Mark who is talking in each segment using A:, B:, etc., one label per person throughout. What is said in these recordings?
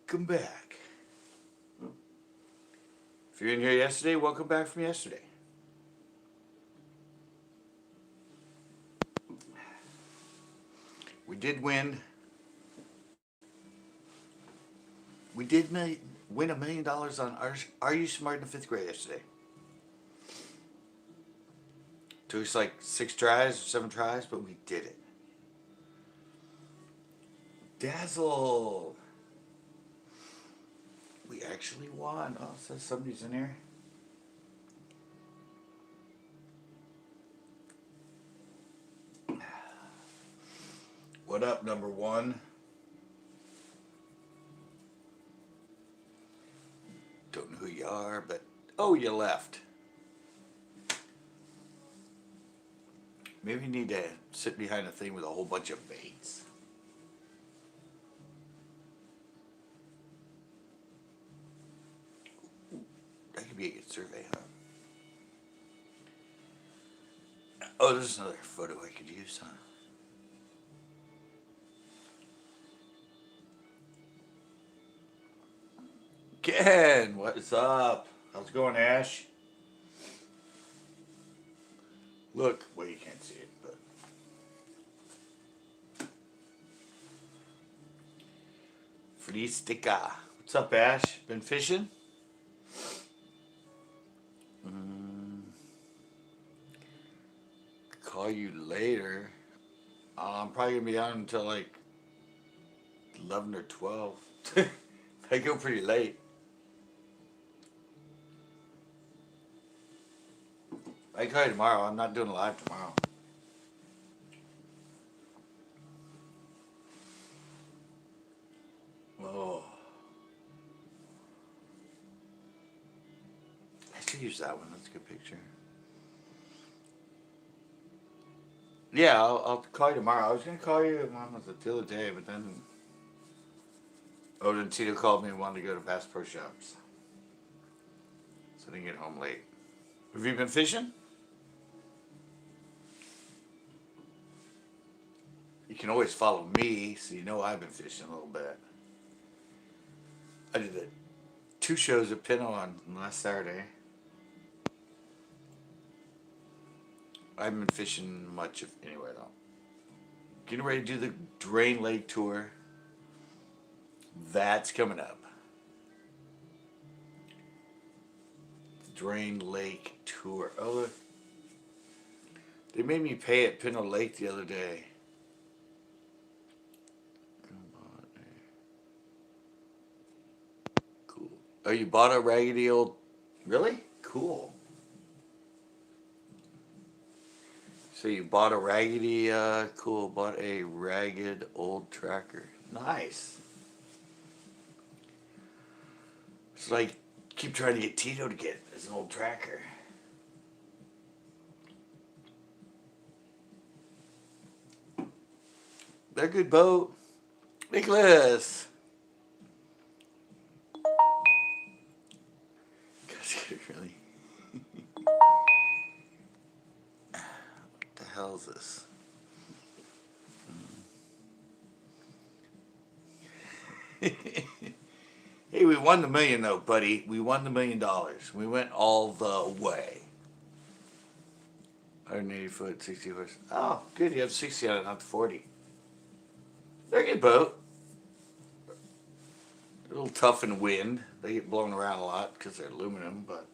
A: Welcome back. If you're in here yesterday, welcome back from yesterday. We did win. We did win $1 million on Are You Smart in the fifth grade yesterday. Took us like 6 tries or 7 tries, but we did it. Dazzle. We actually won. Oh, it says somebody's in here. What up, number 1? Don't know who you are, but oh, you left. Maybe you need to sit behind a thing with a whole bunch of baits. That could be a good survey, huh? Oh, there's another photo I could use, huh? Ken, what's up? How's it going, Ash? Look, well, you can't see it, but Fristica. What's up, Ash? Been fishing? Call you later. I'm probably gonna be on until like 11 or 12. I go pretty late. I call you tomorrow. I'm not doing live tomorrow. Oh. I should use that one. That's a good picture. Yeah, I'll call you tomorrow. I was going to call you, when was it, the other day, but then Odin Tito called me and wanted to go to Bass Pro Shops. So I didn't get home late. Have you been fishing? You can always follow me, so you know I've been fishing a little bit. I did 2 shows at Pinot on last Saturday. I haven't been fishing much of anywhere though. Getting ready to do the Drain Lake tour. That's coming up. The Drain Lake tour. Oh look. They made me pay at Pinot Lake the other day. Cool. Oh, you bought a raggedy old... Really? Cool. So you bought a raggedy, cool, bought a ragged old tracker. Nice. It's like, keep trying to get Tito to get as an old tracker. They're a good boat. Nicholas! Really? What the hell is this? Hey, we won the million though, buddy. We won the $1 million. We went all the way. 180 foot, 60 horse. Oh, good. You have 60 on it, not 40. They're a good boat. A little tough in wind. They get blown around a lot because they're aluminum, but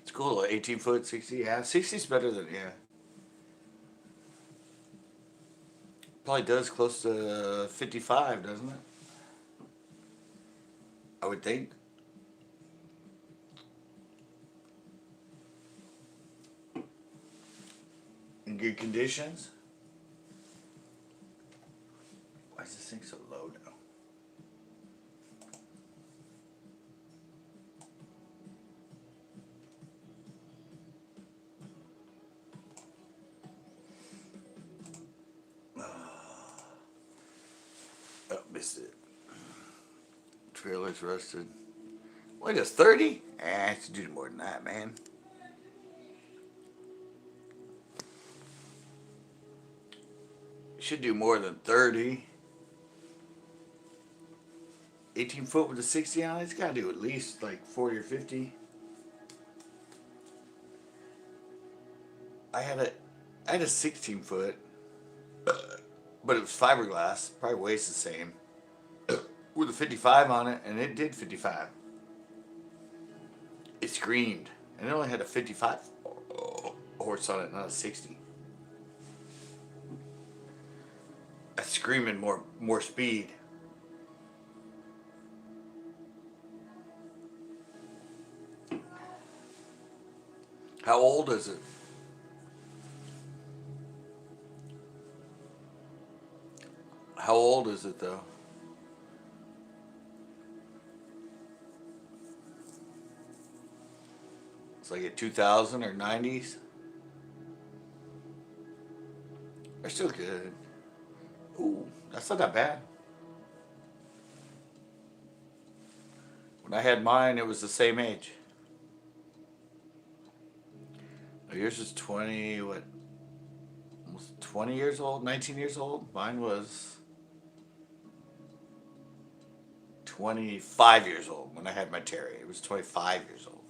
A: it's cool. 18 foot, 60. Yeah, 60's better than, yeah. Probably does close to 55, doesn't it? I would think. In good conditions. Why is this thing so low now? Oh, missed it. Trailer's rusted. Wait, it's 30? I should do more than that, man. Should do more than 30. 18 foot with a 60 on it, it's got to do at least like 40 or 50. I had a I had a 16 foot, but it was fiberglass, probably weighs the same, with a 55 on it, and it did 55. It screamed, and it only had a 55 horse on it, not a 60. That's screaming more speed. How old is it? How old is it though? It's like a 2000 or 90s. They're still good. Ooh, that's not that bad. When I had mine, it was the same age. Now yours is 20, what, almost 20 years old, 19 years old? Mine was 25 years old when I had my Terry. It was 25 years old.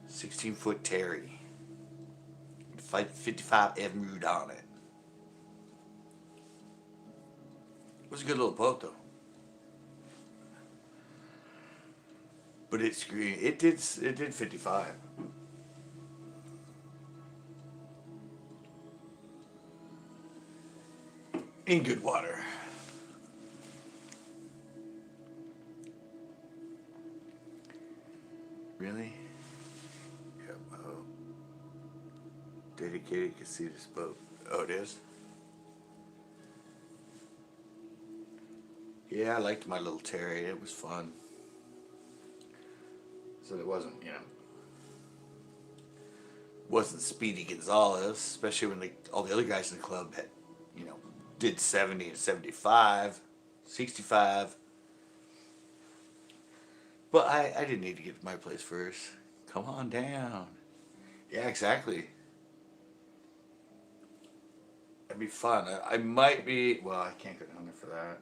A: 16-foot Terry. 55 Emerald on it. It was a good little boat though. But it screamed. It did 55. In good water. Really? Yep. Oh. Dedicated Casitas boat. Oh, it is? Yeah, I liked my little Terry. It was fun. So it wasn't Speedy Gonzalez, especially when all the other guys in the club had, did 70 and 75, 65. But I didn't need to get to my place first. Come on down. Yeah, exactly. That'd be fun. I might be, well, I can't go down there for that.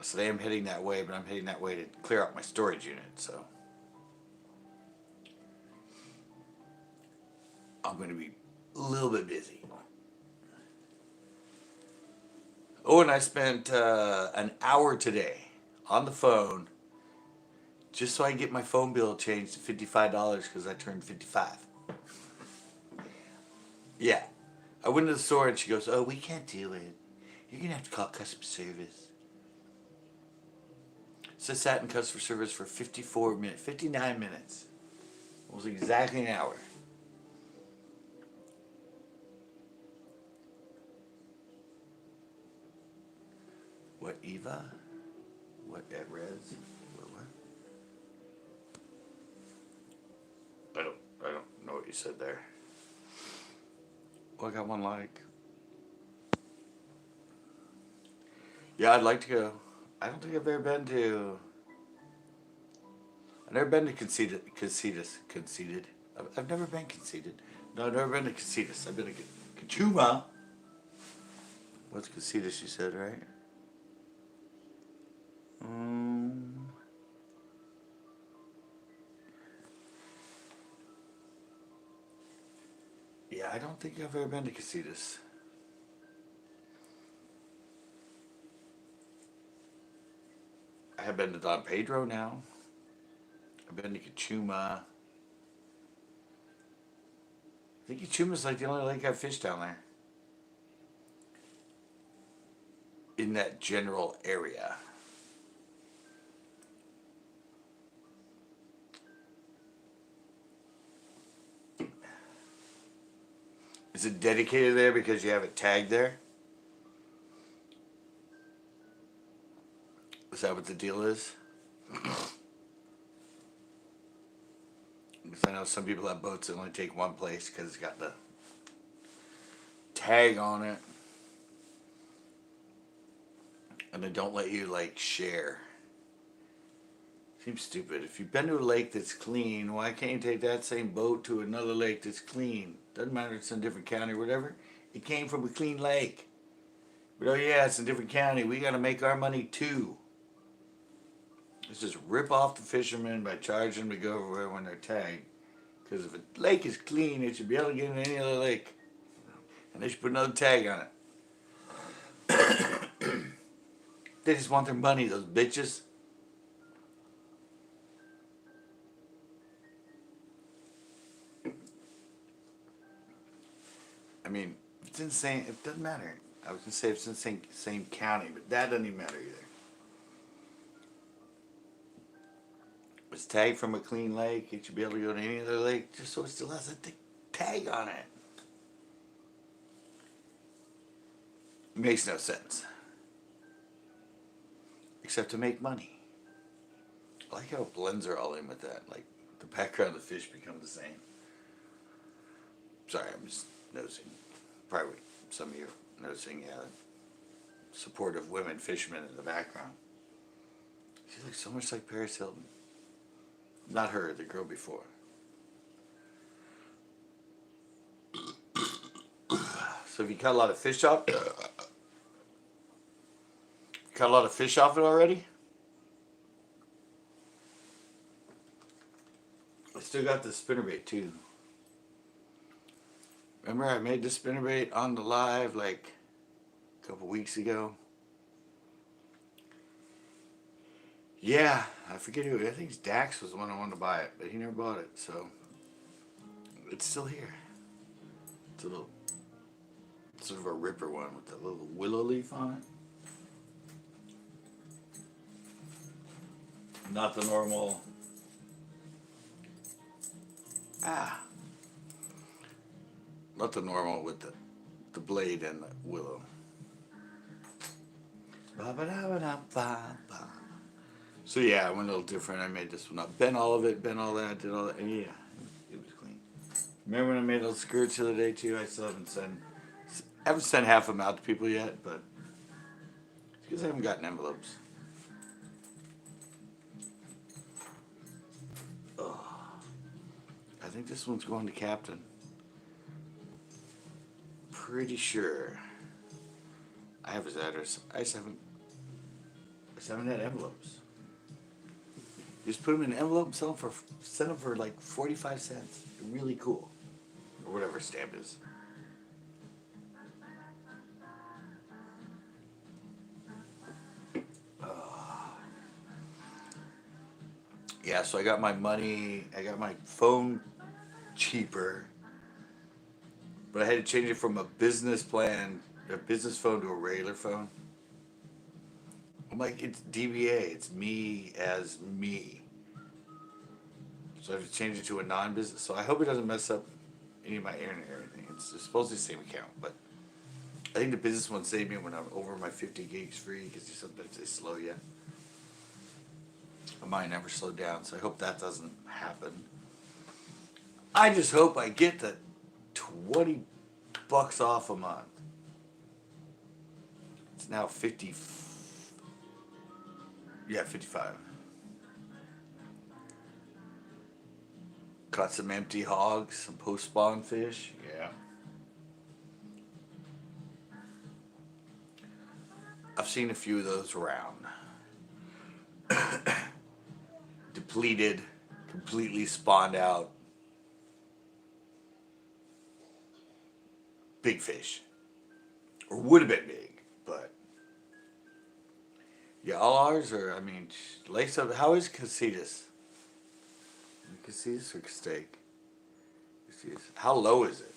A: So I am heading that way, but I'm heading that way to clear out my storage unit, so. I'm going to be a little bit busy. Oh, and I spent an hour today on the phone just so I can get my phone bill changed to $55 because I turned 55. Yeah. I went to the store and she goes, "Oh, we can't do it. You're going to have to call customer service." So I sat in customer service for 59 minutes. It was exactly an hour. What, Eva? What, at Res? What? I don't know what you said there. Well, I got one like. Yeah, I'd like to go. I don't think I've ever been to. I've never been to Casitas. Conceited. I've never been conceited. No, I've never been to Casitas. I've been to Kachuma. What's Casitas, you said, right? Yeah, I don't think I've ever been to Casitas. I have been to Don Pedro now. I've been to Kachuma. I think Kachuma's like the only lake I've fished down there. In that general area. Is it dedicated there because you have it tagged there? Is that what the deal is? Because I know some people have boats that only take one place because it's got the tag on it. And they don't let you, like, share. Seems stupid. If you've been to a lake that's clean, why can't you take that same boat to another lake that's clean? Doesn't matter if it's in a different county or whatever. It came from a clean lake. But oh yeah, it's a different county. We got to make our money too. Let's just rip off the fishermen by charging them to go over when they're tagged. Because if a lake is clean, it should be able to get in any other lake. And they should put another tag on it. They just want their money, those bitches. I mean, it's insane. It doesn't matter. I was going to say it's in the same county, but that doesn't even matter either. It's tagged from a clean lake. It should be able to go to any other lake just so it still has a tag on it. It makes no sense. Except to make money. I like how it blends are all in with that. Like, the background of the fish become the same. Sorry, I'm just noticing. Probably some of you are noticing, supportive women fishermen in the background. She looks so much like Paris Hilton. Not her, the girl before. So have you cut a lot of fish off? Cut a lot of fish off it already? I still got the spinnerbait too. Remember I made the spinnerbait on the live like a couple weeks ago? Yeah, I forget who. I think Dax was the one I wanted to buy it, but he never bought it, so it's still here. It's a little, sort of a ripper one with a little willow leaf on it. Not the normal. Not the normal with the blade and the willow. So yeah, I went a little different. I made this one up. Bent all of it, bent all that, did all that. And yeah, it was clean. Remember when I made those skirts the other day too? I still haven't sent half of them out to people yet, but it's because I haven't gotten envelopes. Oh, I think this one's going to Captain. Pretty sure. I have his address. I just haven't had envelopes. Just put them in an envelope and send them for like 45 cents. Really cool. Or whatever stamp is. Yeah, so I got my money, I got my phone cheaper. But I had to change it from a business phone to a regular phone. I'm like, it's DBA. It's me as me. So I have to change it to a non-business. So I hope it doesn't mess up any of my internet or anything. It's supposed to be the same account, but I think the business one saved me when I'm over my 50 gigs free because sometimes they slow you. Mine never slowed down, so I hope that doesn't happen. I just hope I get the $20 off a month. It's now 50. Yeah, 55. Caught some empty hogs, some post-spawn fish. Yeah. I've seen a few of those around. Depleted, completely spawned out. Big fish. Or would have been big, but. Yeah, all ours are, I mean, lakes up. How is Casitas? Casitas or steak? How low is it?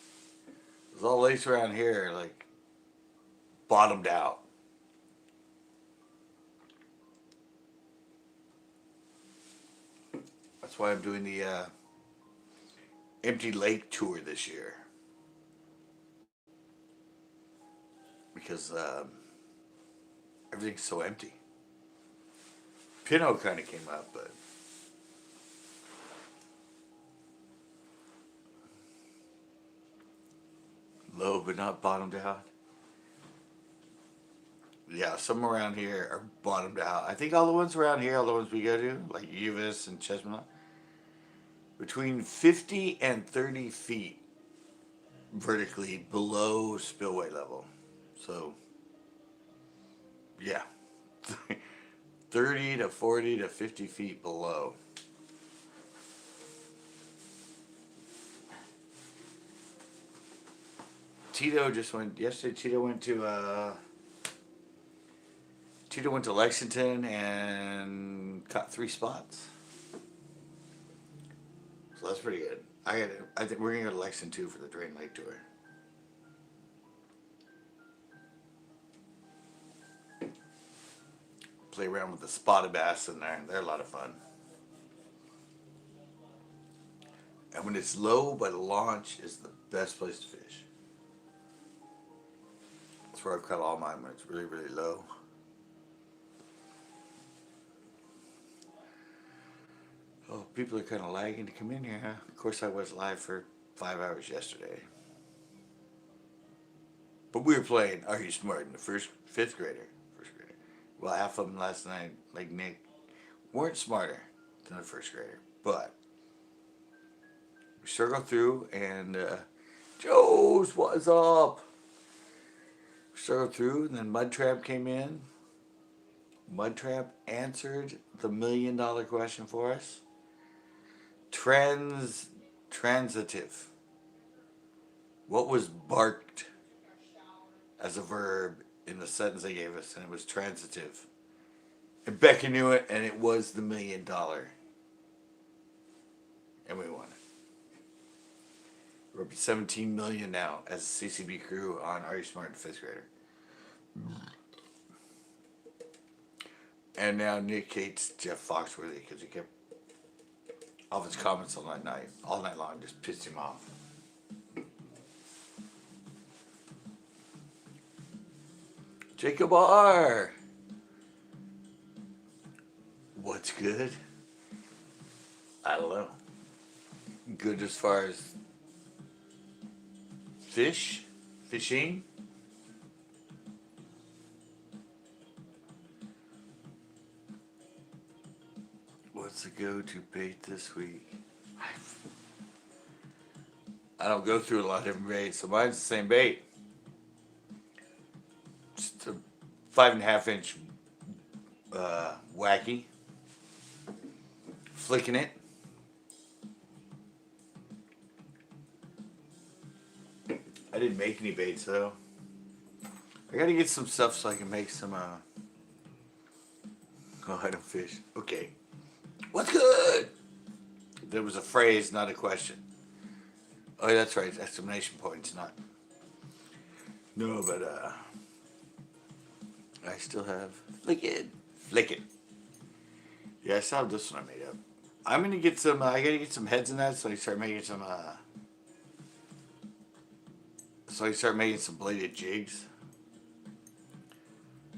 A: There's all lakes around here, like, bottomed out. That's why I'm doing the empty lake tour this year. Because everything's so empty. Pinot kind of came up, but low but not bottomed out. Yeah, some around here are bottomed out. I think all the ones around here, all the ones we go to, like Uvis and Chestnut, between 50 and 30 feet vertically below spillway level. So Yeah. 30 to 40 to 50 feet below. Tito just went yesterday. Tito went to Lexington and caught 3 spots. So that's pretty good. I think we're gonna go to Lexington too for the Drain Lake tour. Play around with the spotted bass in there. They're a lot of fun. And when it's low by the launch is the best place to fish. That's where I've caught all mine when it's really, really low. Oh, people are kind of lagging to come in here, huh? Of course, I was live for 5 hours yesterday. But we were playing Are You Smart? In the fifth grader. Well, half of them last night, like Nick, weren't smarter than the first grader. But we circled through and Joe's, what's up? We circled through and then Mud Trap came in. Mud Trap answered the $1 million question for us. Transitive. What was barked as a verb in the sentence they gave us? And it was transitive. And Becca knew it, and it was the $1 million. And we won it. We're up to 17 million now as a CCB crew on Are You Smart? 5th grader. And now Nick hates Jeff Foxworthy because he kept all of his comments all night long, just pissed him off. Jacob R. What's good? I don't know. Good as far as fishing. What's the go-to bait this week? I don't go through a lot of different baits, so mine's the same bait. Just a 5.5 inch wacky. Flicking it. I didn't make any baits though. I gotta get some stuff so I can make some oh, I don't fish. Okay. What's good? There was a phrase, not a question. Oh, that's right. Exclamation points, not. No, but I still have flick it. Yeah, I still have this one I made up. I'm gonna get some. I gotta get some heads in that, so I start making some. So I start making some bladed jigs.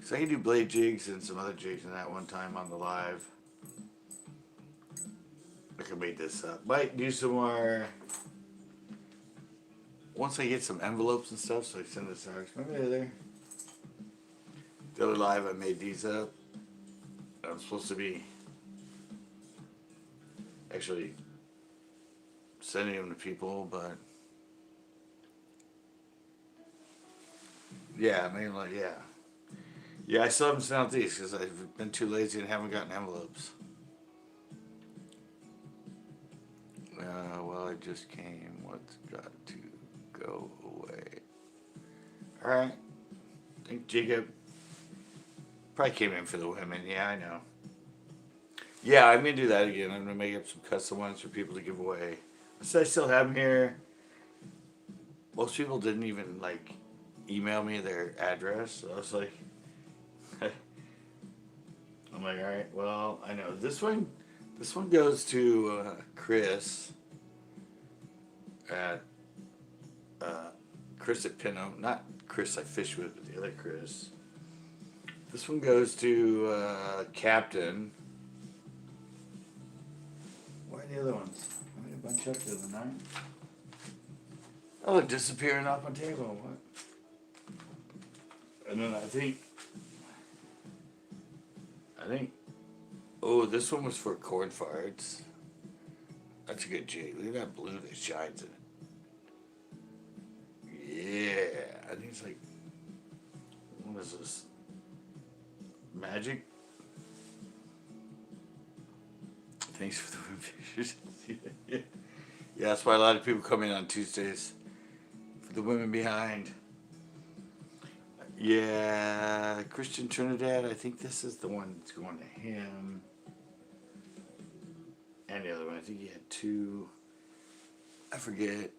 A: So I can do blade jigs and some other jigs in that one time on the live. I can make this up. Might do some more. Once I get some envelopes and stuff, so I send this out. Remember the other live I made these up. I'm supposed to be actually sending them to people, but yeah, I mean, like, yeah, I still haven't sent out these because I've been too lazy and haven't gotten envelopes. Well, I just came. What's got to go away? All right. I think Jacob probably came in for the women. Yeah, I know. Yeah, I'm going to do that again. I'm going to make up some custom ones for people to give away. So I still have them here. Most people didn't even, like, email me their address. So I was like, I'm like, all right, well, I know. This one goes to Chris at Pinot. Not Chris I fish with, but the other Chris. This one goes to Captain. Where are the other ones? I made a bunch up the other night. Oh, they're disappearing off my table. What? And then I think. Oh, this one was for corn farts. That's a good jig. Look at that blue that shines in it. Yeah, I think it's like, what is this? Magic. Thanks for the pictures. Yeah, that's why a lot of people come in on Tuesdays. For the women behind. Yeah, Christian Trinidad, I think this is the one that's going to him. And the other one, I think he had two. I forget.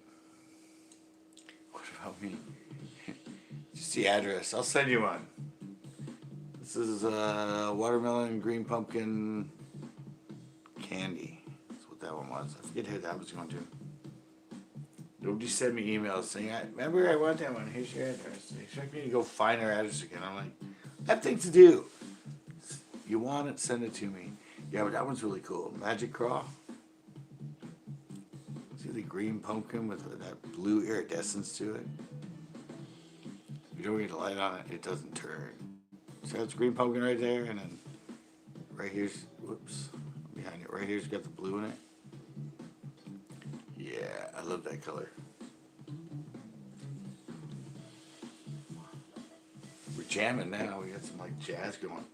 A: What about me? Just the address. I'll send you one. This is watermelon, green pumpkin candy. That's what that one was. I forget who that was going to. Nobody sent me emails saying, remember I want that one. Here's your address. They expect me to go find our address again. I'm like, I have things to do. You want it, send it to me. Yeah, but that one's really cool. Magic Craw. See the green pumpkin with that blue iridescence to it? You don't need a light on it, it doesn't turn. So that's green pumpkin right there, and then right here's, whoops, behind it, right here's got the blue in it. Yeah, I love that color. We're jamming now. We got some like jazz going.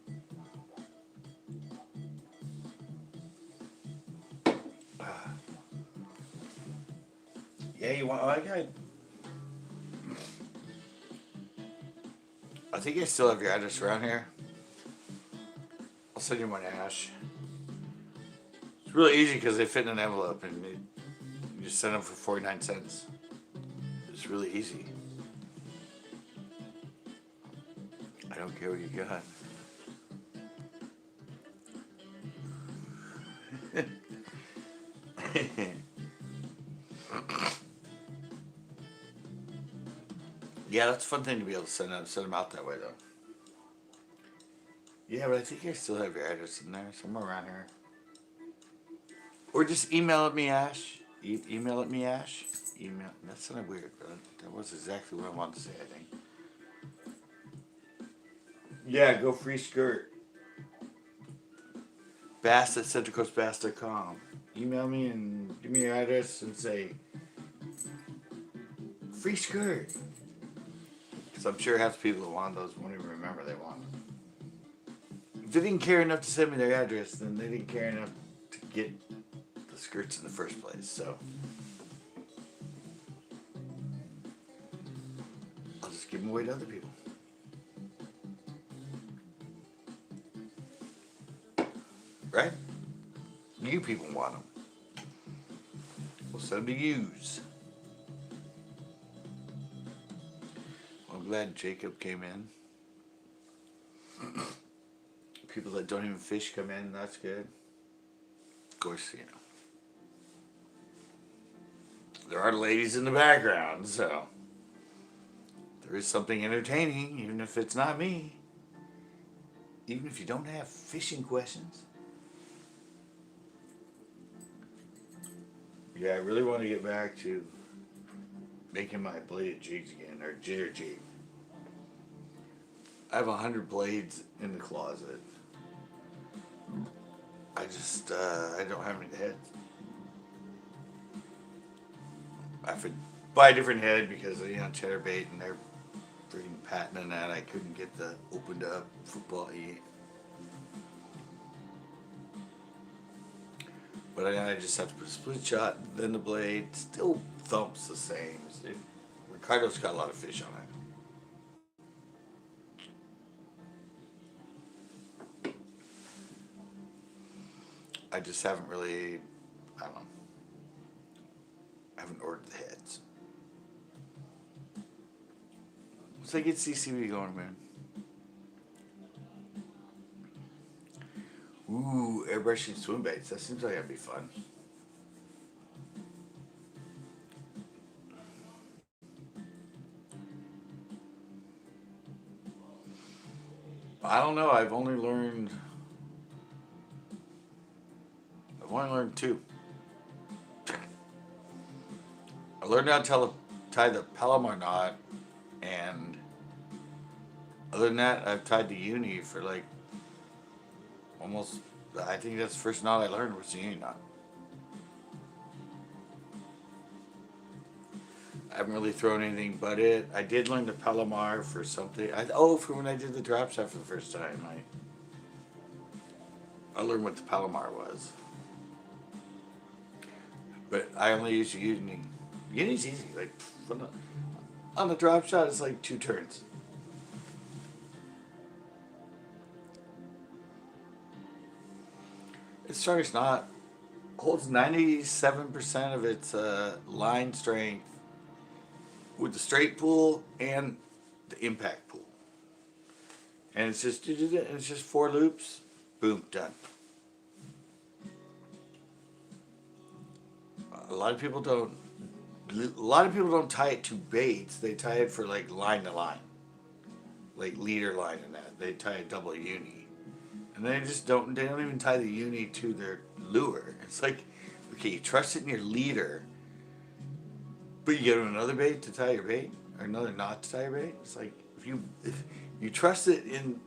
A: Yeah, you want? I think I still have your address around here. I'll send you one, Ash. It's really easy because they fit in an envelope and you just send them for 49 cents. It's really easy. I don't care what you got. Yeah, that's a fun thing to be able to send them out that way, though. Yeah, but I think I still have your address in there, somewhere around here. Or just email at me, Ash. Email at me, Ash. Email. That sounded weird, but that was exactly what I wanted to say, I think. Yeah, go free skirt. Bass at CentralCoastBass.com. Email me and give me your address and say, free skirt. Because I'm sure half the people that want those won't even remember they want them. If they didn't care enough to send me their address, then they didn't care enough to get the skirts in the first place, so. I'll just give them away to other people. Right? You people want them. We'll send them to yous. Well, I'm glad Jacob came in. People that don't even fish come in, that's good. Of course, you know. There are ladies in the background, so there is something entertaining, even if it's not me. Even if you don't have fishing questions. Yeah, I really want to get back to making my bladed jigs again, or jitter jig. I have 100 blades in the closet. I don't have any heads. I have to buy a different head because, you know, chatterbait and they're freaking patenting that. I couldn't get the opened up football eat. But I just have to put a split shot, then the blade still thumps the same. Ricardo's got a lot of fish on it. I just haven't really, I don't know, I haven't ordered the heads. Once I get CCB going, man. Ooh, airbrushing swim baits. That seems like that'd be fun. I don't know. I've only learned two. I learned how to tie the Palomar knot, and other than that, I've tied the uni for like almost, I think that's the first knot I learned was the uni knot. I haven't really thrown anything but it. I did learn the Palomar for something. For when I did the drop shot for the first time. I learned what the Palomar was. But I only use Uni. Uni's easy. Like, on the drop shot, it's like 2 turns. Its strongest knot holds 97% of its line strength with the straight pull and the impact pull. And it's just 4 loops, boom, done. A lot of people don't tie it to baits. They tie it for like line to line, like leader line and that. They tie a double uni, and they don't even tie the uni to their lure. It's like, okay, you trust it in your leader, but you get another bait to tie your bait or another knot to tie your bait. It's like if you trust it in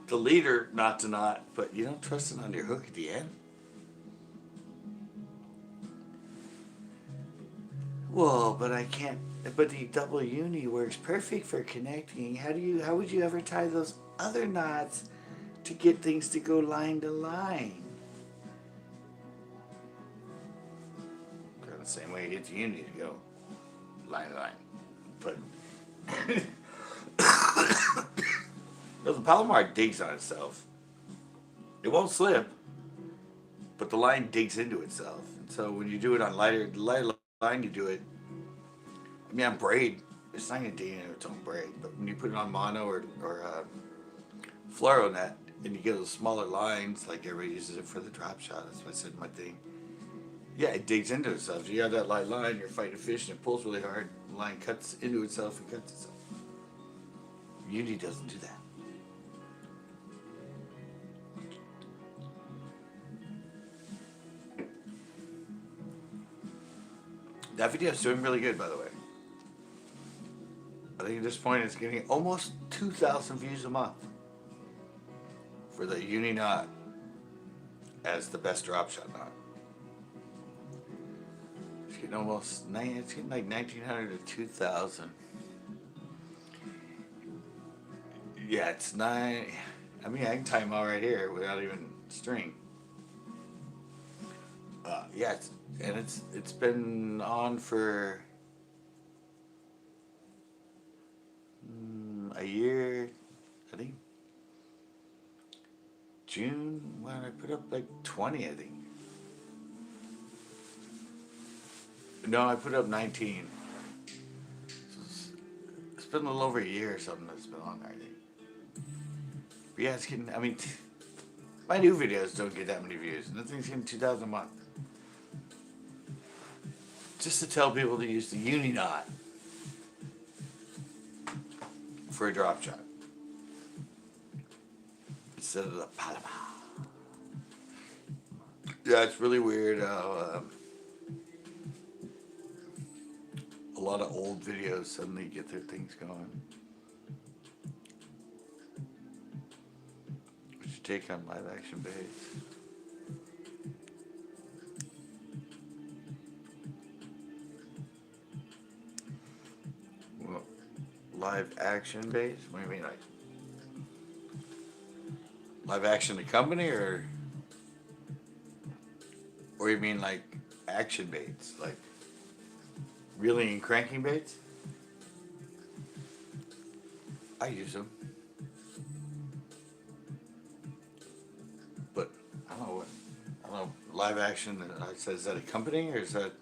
A: the leader not to knot, but you don't trust it on your hook at the end. Well, but I can't. But the double uni works perfect for connecting. How would you ever tie those other knots to get things to go line to line? Kind of the same way you get the uni to go line to line. But no, the Palomar digs on itself. It won't slip, but the line digs into itself. And so when you do it on lighter line, you do it. I mean, on braid, it's not going to dig into its own braid, but when you put it on mono or fluoro net, and you get those smaller lines, like everybody uses it for the drop shot. That's what I said in my thing. Yeah, it digs into itself. So you have that light line, you're fighting a fish, and it pulls really hard. The line cuts into itself and cuts itself. Uni doesn't do that. That video is doing really good, by the way. I think at this point it's getting almost 2,000 views a month for the uni knot as the best drop shot knot. It's getting it's getting like 1,900 to 2,000. Yeah, it's 9. I mean, I can tie them all right here without even string. Yeah, it's been on for a year, I think. June, when I put up like 20, I think. No, I put up 19. So it's been a little over a year or something that's been on there, I think. But yeah, it's getting, I mean, my new videos don't get that many views. And that thing's getting 2,000 a month. Just to tell people to use the uni knot for a drop shot instead of the Palomar. Yeah, it's really weird how a lot of old videos suddenly get their things going. What's your take on live action baits? Live action baits? What do you mean, like live action the company, or you mean like action baits, like reeling and cranking baits? I use them, but I don't know. Live action. Is that a company or is that?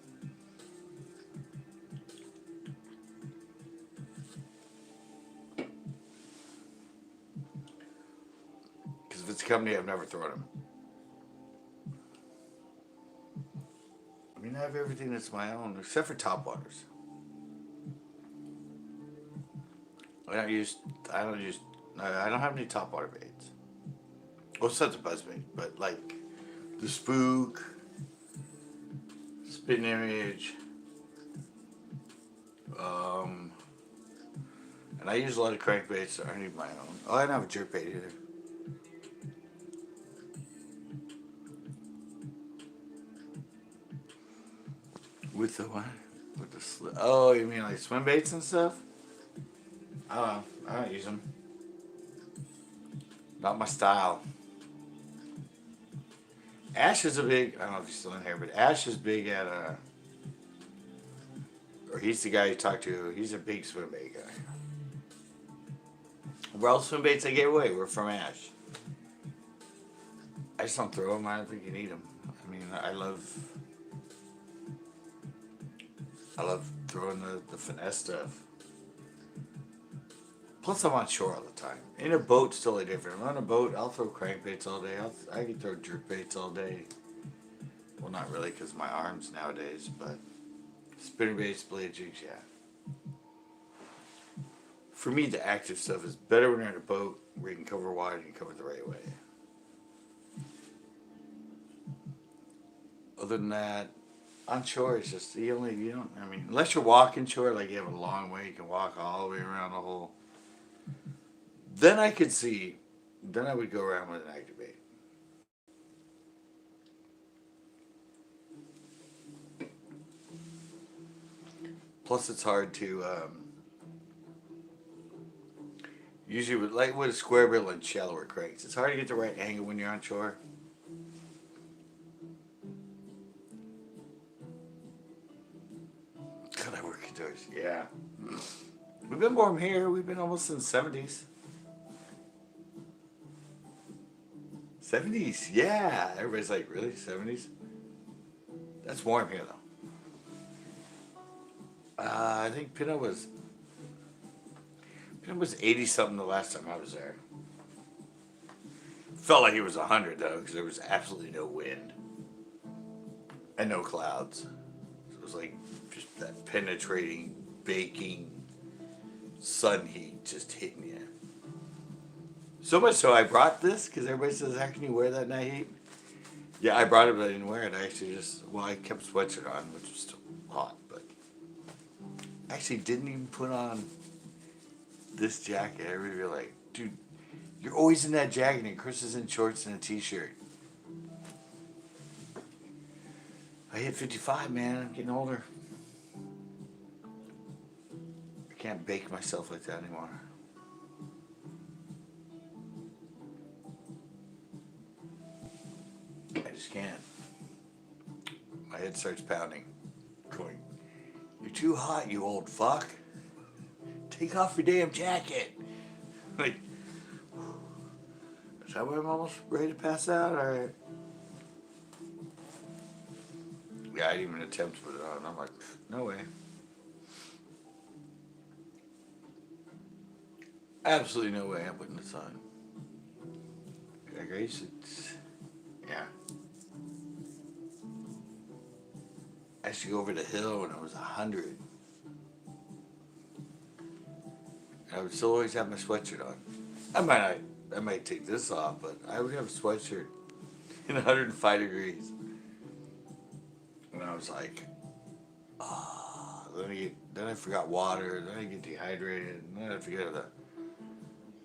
A: If it's a company, I've never thrown them. I mean, I have everything that's my own, except for topwaters. I don't have any topwater baits. Well, such a buzzbait, but like the spook, spin image, and I use a lot of crankbaits that aren't even my own. Oh, I don't have a jerkbait either. With the what? With the oh, you mean like swim baits and stuff? I don't use them. Not my style. Ash is a big. I don't know if he's still in here, but Ash is big at or he's the guy you talk to. He's a big swim bait guy. Where all swim baits I gave away were from Ash. I just don't throw them. I don't think you need them. I mean, I love throwing the finesse stuff. Plus, I'm on shore all the time. In a boat, it's totally different. I'm on a boat, I'll throw crankbaits all day. I can throw jerk baits all day. Well, not really, because my arms nowadays, but spinner baits, blade jigs, yeah. For me, the active stuff is better when you're in a boat where you can cover wide and you can cover the right way. Other than that, on shore, it's just you don't. I mean, unless you're walking shore, like you have a long way, you can walk all the way around the hole. Then I could see. Then I would go around with an active bait. Plus, it's hard to. Usually, with a square bill and shallower cranks, it's hard to get the right angle when you're on shore. God, I work indoors. Yeah. We've been warm here. We've been almost in the 70s. 70s, yeah. Everybody's like, really? 70s? That's warm here, though. I think Pinot was 80 something the last time I was there. Felt like it was 100 though, because there was absolutely no wind and no clouds. So it was like just that penetrating, baking sun heat just hitting you. So much so I brought this because everybody says, "How can you wear that night heat?" Yeah, I brought it, but I didn't wear it. I actually I kept a sweatshirt on, which was still hot, but I actually didn't even put on this jacket. Everybody would be like, "Dude, you're always in that jacket," and Chris is in shorts and a t-shirt. I hit 55, man. I'm getting older. I can't bake myself like that anymore. I just can't. My head starts pounding. Going, "You're too hot, you old fuck. Take off your damn jacket." Like, is that why I'm almost ready to pass out? Alright. Yeah, I didn't even attempt to put it on. I'm like, no way. Absolutely no way I'm putting this on. I guess it's, yeah. I used to go over the hill when I was 100. I would still always have my sweatshirt on. I might take this off, but I would have a sweatshirt in 105 degrees. And I was like, ah. Then I forgot water. Then I get dehydrated. And then I forget the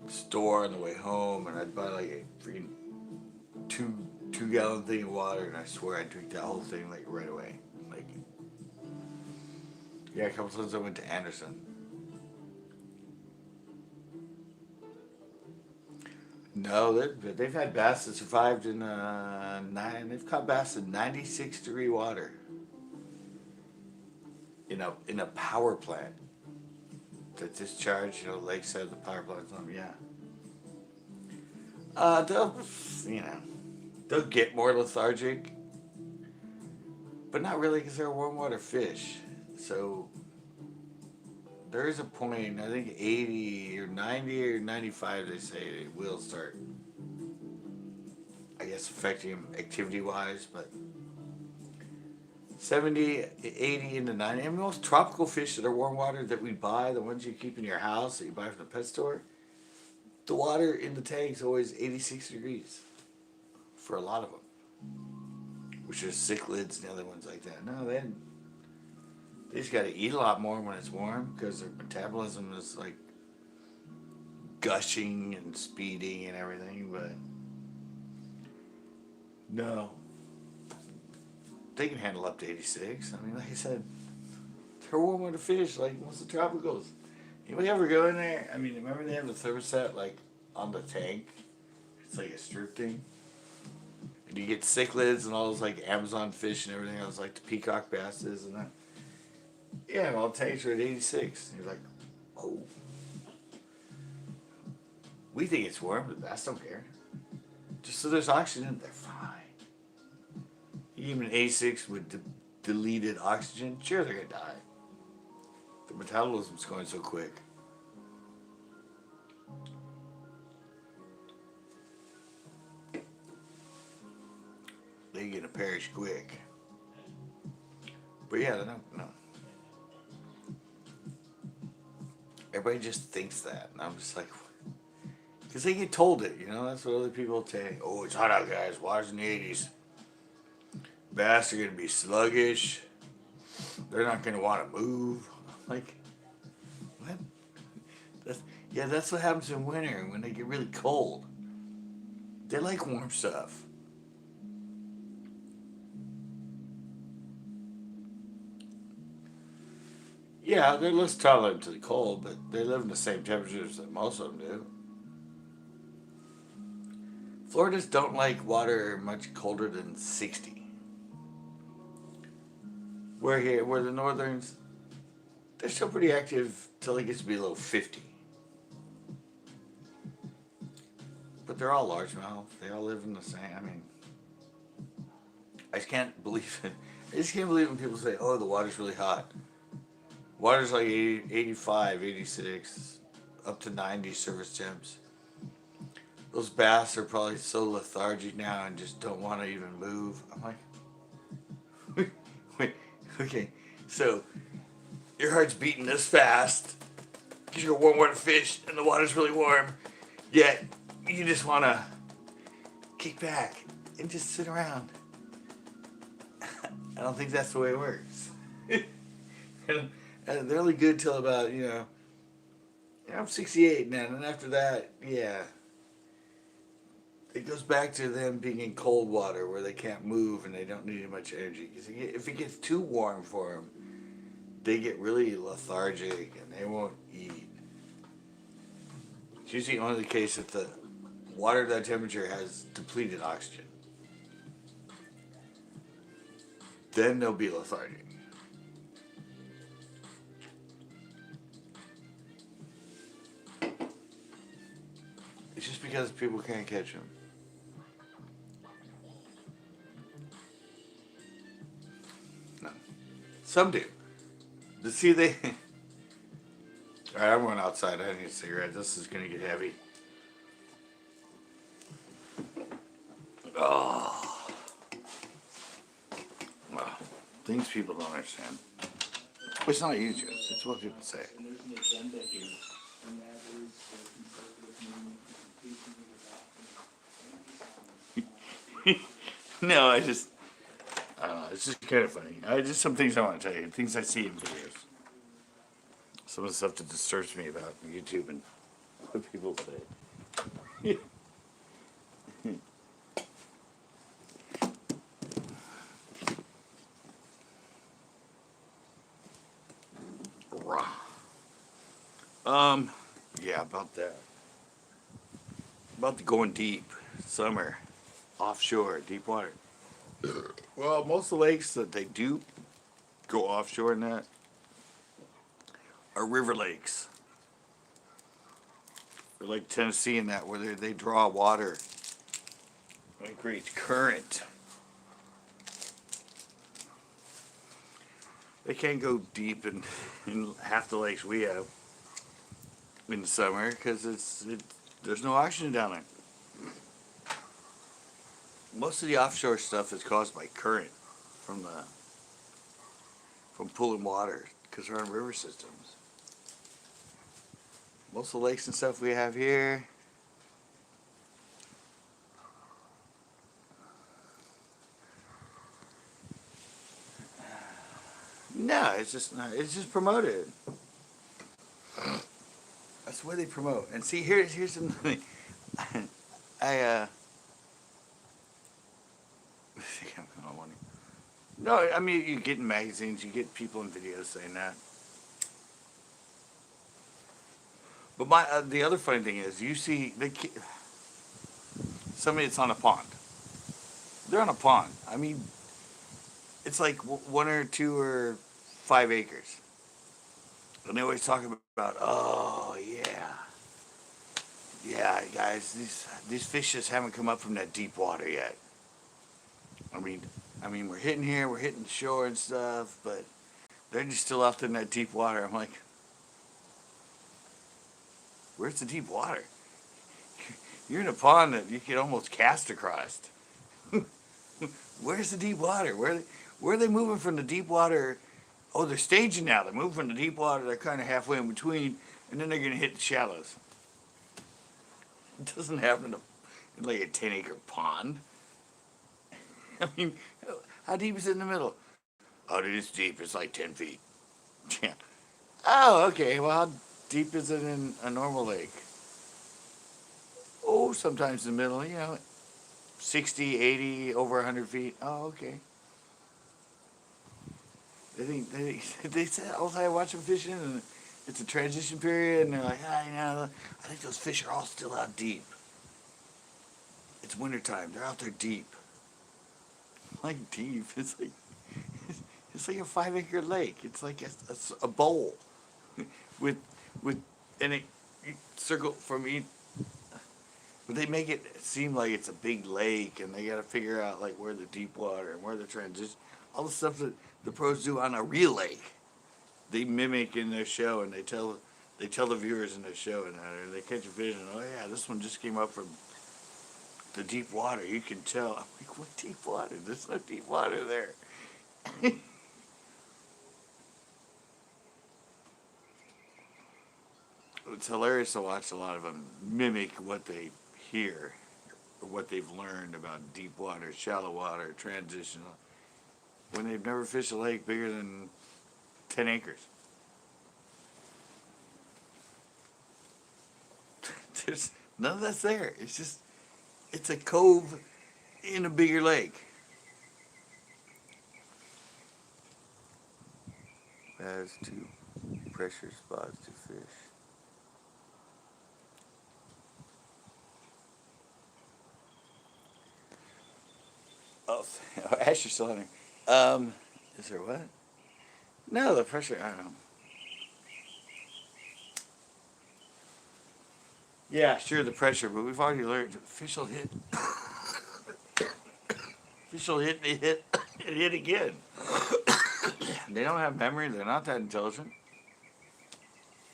A: store on the way home, and I'd buy like a freaking two-gallon thing of water, and I swear I'd drink that whole thing like right away. Like, yeah, a couple times I went to Anderson. No, they've had bass that survived in they've caught bass in 96-degree water in a power plant that discharge, lakeside the power plant. Yeah. They'll they'll get more lethargic, but not really because they're warm water fish. So there is a point, I think 80 or 90 or 95, they say it will start, I guess, affecting them activity-wise, but 70, 80 into 90, and most tropical fish that are warm water that we buy, the ones you keep in your house that you buy from the pet store, the water in the tank is always 86 degrees for a lot of them, which are cichlids and other ones like that. No, they just got to eat a lot more when it's warm because their metabolism is like gushing and speeding and everything, but no. They can handle up to 86. I mean, like I said, they're warm water fish like most of the tropicals. Anybody ever go in there? I mean, remember they have the thermostat like on the tank? It's like a strip thing. And you get cichlids and all those like Amazon fish and everything else, like the peacock basses and that. Yeah, well, tanks are at 86. And you're like, oh. We think it's warm, but bass don't care. Just so there's oxygen, they're fine. Even A6 with deleted oxygen, sure, they're going to die. The metabolism's going so quick. They're going to perish quick. But yeah, no. Everybody just thinks that. And I'm just like, because they get told it, you know? That's what other people say. Oh, it's hot out, guys. Water's in the 80s. Bass are going to be sluggish. They're not going to want to move. I'm like, what? That's what happens in winter when they get really cold. They like warm stuff. Yeah, they're less tolerant to the cold, but they live in the same temperatures that most of them do. Floridas don't like water much colder than 60. Where the northerns, they're still pretty active till it gets to be below 50. But they're all largemouth. They all live in the same. I mean, I just can't believe it. I just can't believe when people say, "Oh, the water's really hot." Water's like 80, 85, 86, up to 90 surface temps. Those bass are probably so lethargic now and just don't want to even move. I'm like, wait, okay, so your heart's beating this fast because you're a warm water fish and the water's really warm, yet you just want to kick back and just sit around. I don't think that's the way it works. And they're only good till about, I'm 68 now, and after that, yeah. It goes back to them being in cold water where they can't move and they don't need much energy. Because if it gets too warm for them, they get really lethargic and they won't eat. It's usually only the case that the water at that temperature has depleted oxygen. Then they'll be lethargic. It's just because people can't catch them. No. Some do. But see, they... Alright, I'm going outside. I need a cigarette. This is going to get heavy. Oh. Well, things people don't understand. It's not you, Joe. It's what people say. No, I don't know, it's just kind of funny. Just some things I want to tell you, things I see in videos. Some of the stuff that disturbs me about YouTube and what people say. Yeah, about that. About the going deep, summer, offshore, deep water. Well, most of the lakes that they do go offshore in that are river lakes. They're like Tennessee and that, where they draw water and it creates current. They can't go deep in half the lakes we have in the summer because there's no oxygen down there. Most of the offshore stuff is caused by current from pulling water because they're on river systems. Most of the lakes and stuff we have here, no, it's just promoted. That's the way they promote. And see, here's something. No, I mean, you get in magazines, you get people in videos saying that. But the other funny thing is, you see somebody that's on a pond. They're on a pond. I mean, it's like 1 or 2 or 5 acres. And they always talk about, oh yeah, guys, these fish just haven't come up from that deep water yet. I mean, we're hitting here, we're hitting the shore and stuff, but they're just still out in that deep water. I'm like, where's the deep water? You're in a pond that you could almost cast across. Where's the deep water? Where are they moving from the deep water? Oh, they're staging now. They're moving from the deep water. They're kind of halfway in between, and then they're going to hit the shallows. It doesn't happen in like a 10-acre pond. I mean, how deep is it in the middle? Oh, dude, it's deep. It's like 10 feet. Yeah. Oh, okay. Well, how deep is it in a normal lake? Oh, sometimes in the middle, 60, 80, over 100 feet. Oh, okay. They say all the time I watch them fishing, and it's a transition period, and they're like, I think those fish are all still out deep. It's wintertime. They're out there deep. Like deep. It's like a 5 acre lake. It's like a bowl with with and it circle from each. But they make it seem like it's a big lake, and they got to figure out like where the deep water and where the transition, all the stuff that the pros do on a real lake. They mimic in their show, and they tell the viewers in their show, and they catch a fish, and oh yeah, this one just came up from the deep water. You can tell. I'm like, what deep water? There's no deep water there. It's hilarious to watch a lot of them mimic what they hear or what they've learned about deep water, shallow water, transitional, when they've never fished a lake bigger than 10 acres. There's none of that's there. It's a cove in a bigger lake. Has two pressure spots to fish. Oh, Asher's still on there. Is there what? No, the pressure. I don't know. Yeah, sure, the pressure, but we've already learned fish will hit. Fish will hit. They hit. And hit again. They don't have memory. They're not that intelligent.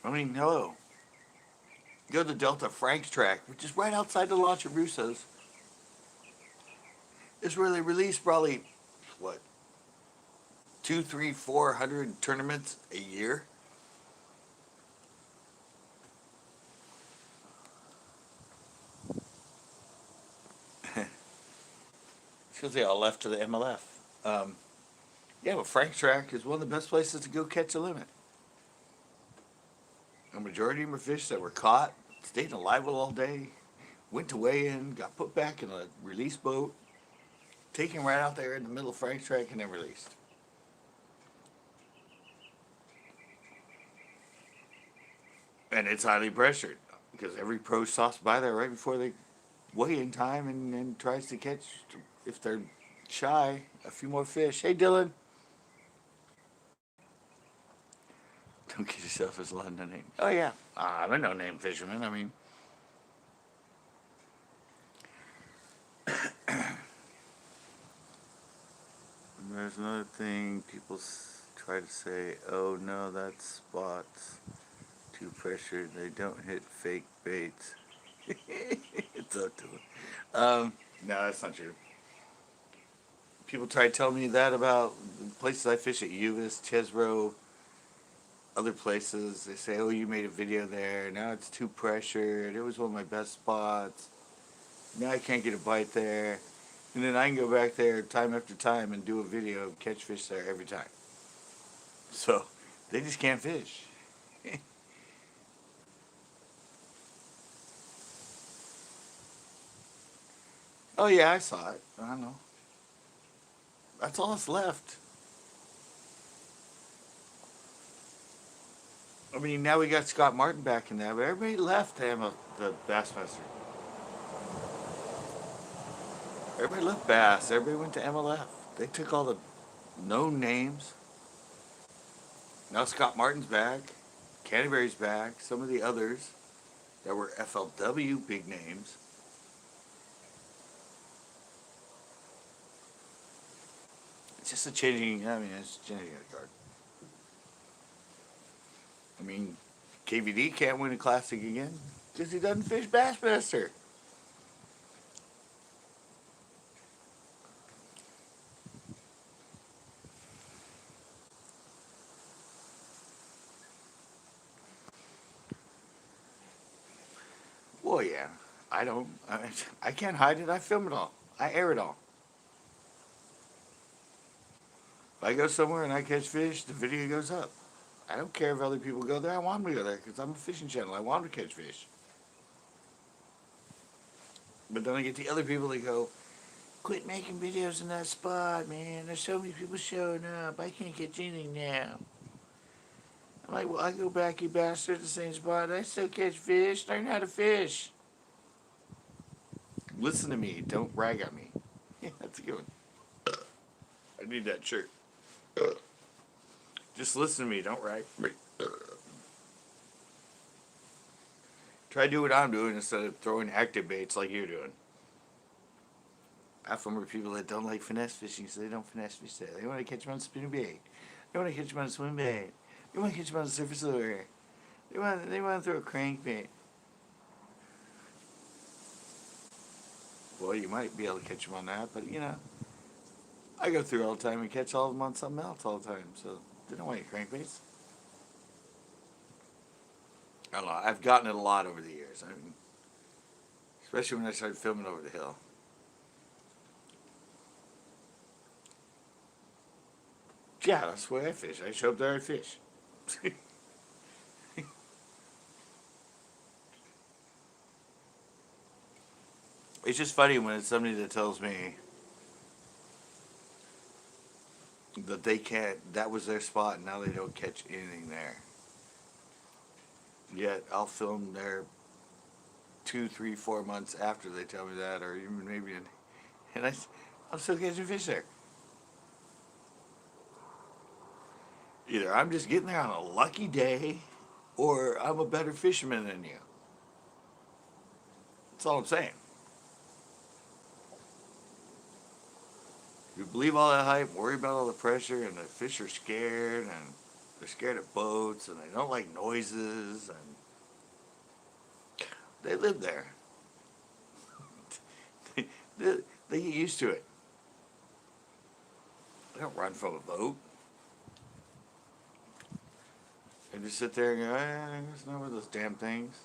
A: I mean, hello. Go to the Delta Franks track, which is right outside the launch of Russo's. Is where they release probably what 2, 3, 400 tournaments a year. Because they all left to the MLF. Um, yeah, but Frank Track is one of the best places to go catch a limit. A majority of them are fish that were caught, stayed alive all day, went to weigh in, got put back in a release boat, taken right out there in the middle of Frank Track, and then released. And it's highly pressured because every pro stops by there right before they weigh in time and tries to catch, if they're shy, a few more fish. Hey, Dylan. Don't get yourself as a London name. Oh, yeah. I'm a no name fisherman. I mean, there's another thing people try to say, oh, no, that's spots. Too pressured. They don't hit fake baits. It's up to it. No, that's not true. People try to tell me that about places I fish at Uvis, Chesbro, other places. They say, oh, you made a video there. Now it's too pressured. It was one of my best spots. Now I can't get a bite there. And then I can go back there time after time and do a video, catch fish there every time. So they just can't fish. Oh, yeah, I saw it. I don't know. That's all that's left. I mean, now we got Scott Martin back in there, but everybody left the Bassmaster. Everybody left bass. Everybody went to MLF. They took all the known names. Now Scott Martin's back. Canterbury's back. Some of the others that were FLW big names. It's just a changing. I mean, it's changing of the guard. I mean, KVD can't win a classic again because he doesn't fish Bassmaster. Well, yeah, I don't. I can't hide it. I film it all. I air it all. If I go somewhere and I catch fish, the video goes up. I don't care if other people go there. I want them to go there because I'm a fishing channel. I want them to catch fish. But then I get the other people that go, quit making videos in that spot, man. There's so many people showing up. I can't catch anything now. I'm like, well, I go back, you bastard, the same spot. I still catch fish. Learn how to fish. Listen to me. Don't rag on me. Yeah, that's a good one. I need that shirt. Just listen to me. Don't rag. Try to do what I'm doing instead of throwing active baits like you're doing. I remember people that don't like finesse fishing, so they don't finesse fish there. They want to catch them on spinning bait. They want to catch them on a swim bait. They want to catch them on a surface lure. They want to throw a crankbait. Well, you might be able to catch them on that, but you know, I go through all the time and catch all of them on something else all the time. So they don't want any crankbaits. I don't know. I've gotten it a lot over the years. I mean, especially when I started filming over the hill. Yeah, that's the way I fish. I show up there, I fish. It's just funny when it's somebody that tells me that they can't, that was their spot and now they don't catch anything there. Yet I'll film there 2, 3, 4 months after they tell me that, or even maybe, and I'm still catching fish there. Either I'm just getting there on a lucky day, or I'm a better fisherman than you. That's all I'm saying. You believe all that hype, worry about all the pressure, and the fish are scared, and they're scared of boats, and they don't like noises, and they live there. They get used to it. They don't run from a boat. They just sit there and go, there's none of those damn things.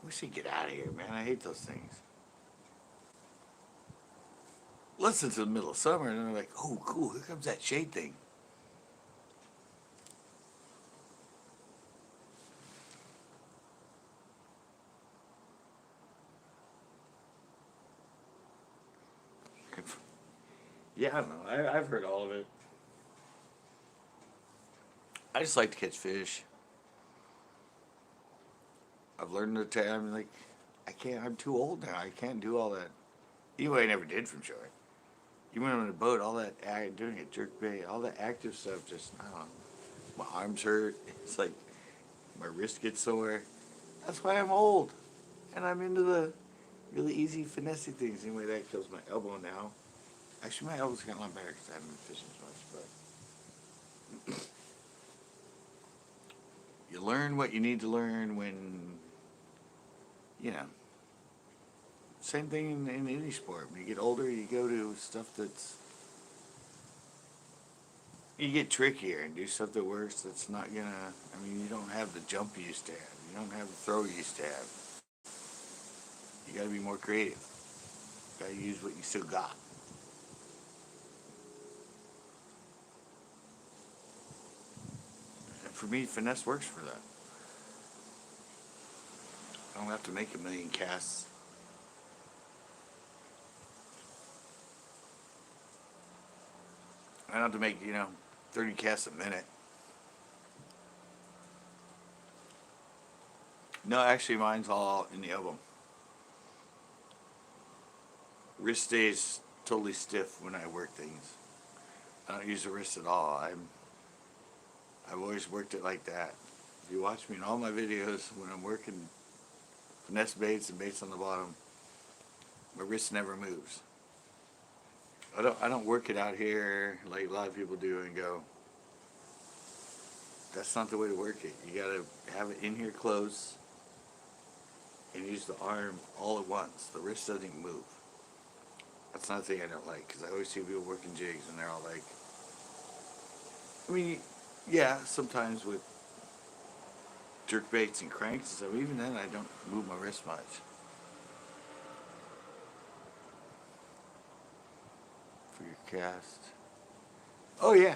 A: We should get out of here, man. I hate those things. Listen to the middle of summer, and they're like, oh, cool, here comes that shade thing. Yeah, I don't know. I've heard all of it. I just like to catch fish. I've learned to, I'm like, I can't, I'm too old now. I can't do all that. Even I never did from shore. Even when I'm in a boat, all that, doing a jerk bait, all that active stuff, just, I don't know. My arms hurt. It's like, my wrist gets sore. That's why I'm old. And I'm into the really easy finessey things. Anyway, that kills my elbow now. Actually, my elbow's gotten a lot better because I haven't been fishing as much, but you learn what you need to learn when, you know, same thing in any sport. When you get older, you go to stuff that's, you get trickier and do stuff that works that's not gonna, I mean, you don't have the jump you used to have. You don't have the throw you used to have. You gotta be more creative. You gotta use what you still got. And for me, finesse works for that. I don't have to make a million casts. I don't have to make, 30 casts a minute. No, actually, mine's all in the album. wrist stays totally stiff when I work things. I don't use the wrist at all. I've always worked it like that. If you watch me in all my videos when I'm working finesse baits and baits on the bottom, my wrist never moves. I don't work it out here like a lot of people do and go. That's not the way to work it. You gotta have it in here close and use the arm all at once. The wrist doesn't even move. That's another thing I don't like because I always see people working jigs and they're all like, I mean, yeah, sometimes with jerk baits and cranks and stuff, even then I don't move my wrist much. For your cast. Oh yeah.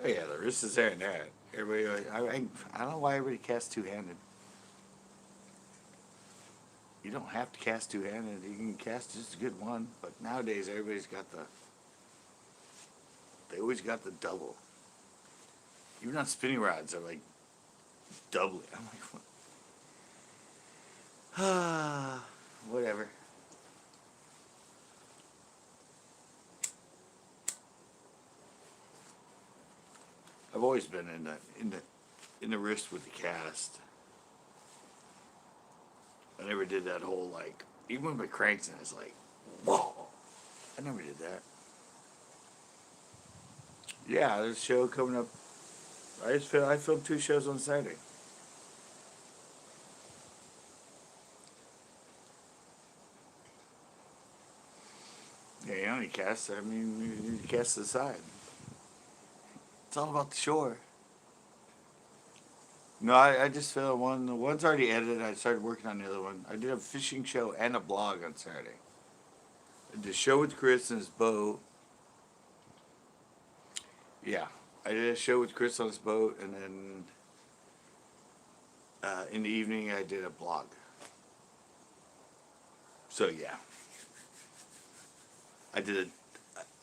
A: Oh yeah, the wrist is there and that. Everybody, I don't know why everybody casts two-handed. You don't have to cast two-handed. You can cast just a good one. But nowadays, everybody's got they always got the double. Even on spinning rods, they're like double. I'm like, whatever. I've always been in the wrist with the cast. I never did that whole like, even with my cranks and it's like, whoa. I never did that. Yeah, there's a show coming up. I filmed 2 shows on Saturday. Yeah, you only cast. I mean, you cast to the side. It's all about the shore. No, I just filmed one. The one's already edited. I started working on the other one. I did a fishing show and a blog on Saturday. I did a show with Chris and his boat. Yeah, I did a show with Chris on his boat, and then in the evening I did a blog. So yeah, I did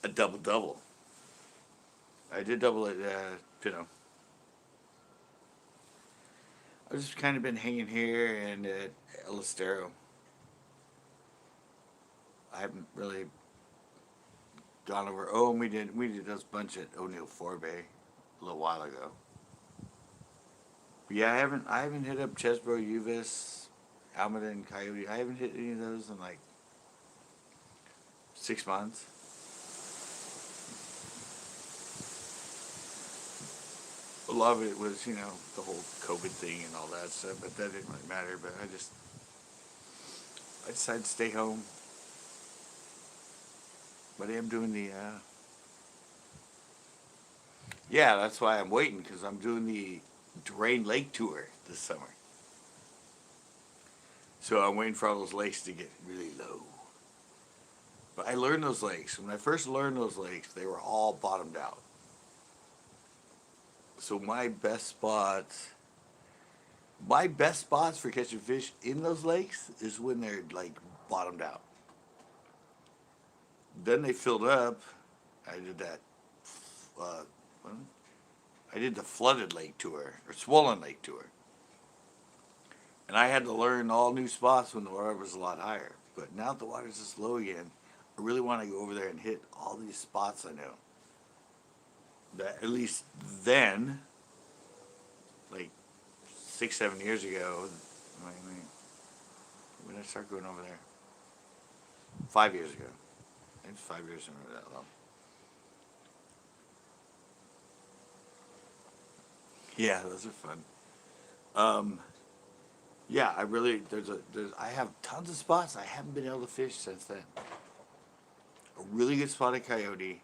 A: a double double. I did double it, I've just kind of been hanging here and at El Estero. I haven't really gone over. Oh, and we did this bunch at O'Neill Forebay a little while ago. But yeah, I haven't hit up Chesbro, Uvis, Almeda, and Coyote. I haven't hit any of those in like 6 months. A lot of it was, the whole COVID thing and all that stuff, but that didn't really matter. But I decided to stay home. But I am doing yeah, that's why I'm waiting, because I'm doing the Drain Lake tour this summer. So I'm waiting for all those lakes to get really low. But I learned those lakes. When I first learned those lakes, they were all bottomed out. So my best spots for catching fish in those lakes is when they're like bottomed out. Then they filled up. I did that. Uh, I did the flooded lake tour or swollen lake tour, and I had to learn all new spots when the water was a lot higher. But now that the water's just low again, I really want to go over there and hit all these spots I know. That at least then, like 6, 7 years ago, when did I start going over there? 5 years ago. I think 5 years ago, that long. Yeah, those are fun. Um, yeah, I have tons of spots I haven't been able to fish since then. A really good spot at Coyote,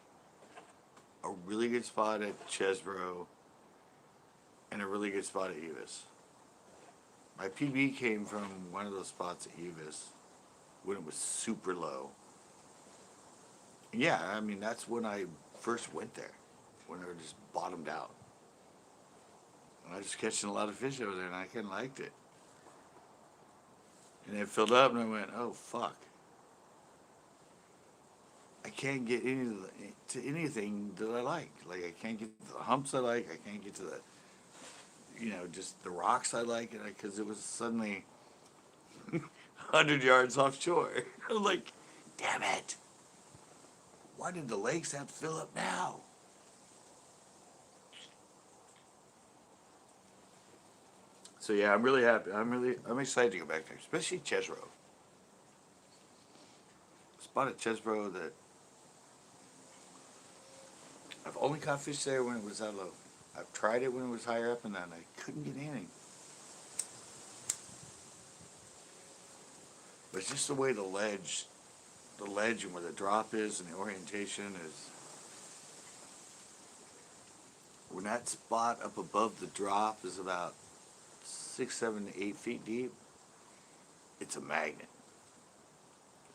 A: a really good spot at Chesbro, and a really good spot at Uvis. My PB came from one of those spots at Uvis when it was super low. Yeah, I mean, that's when I first went there, when they were just bottomed out. And I was just catching a lot of fish over there, and I kind of liked it. And it filled up, and I went, oh, fuck. I can't get to anything that I like. Like, I can't get to the humps I like. I can't get to the, just the rocks I like. Because it was suddenly, 100 yards offshore. I'm like, damn it. Why did the lakes have to fill up now? So yeah, I'm really happy. I'm excited to go back there, especially Chesbro. Spot at Chesbro that I've only caught fish there when it was that low. I've tried it when it was higher up, and then I couldn't get any. But it's just the way the ledge and where the drop is and the orientation is. When that spot up above the drop is about 6, 7, 8 feet deep, it's a magnet.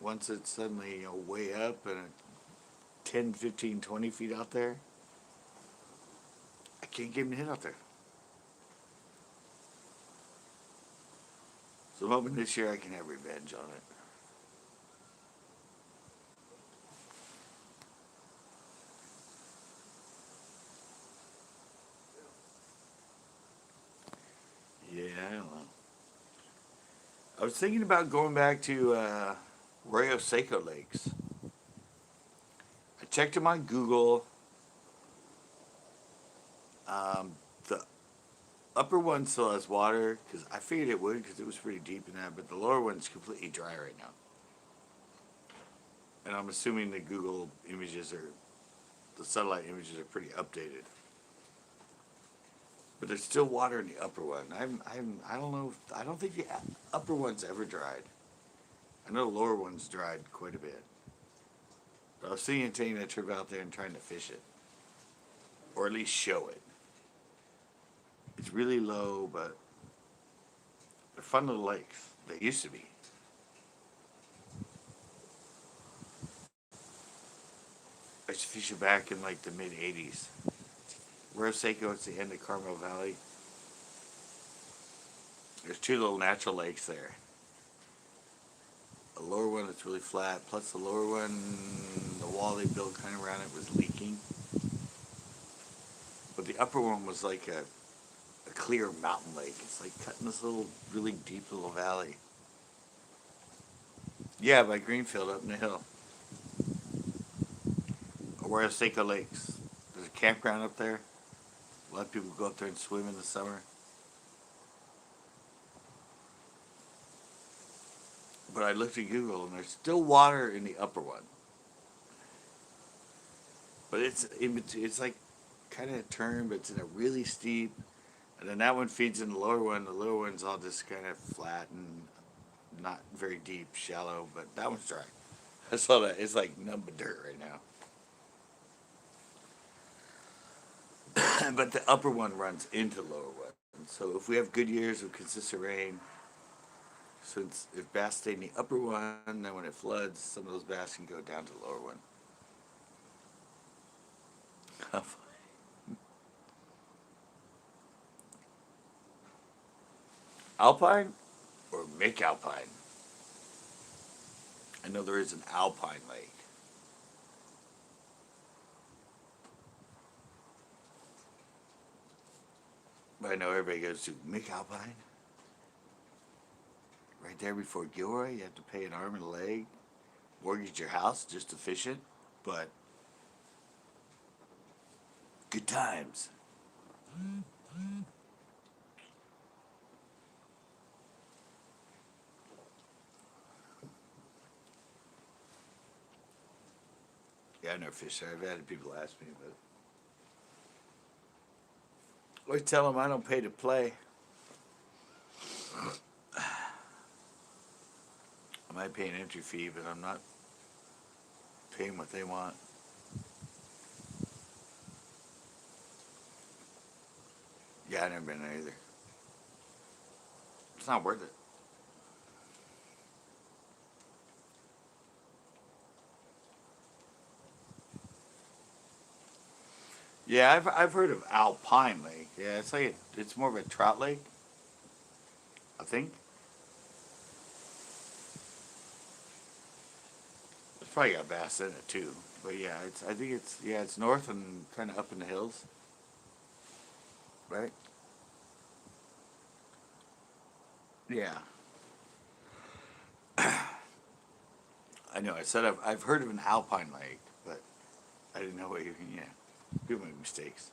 A: Once it's suddenly way up and 10, 15, 20 feet out there, I can't get him to hit out there. So I'm hoping this year I can have revenge on it. Yeah, I don't know. I was thinking about going back to Arroyo Seco Lakes. I checked them on Google. The upper one still has water because I figured it would because it was pretty deep in that, but the lower one's completely dry right now. And I'm assuming the Google images are, the satellite images are pretty updated. But there's still water in the upper one. I don't know. I don't think the upper one's ever dried. I know the lower one's dried quite a bit. But I was thinking of taking that trip out there and trying to fish it, or at least show it. It's really low, but they're fun little lakes. They used to be. I used to fish it back in like the mid '80s. Rosseco, it's the end of Carmel Valley. There's two little natural lakes there. The lower one that's really flat, plus the lower one, the wall they built kind of around it was leaking. But the upper one was like a clear mountain lake. It's like cutting this little, really deep little valley. Yeah, by Greenfield up in the hill. Arroyo Seco Lakes. There's a campground up there. A lot of people go up there and swim in the summer. But I looked at Google and there's still water in the upper one. But it's like kind of a turn, but it's in a really steep. And then that one feeds in the lower one. The lower one's all just kind of flat and not very deep, shallow. But that one's dry. I saw that. It's like numb dirt right now. But the upper one runs into the lower one. So if we have good years of consistent rain, since if bass stay in the upper one, then when it floods, some of those bass can go down to the lower one. Alpine or Mick Alpine? I know there is an Alpine lake. But I know everybody goes to Mick Alpine. Right there before Gilroy, you have to pay an arm and a leg, mortgage your house just to fish it. But good times. Yeah, I never fished there. I've had people ask me, but I always tell them I don't pay to play. I might pay an entry fee, but I'm not paying what they want. Yeah, I've never been there either. It's not worth it. Yeah, I've heard of Alpine Lake. Yeah, it's like it's more of a trout lake, I think. It's probably got bass in it too. But yeah, I think it's north and kind of up in the hills, right? Yeah. I know. I said I've heard of an alpine lake, but I didn't know what you. Yeah, people make mistakes.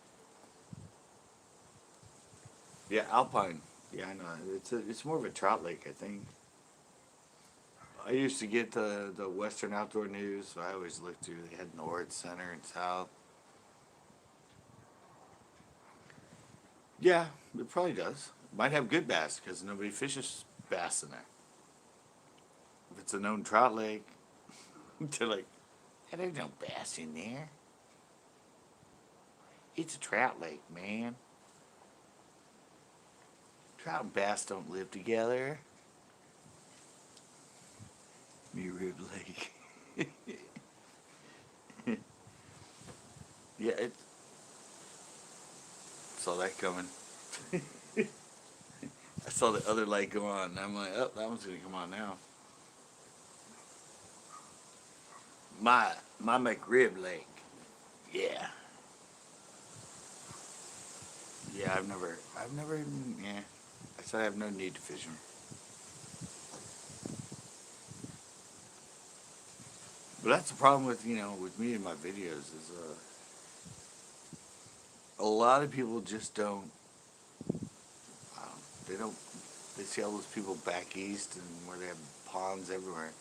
A: Yeah, alpine. Yeah, I know. It's more of a trout lake, I think. I used to get the Western Outdoor News, so I always looked through. They had north, center, and south. Yeah, it probably does. Might have good bass because nobody fishes bass in there. If it's a known trout lake, they're like, "Hey, there's no bass in there. It's a trout lake, man. Trout and bass don't live together." Me Rib Lake. Yeah, it saw that coming. I saw the other light go on, and I'm like, oh, that one's gonna come on now. My McRib Lake. Yeah. Yeah, I've never even, yeah. I said I have no need to fish them. But that's the problem with, with me and my videos is, a lot of people just don't, they don't, they see all those people back east and where they have ponds everywhere.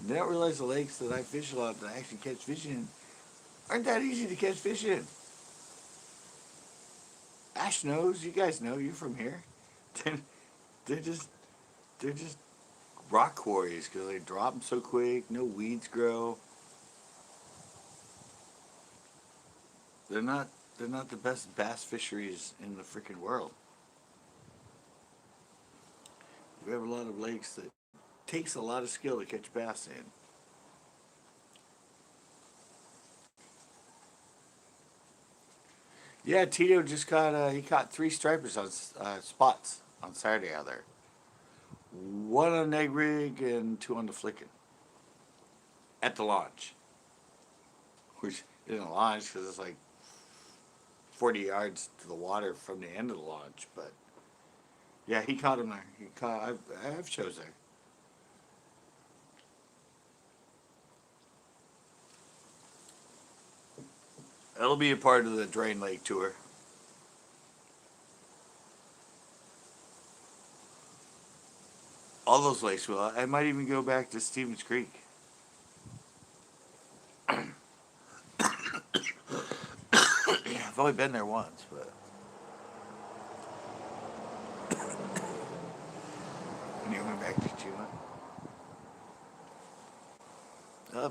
A: They don't realize the lakes that I fish a lot that I actually catch fish in aren't that easy to catch fish in. Ash knows, you guys know, you're from here. they're just, they're just rock quarries because they drop them so quick, no weeds grow. They're not, they're not the best bass fisheries in the freaking world. We have a lot of lakes that takes a lot of skill to catch bass in. Yeah, Tito just caught. He caught three stripers on spots on Saturday out there. One on egg rig and two on the flicking at the launch, which isn't a launch because it's like 40 yards to the water from the end of the launch. But yeah, he caught him there. He caught. I have shows there. That'll be a part of the Drain Lake tour. All those lakes will. I might even go back to Stevens Creek. Yeah, I've only been there once, but when you went back to Chile,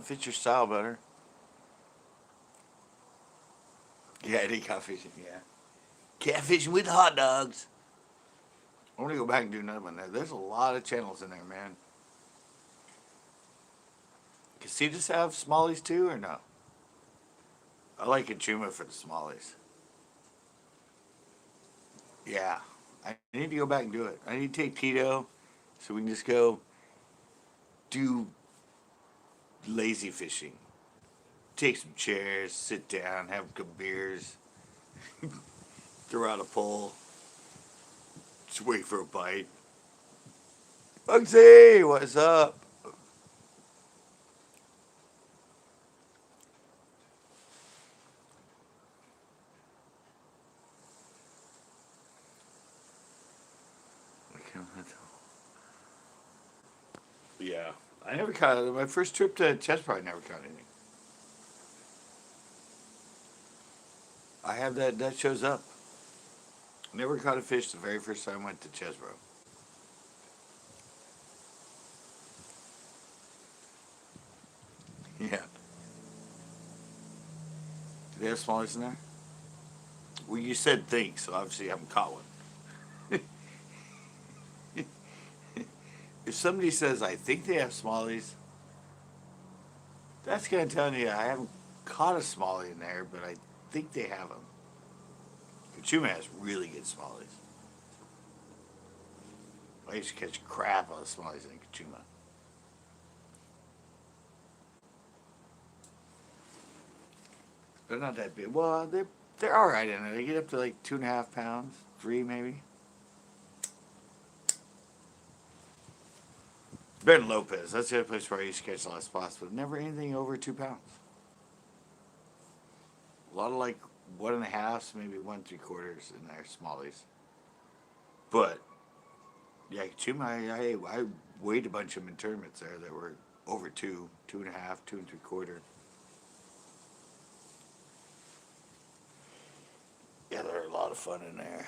A: fits your style better. Yeah, I did catfishing. Yeah, catfishing with hot dogs. I want to go back and do another one there. There's a lot of channels in there, man. Casitas have smallies too, or no? I like Achuma for the smallies. Yeah, I need to go back and do it. I need to take Tito so we can just go do lazy fishing. Take some chairs, sit down, have a couple beers, throw out a pole, just wait for a bite. Bugsy, what's up? Yeah, I never caught my first trip to Chesbro. I never caught anything. I have that. That shows up. Never caught a fish the very first time I went to Chesbro. Yeah. Do they have smallies in there? Well, you said think, so obviously you haven't caught one. If somebody says, I think they have smallies, that's going to tell you I haven't caught a smallie in there, but I think they have them. Kachuma has really good smallies. I used to catch crap on smallies in Kachuma. They're not that big. Well, they're all right in there. They get up to like 2.5 pounds, 3 maybe. Ben Lopez. That's the other place where I used to catch a lot of spots, but never anything over 2 pounds. A lot of like 1.5, maybe 1.75 in there, smallies. But yeah, Chuma, I weighed a bunch of them in tournaments there that were over 2.5, 2.75. Yeah, they're a lot of fun in there.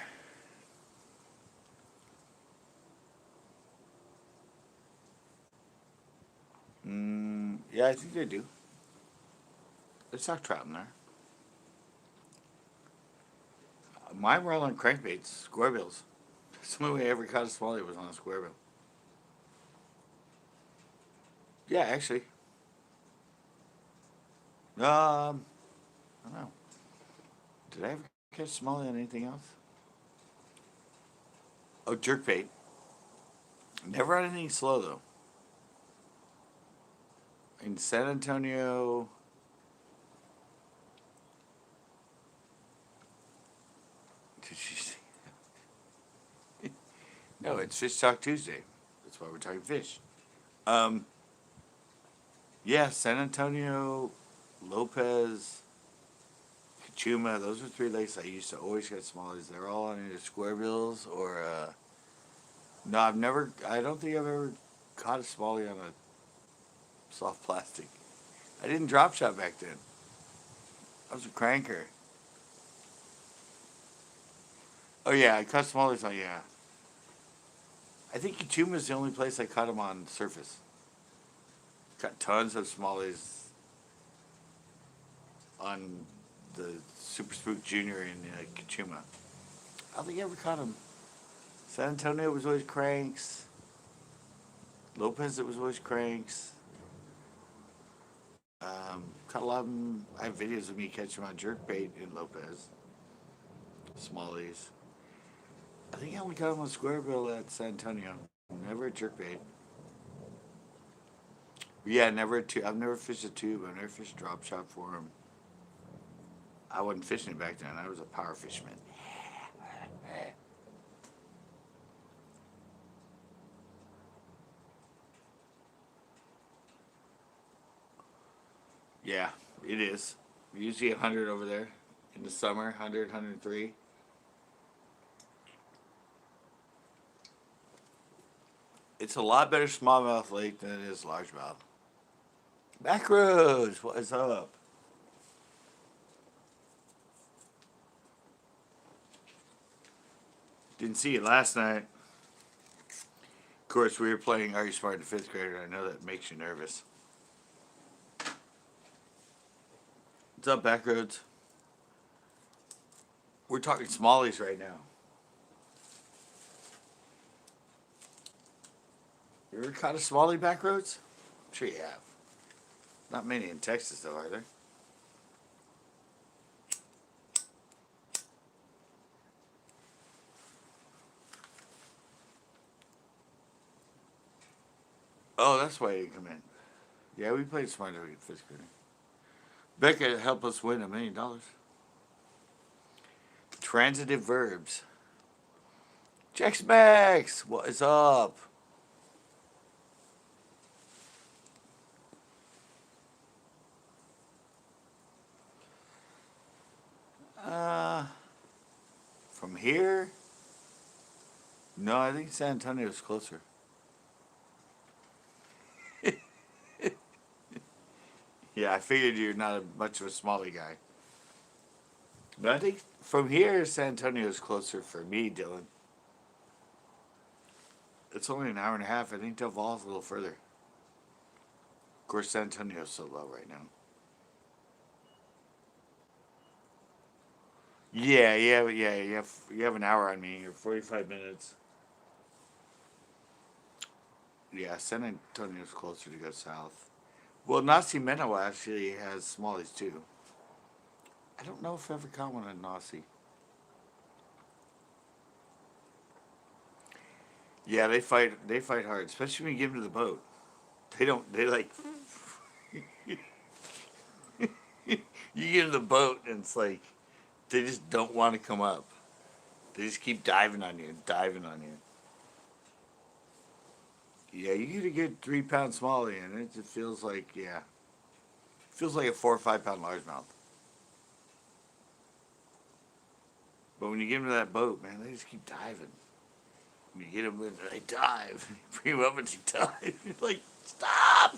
A: Yeah, I think they do. There's sock trout in there. Mine were all on crankbaits, square bills. That's the only way I ever caught a smallie was on a square bill. Yeah, actually. I don't know. Did I ever catch smallie on anything else? Oh, jerkbait. Never on anything slow though. In San Antonio, did you see? No, it's Fish Talk Tuesday. That's why we're talking fish. Um, yeah, San Antonio, Lopez, Kachuma. Those are three lakes I used to always get smallies. They're all on either square bills or. No, I've never. I don't think I've ever caught a smallie on a soft plastic. I didn't drop shot back then. I was a cranker. Oh yeah, I caught smallies on yeah. I think Kachuma is the only place I caught them on surface. Got tons of smallies on the Super Spook Junior in Kachuma. I don't think I ever caught them. San Antonio was always cranks. Lopez, it was always cranks. Caught a lot of them. I have videos of me catching them on jerkbait in Lopez. Smallies. I think I only caught them on square bill at San Antonio. Never a jerkbait. Yeah, never a tube. I've never fished a tube. I've never fished a drop shot for them. I wasn't fishing it back then. I was a power fisherman. Yeah, it is. Usually 100 over there in the summer, 100, 103. It's a lot better smallmouth lake than it is largemouth. Macros, what is up? Didn't see it last night. Of course, we were playing Are You Smart in fifth grade, and I know that makes you nervous. What's up, Backroads? We're talking smallies right now. You ever caught a smallie, Backroads? I'm sure you have. Not many in Texas, though, are there? Oh, that's why you come in. Yeah, we played smart in fifth grade. Becca helped us win $1 million. Transitive verbs. Jax Max, what is up? Uh, from here? No, I think San Antonio's closer. Yeah, I figured you're not much of a smallie guy. But I think from here, San Antonio's closer for me, Dylan. It's only an hour and a half. I think Del Val's a little further. Of course, San Antonio's so low right now. Yeah. You have an hour on me. You're 45 minutes. Yeah, San Antonio's closer to go south. Well, Nasi Meno actually has smallies too. I don't know if I ever caught one in Nasi. Yeah, they fight. They fight hard, especially when you give them to the boat. They don't. They like. You get in the boat and it's like they just don't want to come up. They just keep diving on you, diving on you. Yeah, you get a good 3 pound smallie, and it just feels like, yeah, feels like a 4 or 5 pound largemouth. But when you get them to that boat, man, they just keep diving. When you get them in, they dive. You bring them up and they dive. You're like, stop!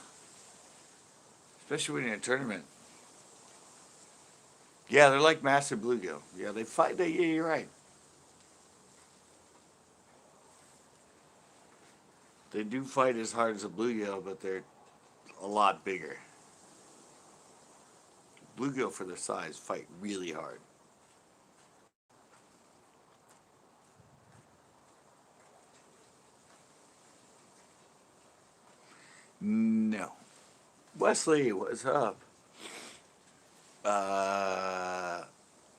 A: Especially when you're in a tournament. Yeah, they're like massive bluegill. Yeah, they fight. Yeah, you're right. They do fight as hard as a bluegill, but they're a lot bigger. Bluegill, for their size, fight really hard. No. Wesley, what's up? Uh,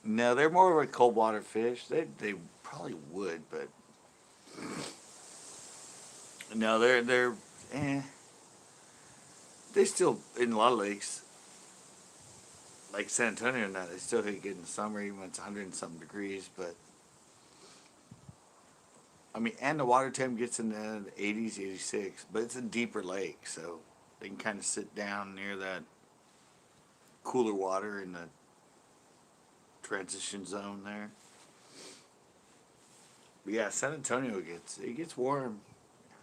A: no, they're more of a cold water fish. They probably would, but no, they're eh. They still in a lot of lakes, like San Antonio, and that they still hit good in the summer, even when it's 100 and something degrees. But I mean, and the water temp gets in the 80s, 86, but it's a deeper lake, so they can kind of sit down near that cooler water in the transition zone there. But yeah, San Antonio gets warm.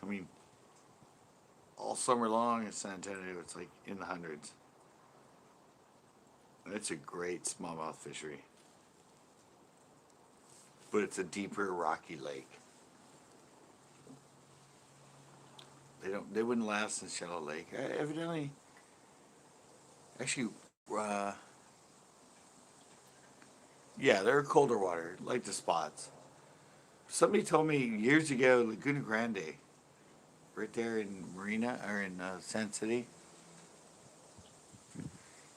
A: I mean, all summer long in San Antonio, it's like in the hundreds. It's a great smallmouth fishery, but it's a deeper, rocky lake. They wouldn't last in shallow lake. Evidently, actually, uh, yeah, they're colder water, like the spots. Somebody told me years ago, Laguna Grande, right there in Marina or in San City.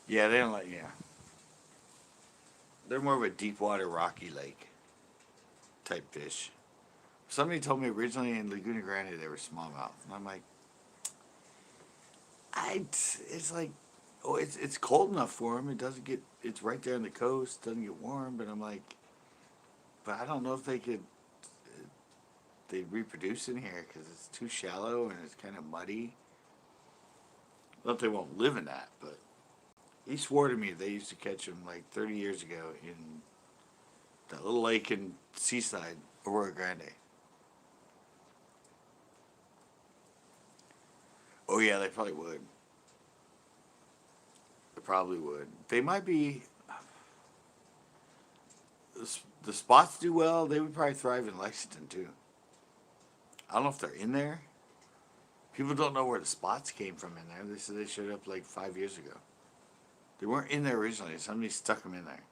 A: Yeah, they don't like. Yeah, they're more of a deep water, rocky lake type fish. Somebody told me originally in Laguna Grande they were smallmouth, and I'm like, it's like, oh, it's cold enough for them. It doesn't get. It's right there on the coast. Doesn't get warm, but I'm like, but I don't know if they'd reproduce in here because it's too shallow and it's kind of muddy. Not that they won't live in that, but he swore to me they used to catch them like 30 years ago in that little lake in Seaside, Aurora Grande. Oh yeah, they probably would. They probably would. They might be. The spots do well. They would probably thrive in Lexington too. I don't know if they're in there. People don't know where the spots came from in there. They said they showed up like 5 years ago. They weren't in there originally. Somebody stuck them in there.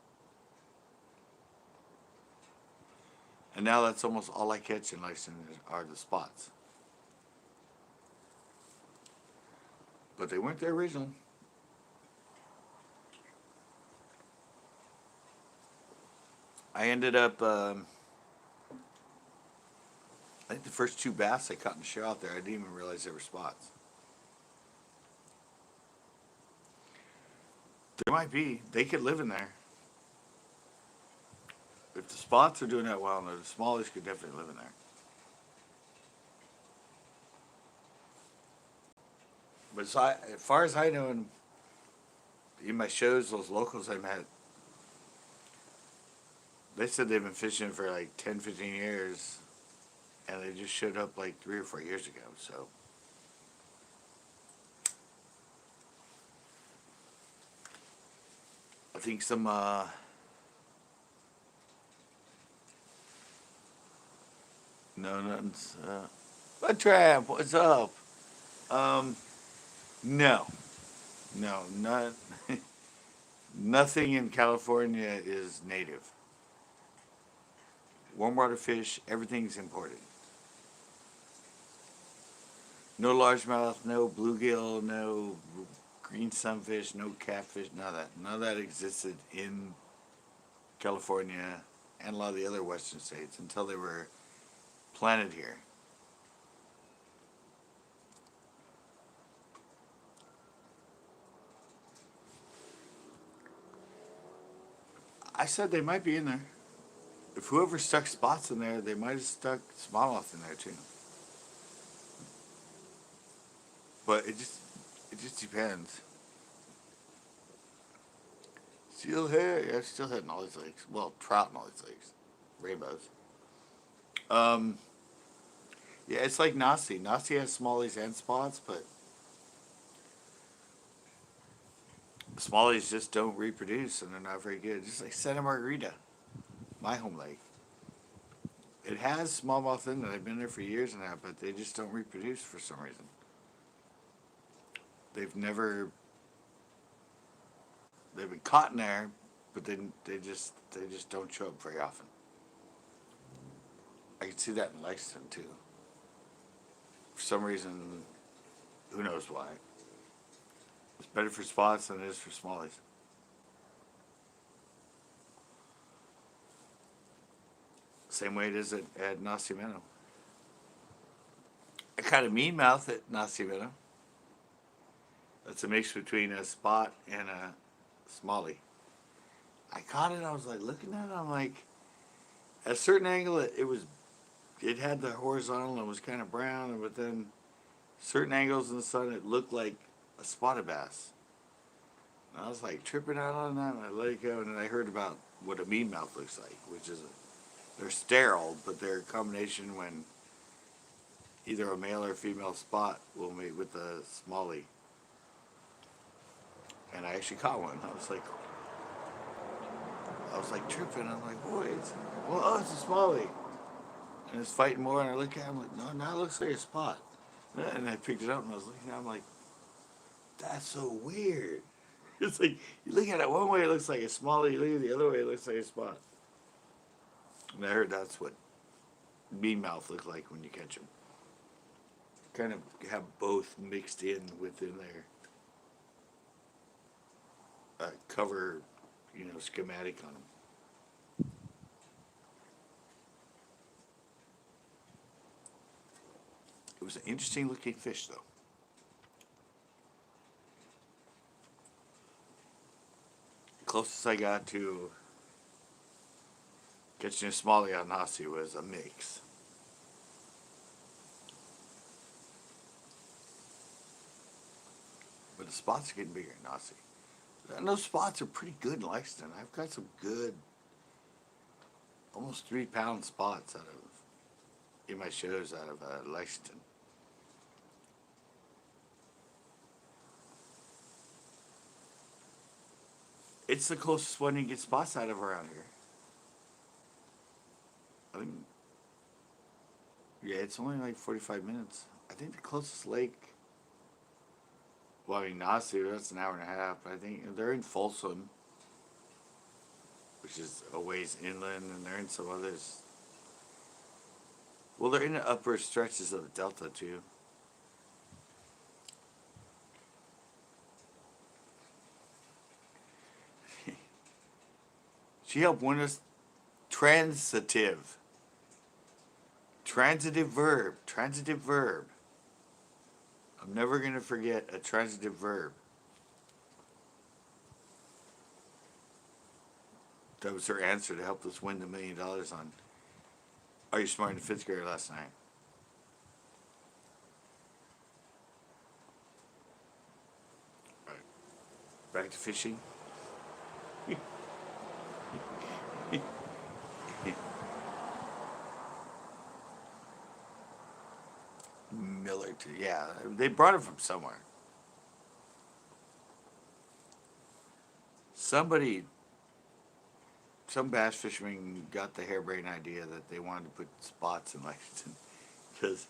A: And now that's almost all I catch in Lexington are the spots. But they weren't there originally. I ended up, I think the first two bass I caught in the show out there, I didn't even realize they were spots. There might be. They could live in there. If the spots are doing that well, no, the smallies could definitely live in there. But as far as I know, in my shows, those locals I met, they said they've been fishing for like 10, 15 years, and they just showed up like 3 or 4 years ago. So I think some no nothing's what trap? What's up? Um, no, no, not nothing in California is native. Warm water fish, everything's imported. No largemouth, no bluegill, no green sunfish, no catfish, none of that. None of that existed in California and a lot of the other western states until they were planted here. I said they might be in there. If whoever stuck spots in there, they might have stuck smallmouth in there too. But it just depends. Steelhead, yeah, steelhead in all these lakes. Well, trout in all these lakes, rainbows. Um, yeah, it's like Nasi. Nasi has smallies and spots, but smallies just don't reproduce and they're not very good. Just like Santa Margarita, my home lake. It has smallmouth in it. I've been there for years now, but they just don't reproduce for some reason. They've never they've been caught in there, but they just don't show up very often. I can see that in Lexington too. For some reason, who knows why? It's better for spots than it is for smallies. Same way it is at Nacimiento. I kind of mean mouth at Nacimiento. That's a mix between a spot and a smallie. I caught it. I was like looking at it. I'm like, at a certain angle, it had the horizontal and was kind of brown, but then certain angles in the sun, it looked like a spotted bass. And I was like tripping out on that, and I let it go. And then I heard about what a mean mouth looks like, which is they're sterile, but they're a combination when either a male or female spot will mate with a smallie. And I actually caught one. I was like tripping. I'm like, boy, it's a smallie. And it's fighting more, and I look at it, I'm like, no, now it looks like a spot. And I picked it up, and I was looking at it, I'm like, that's so weird. It's like, you look at it one way, it looks like a smallie, you look at it the other way, it looks like a spot. And I heard that's what mean mouth look like when you catch them. Kind of have both mixed in within their cover, schematic on them. It was an interesting looking fish, though. The closest I got to catching a smallie on Nasi was a mix. But the spots are getting bigger in Nasi. And those spots are pretty good in Lexington. I've got some good, almost 3 pound spots in my shows out of Lexington. It's the closest one you can get spots out of around here. I mean, yeah, it's only like 45 minutes. I think the closest lake, well, I mean, Nasi, that's an hour and a half. But I think they're in Folsom, which is a ways inland, and they're in some others. Well, they're in the upper stretches of the Delta, too. She helped win us transitive. Transitive verb. Transitive verb. I'm never going to forget a transitive verb. That was her answer to help us win the $1 million on Are You Smart in Fifth Grade last night. All right. Back to fishing. Miller, too. Yeah, they brought it from somewhere. Somebody, some bass fisherman got the harebrained idea that they wanted to put spots in Lexington. Because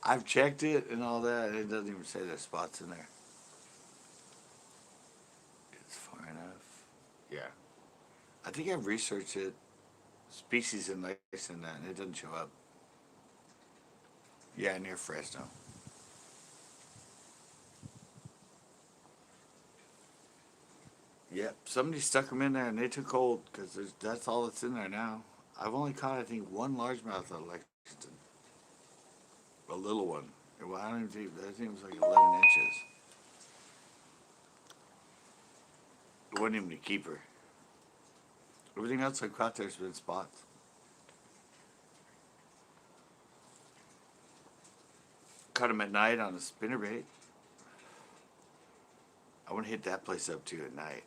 A: I've checked it and all that, and it doesn't even say there's spots in there. It's far enough. Yeah. I think I've researched it, species in Lexington, and it doesn't show up. Yeah, near Fresno. Yep, somebody stuck them in there and they took hold because that's all that's in there now. I've only caught, I think, one largemouth out of Lexington. A little one. Well, I think it was like 11 inches. It wasn't even a keeper. Everything else I've caught there's been spots. Caught him at night on a spinnerbait. I want to hit that place up too at night.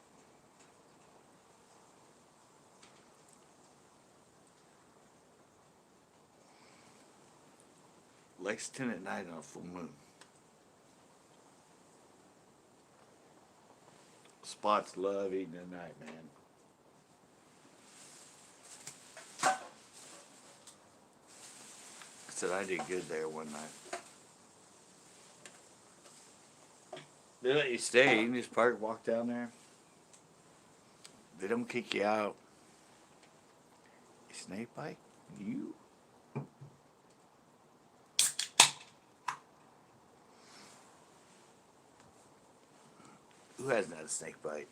A: Lexington at night on a full moon. Spots love eating at night, man. I said I did good there one night. They let you stay. You can just park, walk down there. They don't kick you out. Snake bite? You? Who hasn't had a snake bite?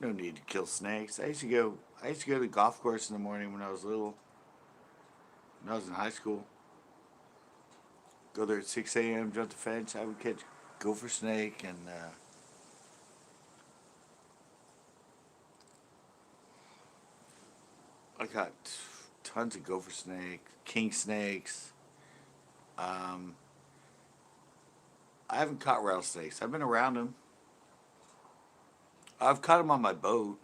A: No need to kill snakes. I used to go to the golf course in the morning when I was little. When I was in high school. Go there at 6 a.m., jump the fence. I would catch gopher snake and I got tons of gopher snake, king snakes. I haven't caught rattlesnakes. I've been around them. I've caught them on my boat.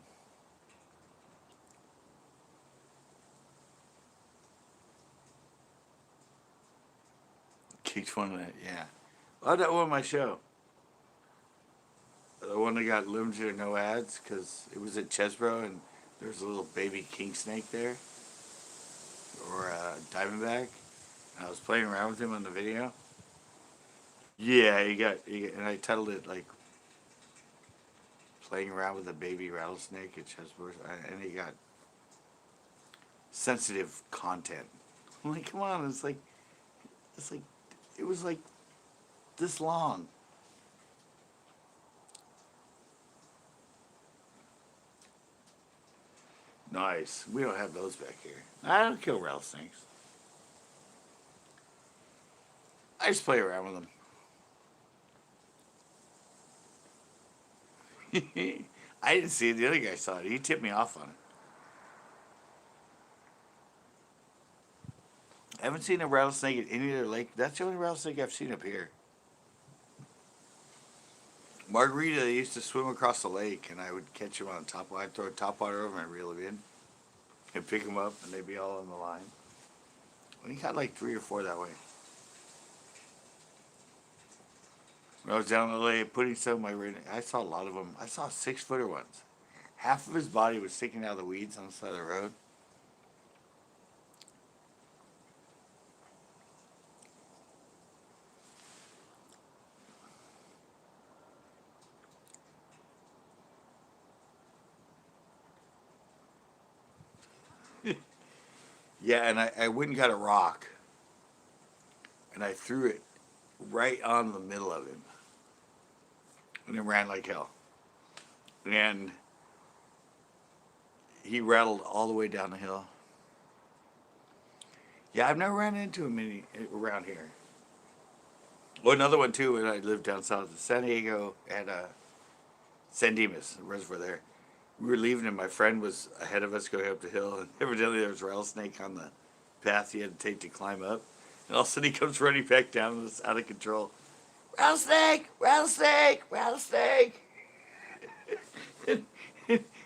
A: Kicked one of that, yeah. Oh, that one on my show. The one that got limited or no ads because it was at Chesbro and there was a little baby king snake there. Or a diamondback. And I was playing around with him on the video. Yeah, and I titled it like playing around with a baby rattlesnake at Chesbro, and he got sensitive content. I'm like, come on, it's like, it was like this long. Nice. We don't have those back here. I don't kill rattlesnakes. I just play around with them. I didn't see it. The other guy saw it. He tipped me off on it. I haven't seen a rattlesnake at any other lake. That's the only rattlesnake I've seen up here. Margarita, they used to swim across the lake, and I would catch them on top. I'd throw a topwater over them and reel them in, and pick them up, and they'd be all on the line. We got like 3 or 4 that way. When I was down in the lake putting some of my ring, I saw a lot of them. I saw 6-footer ones. Half of his body was sticking out of the weeds on the side of the road. Yeah, and I went and got a rock, and I threw it right on the middle of him, and it ran like hell. And he rattled all the way down the hill. Yeah, I've never ran into him around here. Well, another one too, when I lived down south of San Diego at San Dimas, the reservoir there. We were leaving and my friend was ahead of us going up the hill, and evidently there was a rattlesnake on the path he had to take to climb up. And all of a sudden he comes running back down and it's out of control. Rattlesnake! Rattlesnake! Rattlesnake! And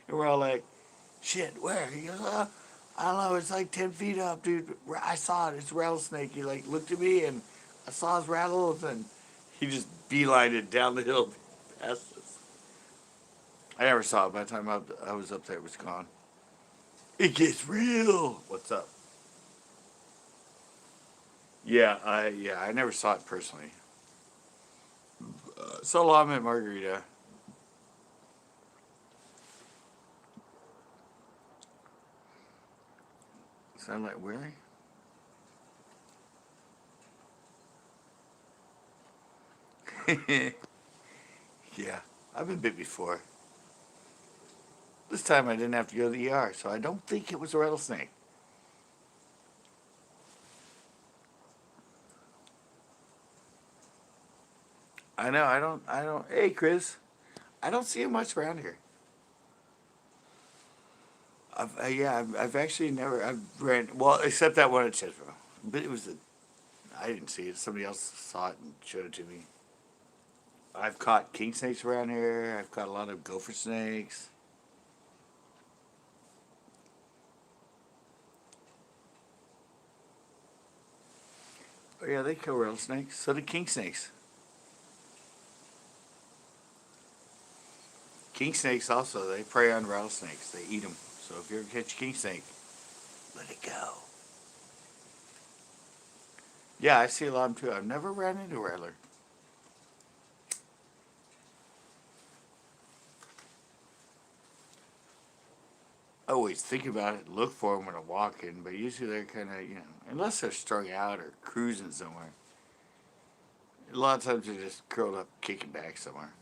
A: we're all like, shit, where? He goes, I don't know, it's like 10 feet up, dude. I saw it, it's a rattlesnake. He like looked at me and I saw his rattles and he just beelined it down the hill past us. I never saw it. By the time I was up there, it was gone. It gets real. What's up? Yeah, I never saw it personally. So long at Margarita. Sound like Willie? Yeah, I've been bit before. This time I didn't have to go to the ER, so I don't think it was a rattlesnake. I know. I don't. Hey, Chris. I don't see him much around here. I've actually never. I've ran well, except that one at Chesbro. But it was a. I didn't see it. Somebody else saw it and showed it to me. I've caught king snakes around here. I've caught a lot of gopher snakes. Oh yeah, they kill rattlesnakes. So do king snakes. King snakes also, they prey on rattlesnakes. They eat them. So if you ever catch a king snake, let it go. Yeah, I see a lot of them too. I've never ran into a rattler. I always think about it, look for them when I'm walking, but usually they're kind of, unless they're strung out or cruising somewhere. A lot of times they're just curled up, kicking back somewhere.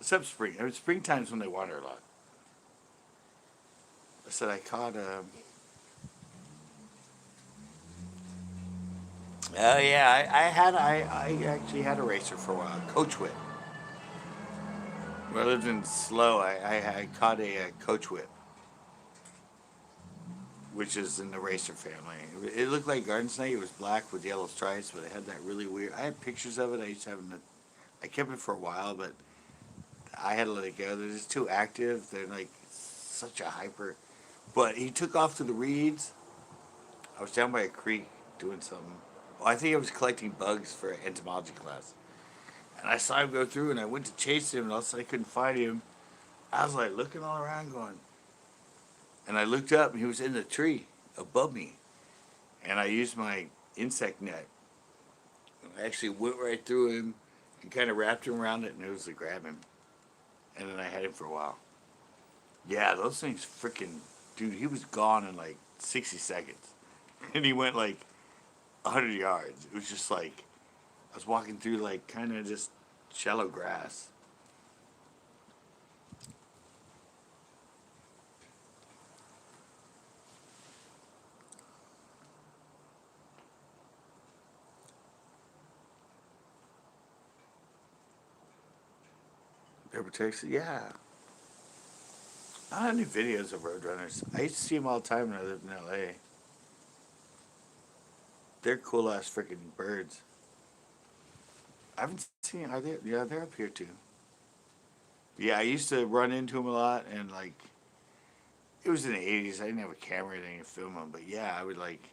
A: Except spring. I mean, springtime's when they wander a lot. I said I caught oh yeah, I actually had a racer for a while, coach whip. When I lived in Slow, I caught a coach whip, which is in the racer family. It looked like garden snake. It was black with yellow stripes, but it had that really weird. I had pictures of it. I used to have it. I kept it for a while, but I had to let it go. They're just too active. They're like such a hyper. But he took off to the reeds. I was down by a creek doing something. Well, I think I was collecting bugs for an entomology class. And I saw him go through, and I went to chase him, and all of a sudden I couldn't find him. I was like looking all around, going, and I looked up, and he was in the tree above me. And I used my insect net. I actually went right through him and kind of wrapped him around it, and it was to grab him. And then I had him for a while. Yeah, those things freaking, dude, he was gone in like 60 seconds. And he went like 100 yards. It was just like, I was walking through like kind of just shallow grass. Paper Texas, yeah. I don't have any videos of roadrunners. I used to see them all the time when I lived in LA. They're cool ass freaking birds. I haven't seen, are they? Yeah, they're up here too. Yeah, I used to run into them a lot, and like, it was in the 80s. I didn't have a camera or anything to film them, but yeah, I would like,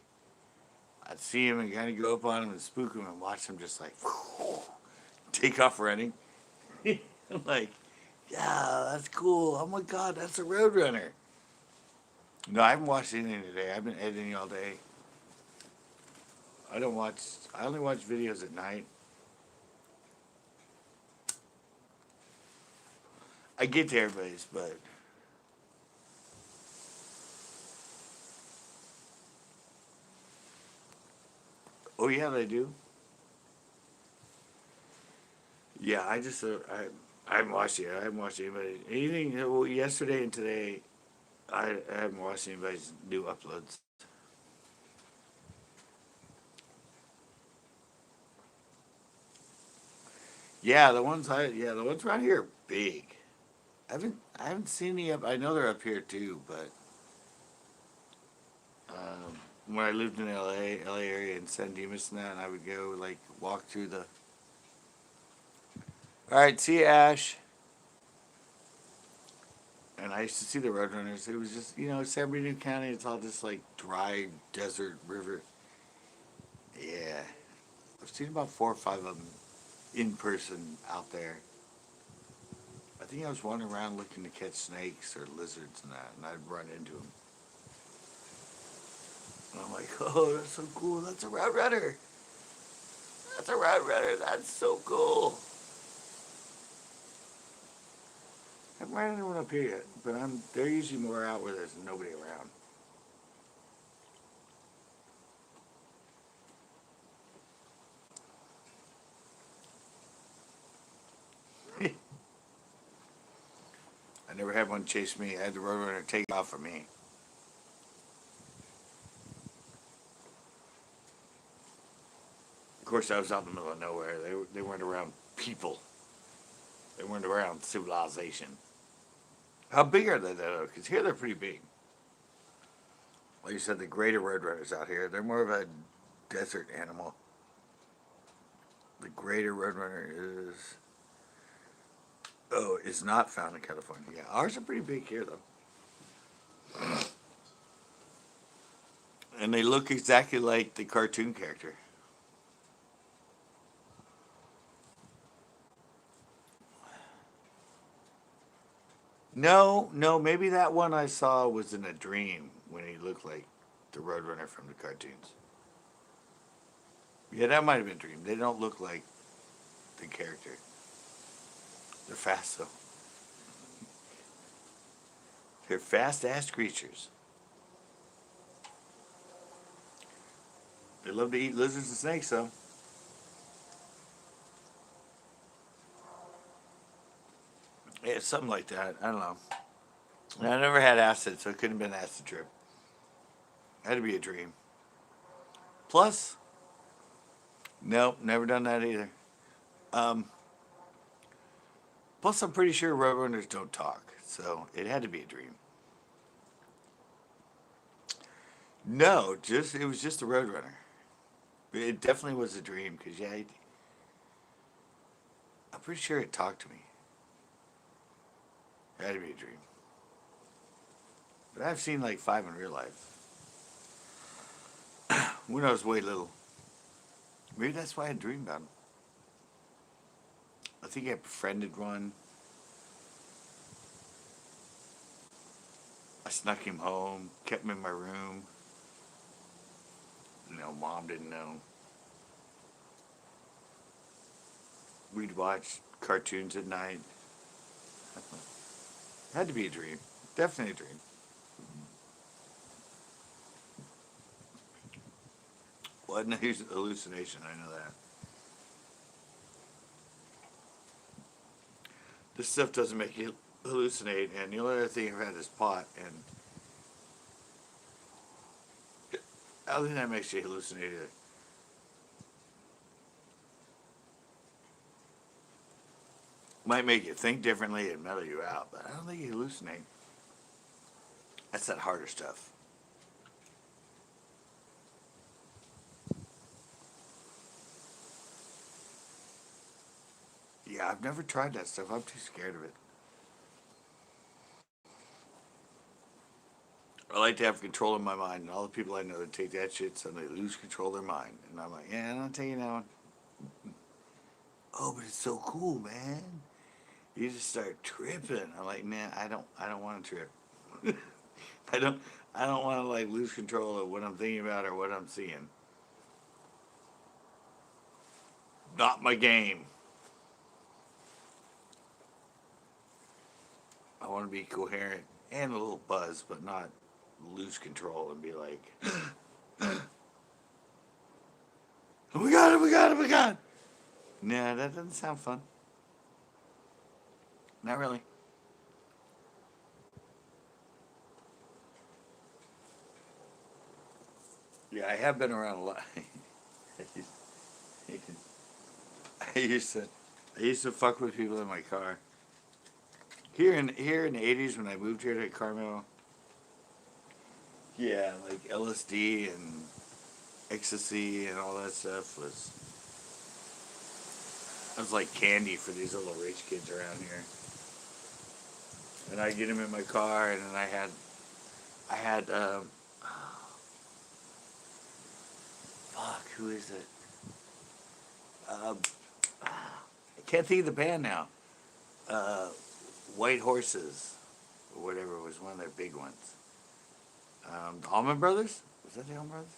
A: I'd see them and kind of go up on them and spook them and watch them just like take off running. I'm like, yeah, that's cool. Oh my god, that's a roadrunner. No, I haven't watched anything today. I've been editing all day. I don't watch. I only watch videos at night. I get to everybody's, but oh yeah, they do. Yeah, I haven't watched it. I haven't watched anybody anything. Well, yesterday and today, I haven't watched anybody's new uploads. The ones around here are big. I haven't seen any up. I know they're up here too, but when I lived in LA area in San Dimas and that, I would go like walk through the. All right, see you, Ash. And I used to see the roadrunners. It was just San Bernardino County. It's all just like dry desert river. Yeah, I've seen about 4 or 5 of them in person out there. I think I was wandering around looking to catch snakes or lizards and that, and I'd run into them. And I'm like, oh, that's so cool. That's a roadrunner. That's a roadrunner. That's so cool. I haven't ran into one up here yet, but they're usually more out where there's nobody around. I never had one chase me. I had the roadrunner take off from me. course, I was out in the middle of nowhere. They weren't around people. They weren't around civilization. How big are they though? Because here they're pretty big. Like you said, the greater roadrunners out here, they're more of a desert animal. The greater roadrunner is not found in California. Yeah, ours are pretty big here though. And they look exactly like the cartoon character. No, no, maybe that one I saw was in a dream when he looked like the Roadrunner from the cartoons. Yeah, that might have been a dream. They don't look like the character. They're fast though. They're fast ass creatures. They love to eat lizards and snakes though. Yeah, something like that. I don't know. I never had acid, so it couldn't have been an acid trip. It had to be a dream. Plus, nope, never done that either. Um, Plus, I'm pretty sure Roadrunners don't talk, so it had to be a dream. No, just it was just a Roadrunner. It definitely was a dream because yeah, I'm pretty sure it talked to me. It had to be a dream. But I've seen like five in real life when I was way little. Maybe that's why I dreamed about them. I think I befriended one. I snuck him home, kept him in my room. Mom didn't know. We'd watch cartoons at night. Had to be a dream. Definitely a dream. Wasn't a hallucination, I know that. This stuff doesn't make you hallucinate, and the only other thing I've had is pot, and I don't think that makes you hallucinate either. Might make you think differently and mellow you out, but I don't think you hallucinate. That's that harder stuff. Yeah, I've never tried that stuff. I'm too scared of it. I like to have control of my mind, and all the people I know that take that shit suddenly lose control of their mind. And I'm like, yeah, I'm not taking that one. Oh, but it's so cool, man. You just start tripping. I'm like, man, I don't want to trip. I don't, I don't want to like lose control of what I'm thinking about or what I'm seeing. Not my game. I want to be coherent and a little buzz, but not lose control and be like, oh my god, oh my god, oh my god. Nah, that doesn't sound fun. Not really. Yeah, I have been around a lot. I used to, I used to fuck with people in my car. Here in the '80s when I moved here to Carmel, yeah, like LSD and ecstasy and all that stuff was like candy for these little rich kids around here. And I get them in my car, and then I had fuck, who is it? Uh, I can't think of the band now. Uh, White Horses, or whatever, was one of their big ones. The Allman Brothers? Was that the Allman Brothers?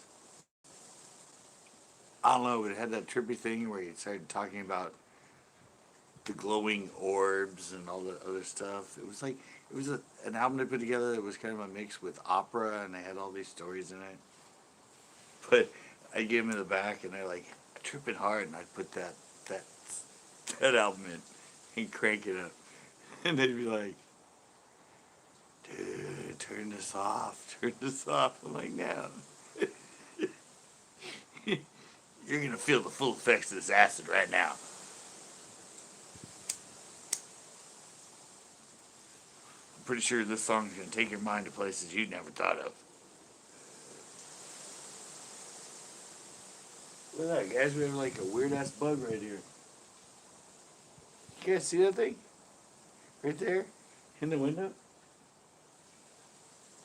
A: I don't know, but it had that trippy thing where he started talking about the glowing orbs and all the other stuff. It was like, an album they put together that was kind of a mix with opera, and they had all these stories in it. But I gave them in the back, and they're like, tripping hard, and I'd put that, that album in and crank it up. And they'd be like, dude, turn this off, turn this off. I'm like, no. You're gonna feel the full effects of this acid right now. I'm pretty sure this song's gonna take your mind to places you never thought of. Look at that, guys. We have like a weird ass bug right here. You guys see that thing? Right there? In the window?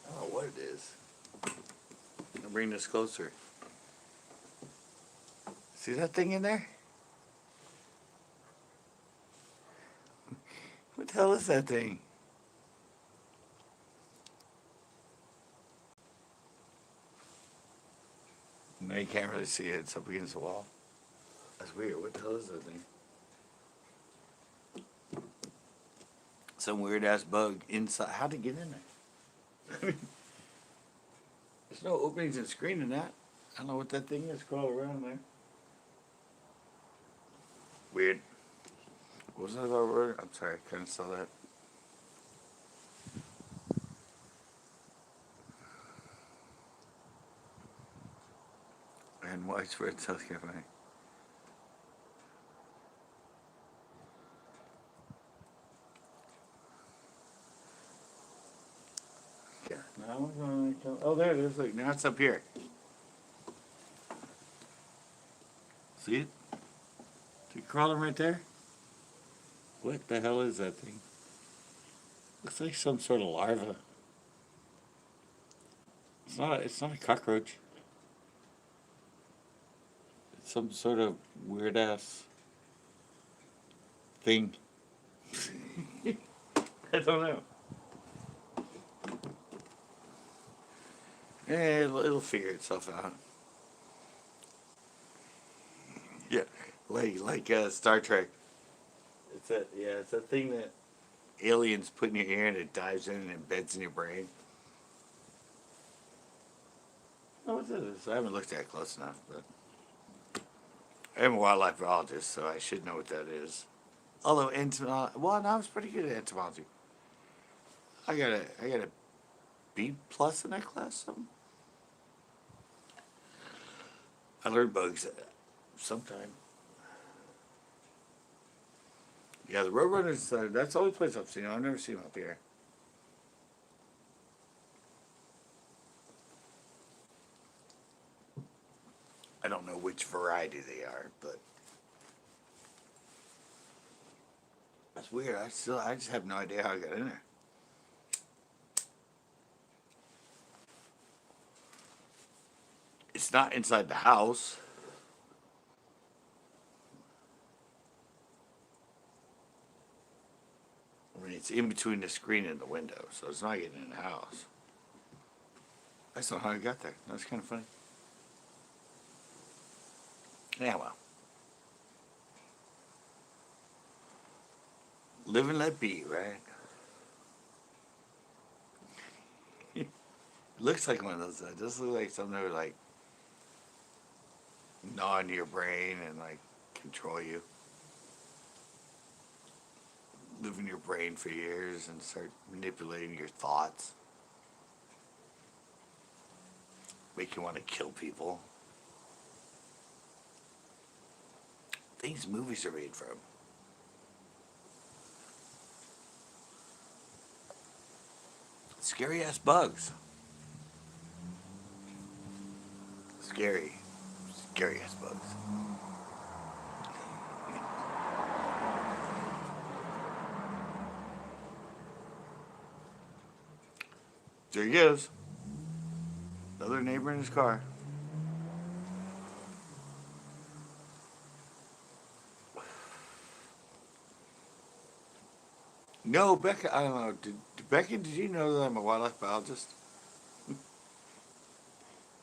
A: I don't know what it is. I'll bring this closer. See that thing in there? What the hell is that thing? No, you can't really see it. It's up against the wall. That's weird. What the hell is that thing? Some weird ass bug inside. How'd it get in there? There's no openings and screen in that. I don't know what that thing is crawling around there. Weird. What was that about? I'm sorry, I kind of saw that. And widespread self-caffeine. Yeah. Now we're going to oh, there it is. Look, now it's up here. See it? See it crawling right there? What the hell is that thing? Looks like some sort of larva. It's not a cockroach. It's some sort of weird ass thing. I don't know. Yeah, it'll figure itself out. Yeah, like Star Trek. It's a thing that aliens put in your ear and it dives in and embeds in your brain. Oh, what's this? I haven't looked at it close enough, but I am a wildlife biologist, so I should know what that is. Although entomology, well, no, I was pretty good at entomology. I got a B plus in that class. Something. I learned bugs sometime. Yeah, the Roadrunners, that's the only place I've seen them. I've never seen them up here. I don't know which variety they are, but that's weird. I just have no idea how I got in there. It's not inside the house. I mean, it's in between the screen and the window, so it's not getting in the house. I don't know how I got there. That's kind of funny. Yeah, well. Live and let be, right? It looks like one of those. It does look like something that would like gnaw into your brain and like control you. Live in your brain for years and start manipulating your thoughts. Make you want to kill people. Things movies are made from. Scary ass bugs. Scary ass bugs. There he goes. Another neighbor in his car. No, Becca, I don't know. Becca, did you know that I'm a wildlife biologist?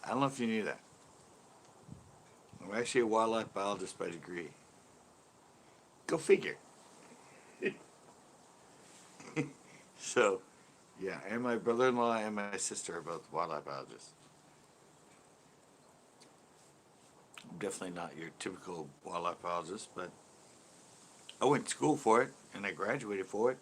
A: I don't know if you knew that. I'm actually a wildlife biologist by degree. Go figure. So, yeah, and my brother-in-law and my sister are both wildlife biologists. I'm definitely not your typical wildlife biologist, but I went to school for it, and I graduated for it.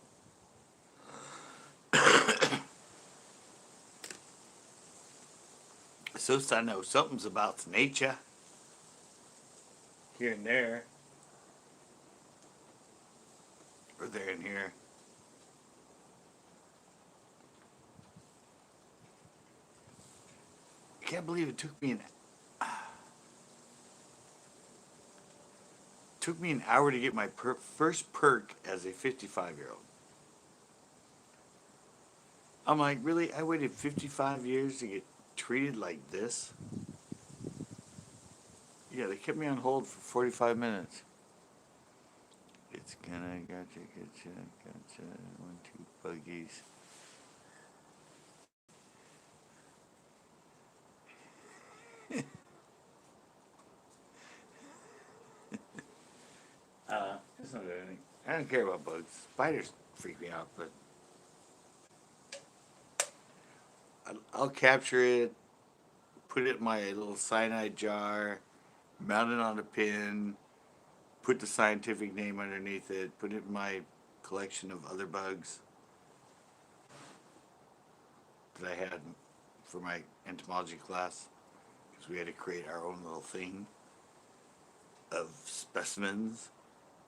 A: So I know something's about nature. here and there, or there and here. I can't believe it took me an hour to get my first perk as a 55-year-old. I'm like, really? I waited 55 years to get treated like this? Yeah, they kept me on hold for 45 minutes. It's gonna gotcha. 1, 2 buggies. That's not anything. I don't care about bugs. Spiders freak me out, but I'll capture it, put it in my little cyanide jar, mount it on a pin, put the scientific name underneath it, put it in my collection of other bugs that I had for my entomology class, because we had to create our own little thing of specimens,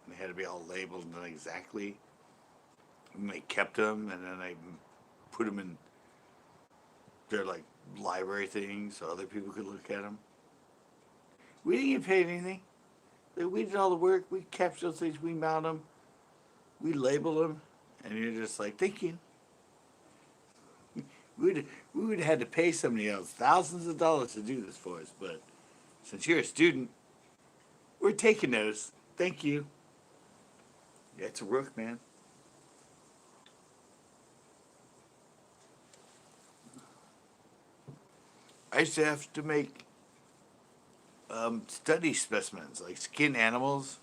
A: and they had to be all labeled and done exactly. And they kept them, and then I put them in their like library thing so other people could look at them. We didn't get paid anything. We did all the work. We captured those things. We mount them. We label them, and you're just like, thank you. We would have had to pay somebody else thousands of dollars to do this for us, but since you're a student, we're taking those. Thank you. Yeah, it's a rook, man. I used to have to make study specimens, like skin animals,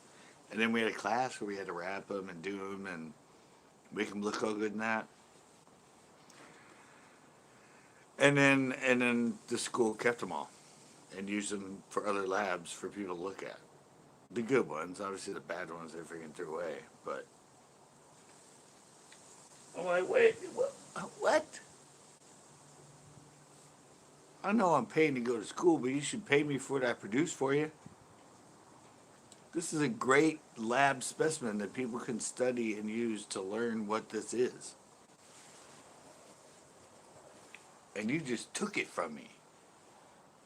A: and then we had a class where we had to wrap them and do them and make them look all good and that. And then the school kept them all and used them for other labs for people to look at. The good ones, obviously the bad ones they freaking threw away. But I'm like, wait, what? I know I'm paying to go to school, but you should pay me for what I produce for you. This is a great lab specimen that people can study and use to learn what this is. And you just took it from me.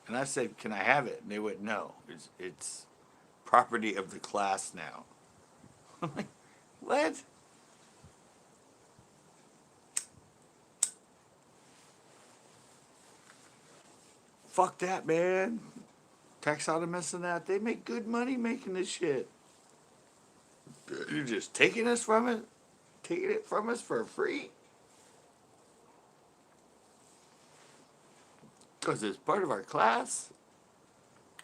A: And I said, can I have it? And they went, no, it's property of the class now. I'm like, what? Fuck that, man. Taxonomists and that, they make good money making this shit. You're just taking us from it? Taking it from us for free? Because it's part of our class?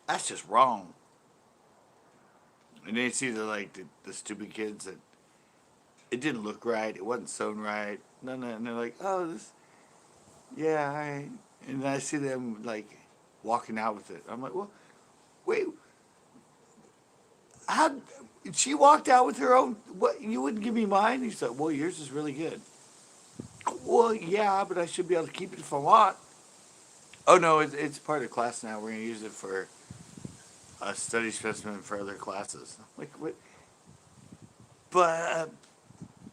A: That's just wrong. And then you see the stupid kids that it didn't look right, it wasn't sewn right, none of that, and they're like, oh, this, yeah, I, and I see them like walking out with it. I'm like, well, wait, how, she walked out with her own, what, you wouldn't give me mine? He's like, well, yours is really good. Well, yeah, but I should be able to keep it if I want. Oh, no, it's part of the class now. We're going to use it for a study specimen for other classes. I'm like, what? But,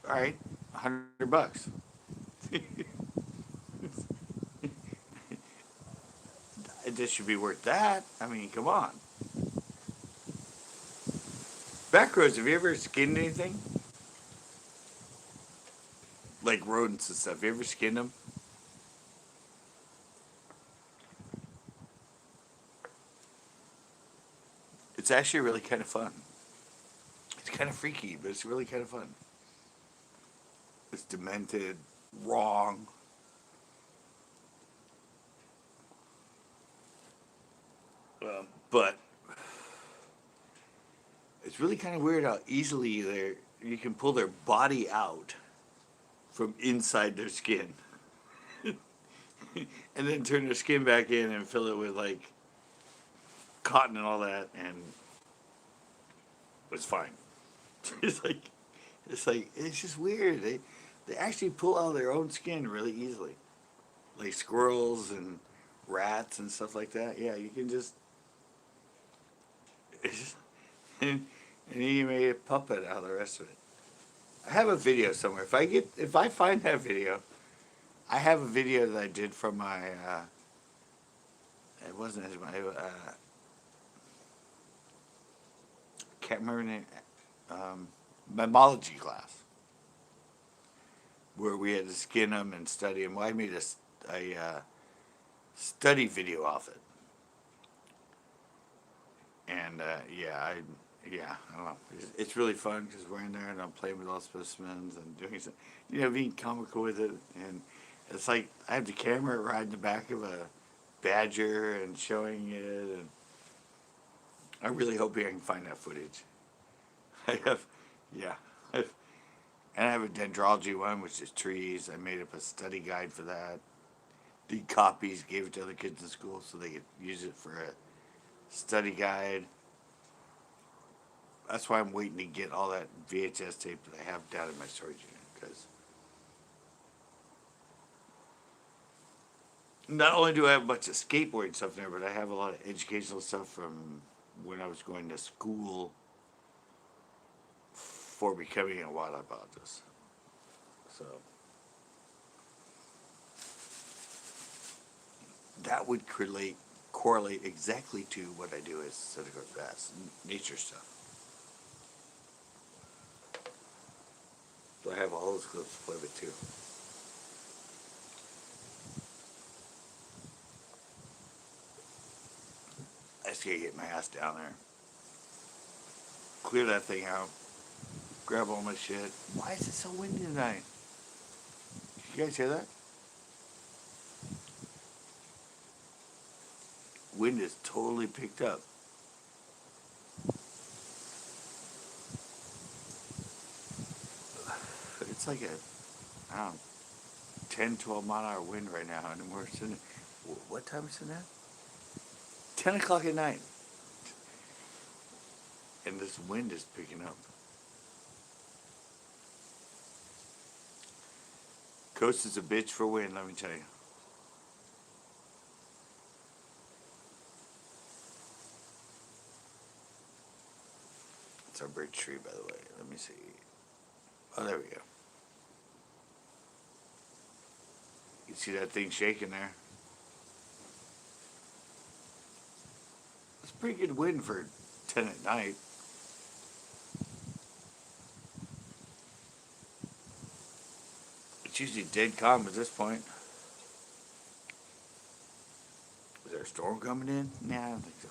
A: all right, $100. This should be worth that. I mean, come on. Backroads, have you ever skinned anything? Like rodents and stuff. Have you ever skinned them? It's actually really kind of fun. It's kind of freaky, but it's really kind of fun. It's demented, wrong. But it's really kind of weird how easily you can pull their body out from inside their skin. And then turn their skin back in and fill it with like cotton and all that, and it's fine. It's like it's just weird. They actually pull out their own skin really easily, like squirrels and rats and stuff like that. Yeah, you can just. It's just and he made a puppet out of the rest of it. I have a video somewhere. If I find that video, I have a video that I did from my. It wasn't his. My can't remember the name. Mammology class where we had to skin them and study them. Well, I made a study video off it, and I don't know. It's really fun because we're in there and I'm playing with all specimens and doing some, being comical with it, and it's like I have the camera riding the back of a badger and showing it, and I'm really hoping I can find that footage. I have, yeah, and I have a dendrology one, which is trees. I made up a study guide for that. Did copies, gave it to other kids in school so they could use it for a study guide. That's why I'm waiting to get all that VHS tape that I have down in my storage unit, because not only do I have a bunch of skateboarding stuff in there, but I have a lot of educational stuff from when I was going to school for becoming a wildlife biologist. So that would correlate exactly to what I do as Santa Cruz Bass, nature stuff. So I have all those clips to play with too. I just gotta get my ass down there, clear that thing out, grab all my shit. Why is it so windy tonight? You guys hear that? Wind is totally picked up. It's like I don't know, 10, 12 mile an hour wind right now, and we're sitting. What time is it now? 10 o'clock at night. And this wind is picking up. Coast is a bitch for wind, let me tell you. It's our birch tree, by the way. Let me see. Oh, there we go. You see that thing shaking there? It's pretty good wind for 10 at night. It's usually dead calm at this point. Is there a storm coming in? Nah, I don't think so.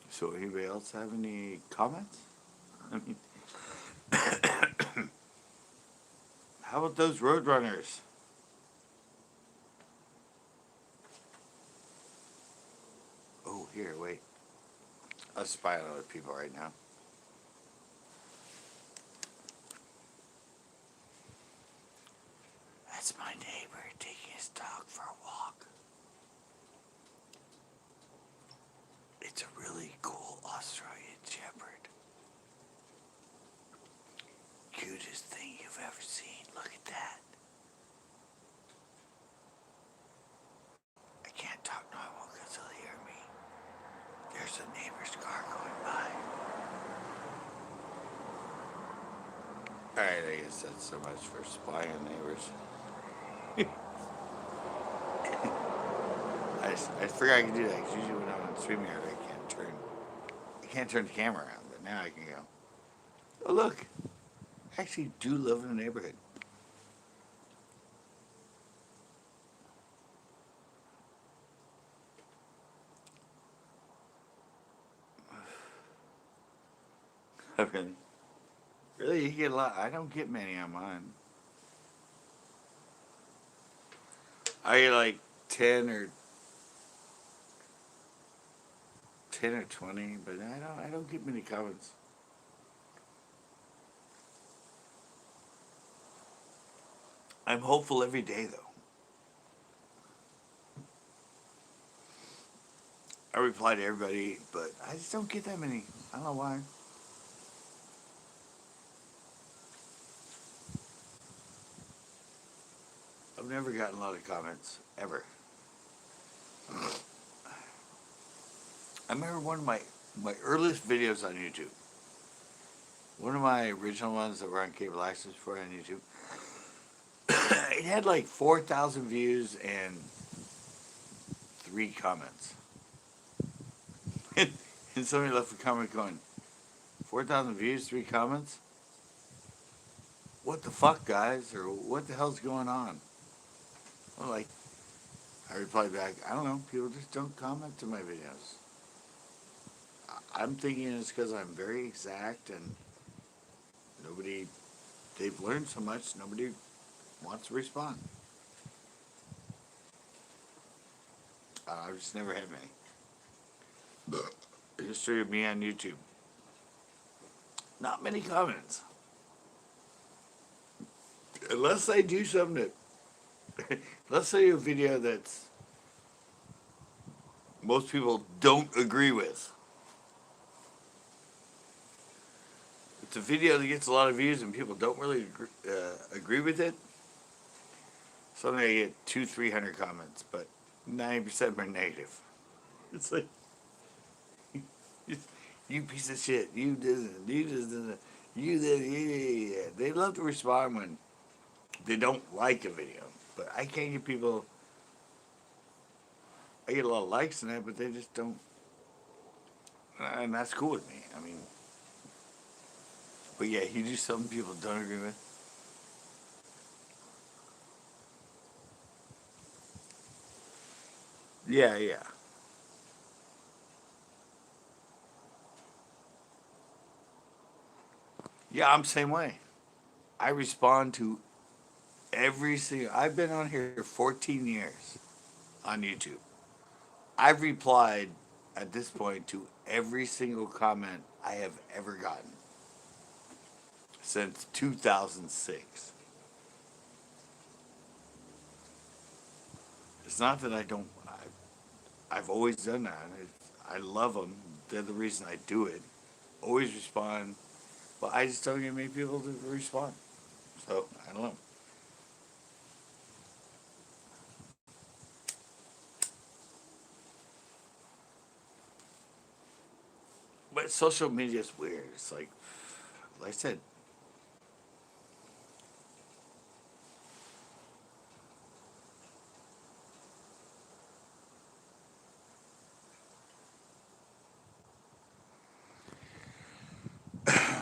A: So anybody else have any comments? I mean, how about those roadrunners? Oh, here, wait. I'll spy on other people right now. That's my neighbor taking his dog for a walk. It's a really cool Australian Shepherd. Cutest thing you've ever seen. Look at that. I can't talk normal because he'll hear me. There's a neighbor's car going by. Alright, I guess that's so much for spying on neighbors. I forgot I could do that because usually when I'm on StreamYard I can't turn the camera around, but now I can go. Oh look, I actually do live in a neighborhood. Really? Really, you get a lot. I don't get many on mine. I get like 10 or 20, but I don't get many comments. I'm hopeful every day though. I reply to everybody, but I just don't get that many. I don't know why. I've never gotten a lot of comments, ever. I remember one of my earliest videos on YouTube. One of my original ones that were on cable access before on YouTube. It had like 4,000 views and 3 comments. And somebody left a comment going, 4,000 views, 3 comments? What the fuck, guys? Or what the hell's going on? Well, like, I replied back, I don't know, people just don't comment to my videos. I'm thinking it's because I'm very exact and nobody, they've learned so much, nobody wants to respond. I've just never had many. The history of me on YouTube. Not many comments. Unless I do something that, let's say a video that's most people don't agree with. It's a video that gets a lot of views and people don't really agree with it. Suddenly I get 200-300 comments, but 90% are negative. It's like, you piece of shit, you did it, you just did it, you did it, yeah. They love to respond when they don't like a video, but I can't get people. I get a lot of likes on that, but they just don't, and that's cool with me. I mean, but yeah, you do something people don't agree with. Yeah, yeah. Yeah, I'm the same way. I respond to every single. I've been on here 14 years on YouTube. I've replied at this point to every single comment I have ever gotten since 2006. It's not that I don't. I've always done that. I love them. They're the reason I do it. Always respond, but I just don't get many people to respond. So I don't know. But social media is weird. It's like I said,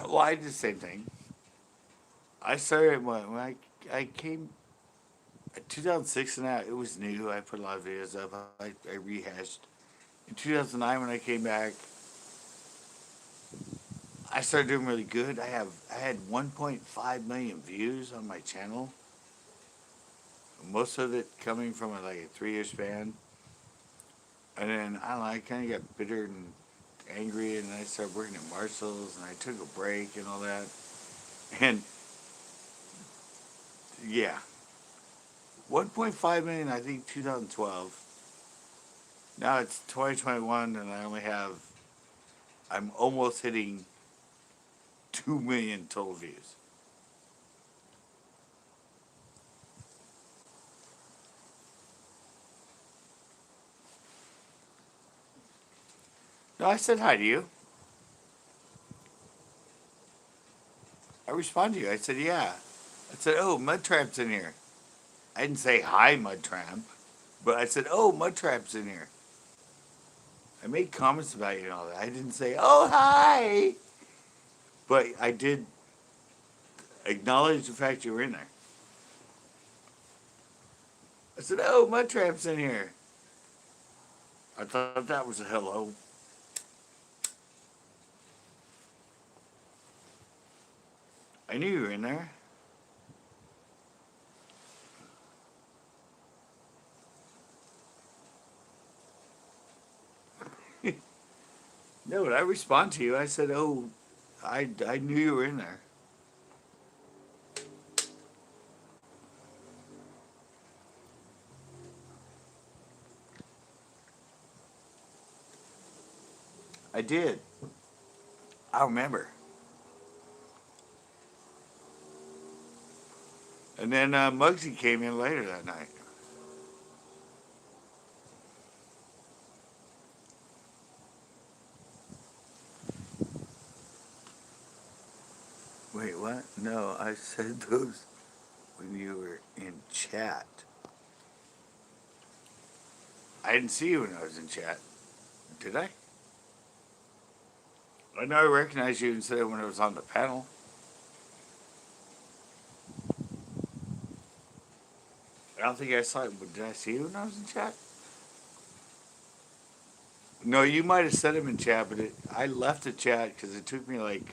A: well, I did the same thing. I started when I came 2006 and that it was new. I put a lot of videos up. I rehashed. In 2009 when I came back, I started doing really good. I had 1.5 million views on my channel. Most of it coming from like a 3-year span. And then I don't know. I kind of got bitter and angry, and I started working at Marshall's, and I took a break and all that. And yeah, 1.5 million. I think 2012. Now it's 2021, and I only have. I'm almost hitting 2 million total views. No, I said hi to you. I responded to you. I said, yeah. I said, oh, Mud Trap's in here. I didn't say hi, Mud Trap, but I said, oh, Mud Trap's in here. I made comments about you and all that. I didn't say, oh, hi. But I did acknowledge the fact you were in there. I said, oh, Mud Trap's in here. I thought that was a hello. I knew you were in there. No, but I respond to you. I said, oh, I knew you were in there. I did. I remember. And then Muggsy came in later that night. Wait, what? No, I said those when you were in chat. I didn't see you when I was in chat, did I? I know I recognized you and said it when I was on the panel. I don't think I saw it, but did I see you when I was in chat? No, you might have said him in chat, but I left the chat because it took me it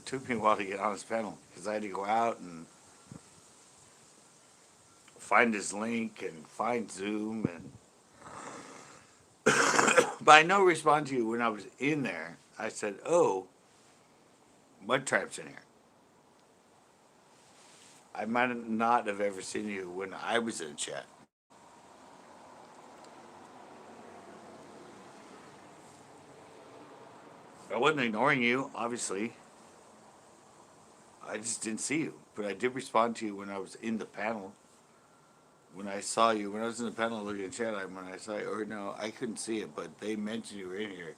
A: took me a while to get on his panel because I had to go out and find his link and find Zoom and. But I know respond to you when I was in there. I said, "Oh, Mud Trap's in here." I might not have ever seen you when I was in chat. I wasn't ignoring you, obviously. I just didn't see you. But I did respond to you when I was in the panel. When I saw you, when I was in the panel looking at chat, when I saw you, or no, I couldn't see it, but they mentioned you were in here,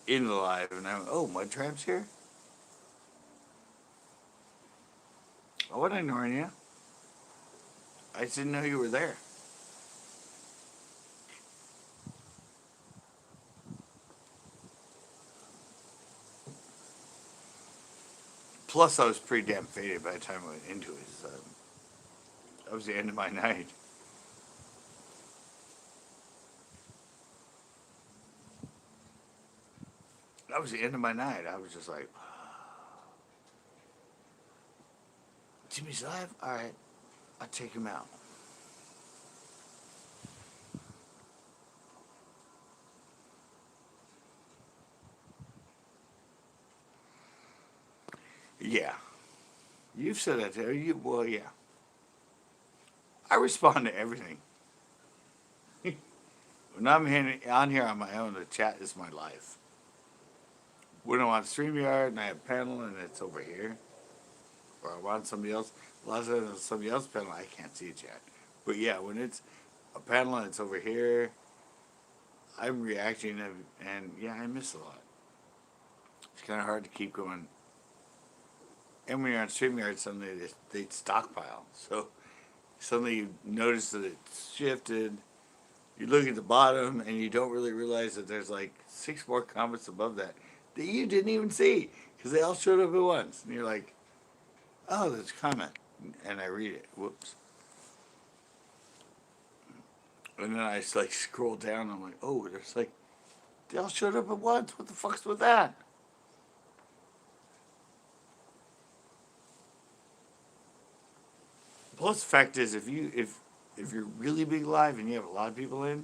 A: in the live, and I went, "Oh, Mud Trap's here?" I wasn't ignoring you. I just didn't know you were there. Plus, I was pretty damn faded by the time I went into it. So that was the end of my night. That was the end of my night. I was just like, Jimmy's live? All right, I'll check him out. Yeah. You've said that to you. Well, yeah. I respond to everything. When I'm on here on my own, the chat is my life. When I'm on StreamYard and I have a panel and it's over here, or I'm on somebody else, a lot of times on somebody else's panel, I can't see a chat. But yeah, when it's a panel and it's over here, I'm reacting and yeah, I miss a lot. It's kind of hard to keep going. And when you're on StreamYard, suddenly they stockpile. So suddenly you notice that it's shifted. You look at the bottom and you don't really realize that there's like 6 more comments above that you didn't even see because they all showed up at once. And you're like, oh, there's a comment. And I read it. Whoops. And then I just like scroll down. And I'm like, oh, there's like, they all showed up at once. What the fuck's with that? Plus, the fact is, if you're really big live and you have a lot of people in,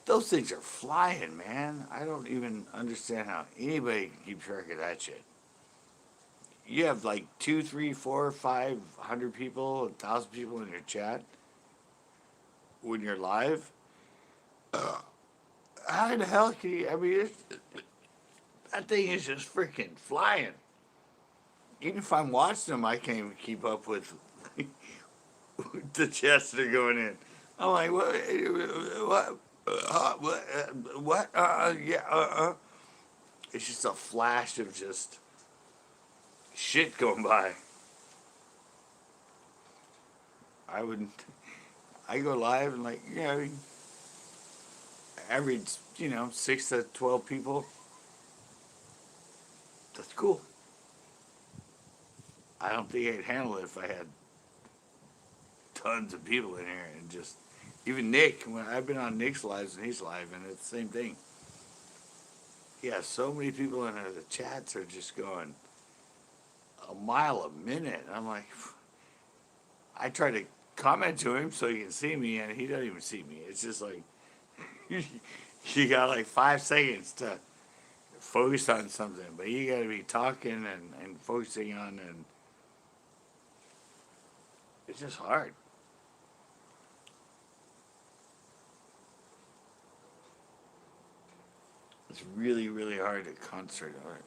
A: those things are flying, man. I don't even understand how anybody can keep track of that shit. You have like 2, 3, 4, 500 people, 1,000 people in your chat when you're live. How the hell can you? I mean, that thing is just freaking flying. Even if I'm watching them, I can't even keep up with the chats that are going in. I'm like, what? Yeah, It's just a flash of just shit going by. I wouldn't. I go live and like, average, 6 to 12 people. That's cool. I don't think I'd handle it if I had tons of people in here and just even Nick. When I've been on Nick's lives and he's live, and it's the same thing. Yeah, so many people in there. The chats are just going a mile a minute. I'm like, I try to comment to him so he can see me, and he doesn't even see me. It's just like you got like 5 seconds to focus on something, but you got to be talking and focusing on, and it's just hard. It's really, really hard to concentrate on it.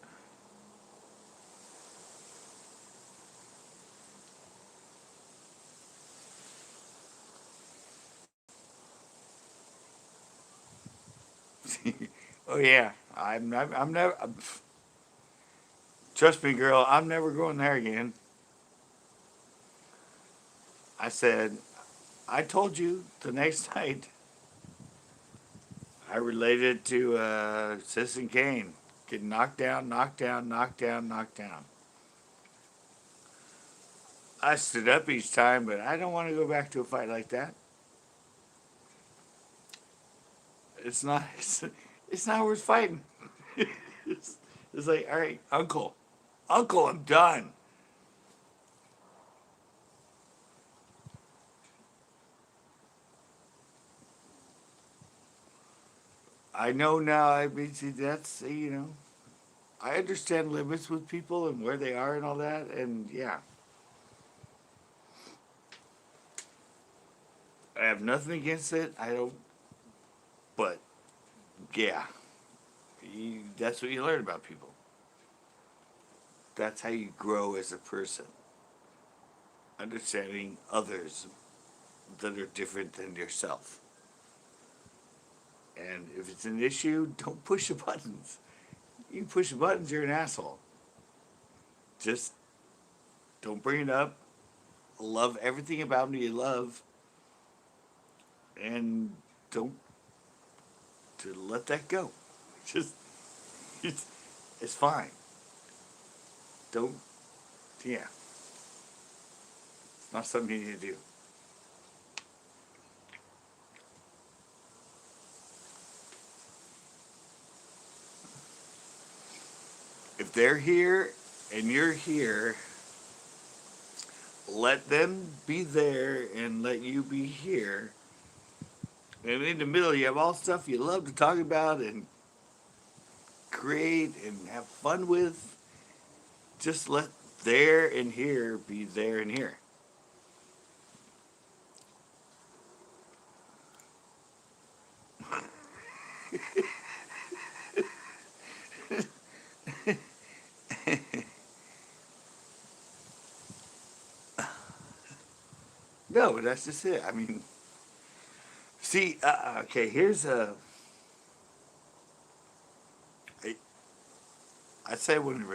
A: Oh yeah, I'm never. Trust me, girl. I'm never going there again. I said. I told you the next night. I related to Citizen Kane getting knocked down, knocked down, knocked down, knocked down. I stood up each time, but I don't want to go back to a fight like that. It's not. It's not worth fighting. it's, it's like, all right, Uncle, I'm done. I know now. I mean, see, that's I understand limits with people and where they are and all that, and yeah, I have nothing against it. I don't, but yeah, that's what you learn about people. That's how you grow as a person, understanding others that are different than yourself. And if it's an issue, don't push the buttons. You push the buttons, you're an asshole. Just don't bring it up. Love everything about me you love, and don't to let that go. Just it's, it's fine. Don't yeah. It's not something you need to do. If they're here and you're here, let them be there and let you be here. And in the middle, you have all stuff you love to talk about and create and have fun with. Just let there and here be there and here. No, but that's just it. I mean, see, okay, here's a. I, I say when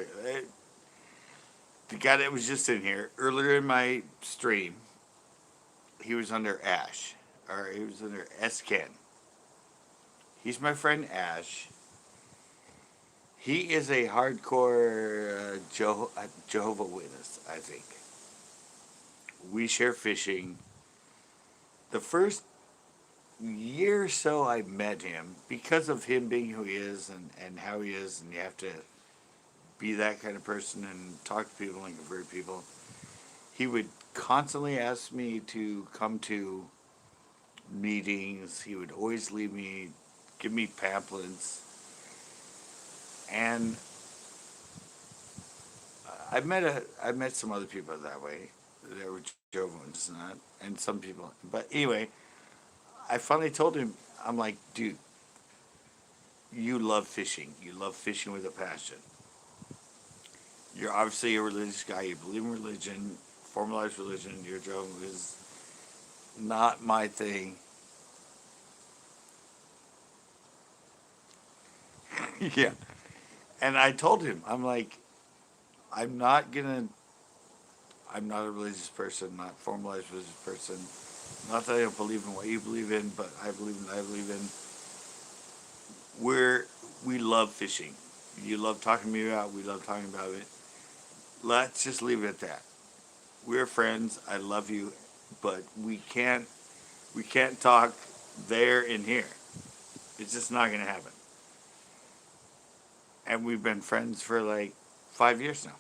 A: the guy that was just in here earlier in my stream, he was under Ash, or he was under S Ken. He's my friend Ash. He is a hardcore Jehovah Witness, I think. We share fishing. The first year or so I met him, because of him being who he is and how he is, and you have to be that kind of person and talk to people and convert people, he would constantly ask me to come to meetings. He would always give me pamphlets. And I met some other people that way. There were Jovans and some people. But anyway, I finally told him, I'm like, dude, you love fishing. You love fishing with a passion. You're obviously a religious guy. You believe in religion, formalized religion. Your job is not my thing. Yeah. And I told him, I'm like, I'm not gonna. I'm not a religious person, not formalized religious person. Not that I don't believe in what you believe in, but I believe in. I believe in. We're we love fishing. You love talking to me about. We love talking about it. Let's just leave it at that. We're friends. I love you, but we can't talk there and here. It's just not gonna happen. And we've been friends for like 5 years now,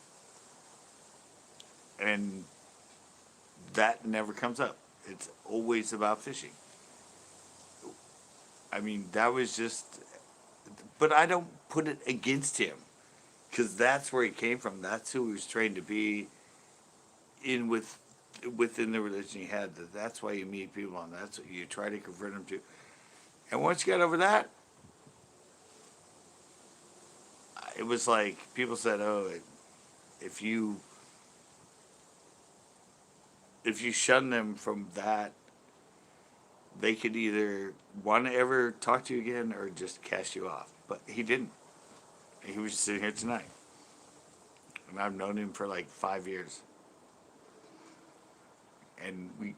A: and that never comes up. It's always about fishing. I mean, that was just, but I don't put it against him because that's where he came from. That's who he was trained to be in within the religion he had. That's why you meet people and that's what you try to convert them to. And once you got over that, it was like people said, "Oh, if you if you shun them from that, they could either want to ever talk to you again or just cast you off. But he didn't. He was just sitting here tonight. And I've known him for like 5 years. And we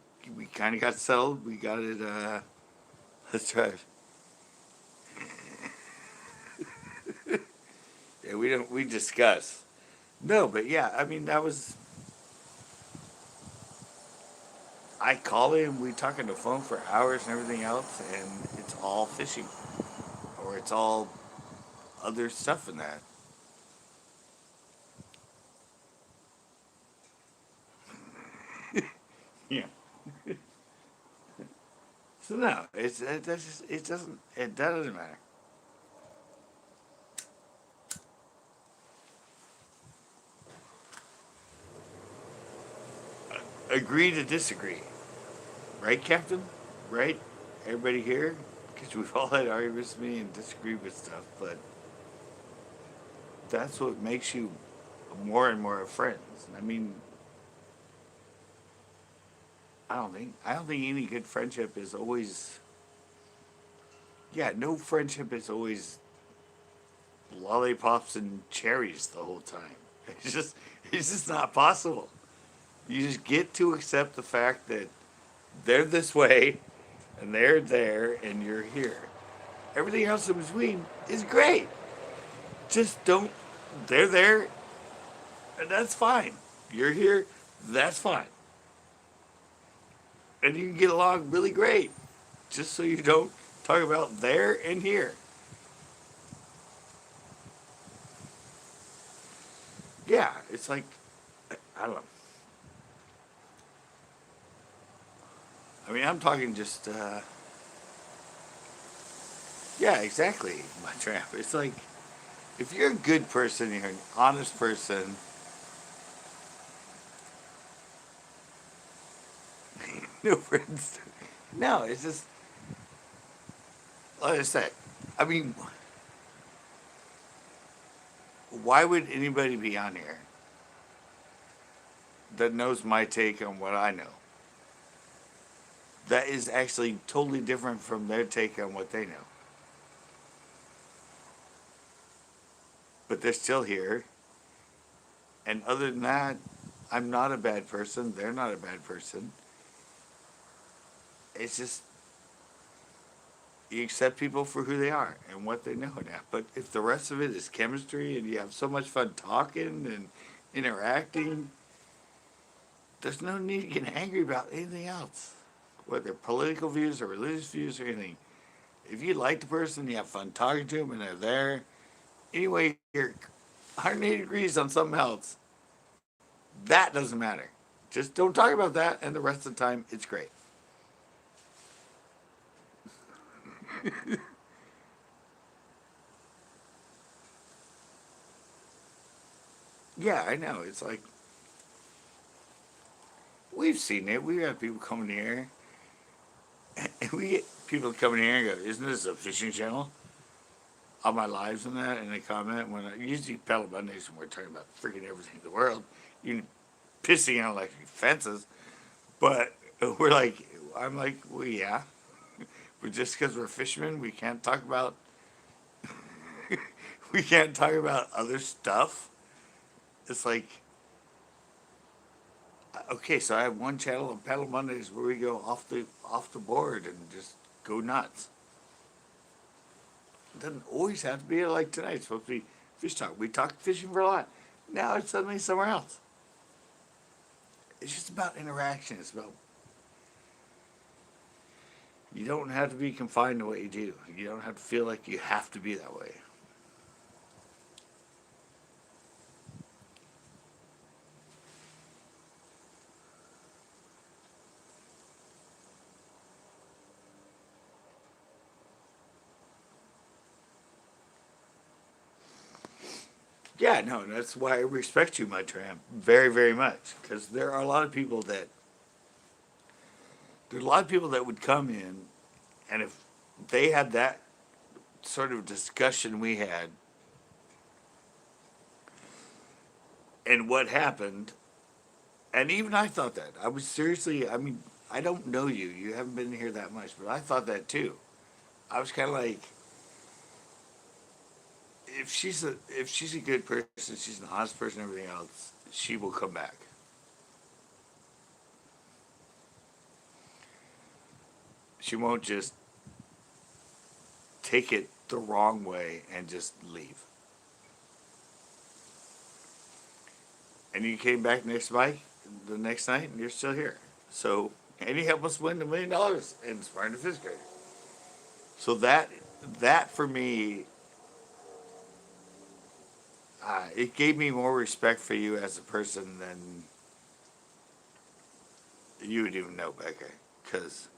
A: kind of got settled. We got it, let's try it. Yeah, we discuss. No, but yeah, I mean, I call him, we talk on the phone for hours and everything else, and it's all fishing. Or it's all other stuff in that. Yeah. So no, it doesn't matter. Agree to disagree, right, Captain? Right? Everybody here, because we've all had arguments with me and disagree with stuff, but that's what makes you more and more friends. I mean, I don't think any good friendship is always. Yeah, no friendship is always lollipops and cherries the whole time. It's just it's just not possible. You just get to accept the fact that they're this way and they're there and you're here. Everything else in between is great. Just don't. They're there and that's fine. You're here, that's fine. And you can get along really great. Just so you don't talk about there and here. Yeah, it's like, I don't know. I mean, I'm talking just, yeah, exactly, my tramp. It's like, if you're a good person, you're an honest person, no friends. No, it's just, like I said, I mean, why would anybody be on here that knows my take on what I know? That is actually totally different from their take on what they know. But they're still here. And other than that, I'm not a bad person. They're not a bad person. It's just you accept people for who they are and what they know now. But if the rest of it is chemistry and you have so much fun talking and interacting, there's no need to get angry about anything else, whether political views or religious views or anything. If you like the person, you have fun talking to them, and they're there. Anyway, you're 180 degrees on something else. That doesn't matter. Just don't talk about that, and the rest of the time, it's great. Yeah, I know. It's like we've seen it. We have people coming here, and we get people coming here and go, "Isn't this a fishing channel?" On my lives and that, and they comment when I usually Pedal Mondays when we're talking about freaking everything in the world, you pissing on like fences, but we're like, I'm like, well, yeah, but just because we're fishermen, we can't talk about other stuff. It's like, okay, so I have one channel on Pedal Mondays where we go off the board and just go nuts. It doesn't always have to be like tonight. It's supposed to be fish talk. We talked fishing for a lot. Now it's suddenly somewhere else. It's just about interaction. It's about you don't have to be confined to what you do. You don't have to feel like you have to be that way. Yeah, no, that's why I respect you, my tramp, very, very much. Because there are a lot of people that would come in, and if they had that sort of discussion we had, and what happened, and even I thought that I was seriously. I mean, I don't know you. You haven't been here that much, but I thought that too. I was kind of like, if she's a good person, she's an honest person, everything else, she will come back. She won't just take it the wrong way and just leave. And you came back the next night, and you're still here. So, and you helped us win $1 million in Inspiring the Fifth Grade. So that for me, it gave me more respect for you as a person than you would even know, Becca. Because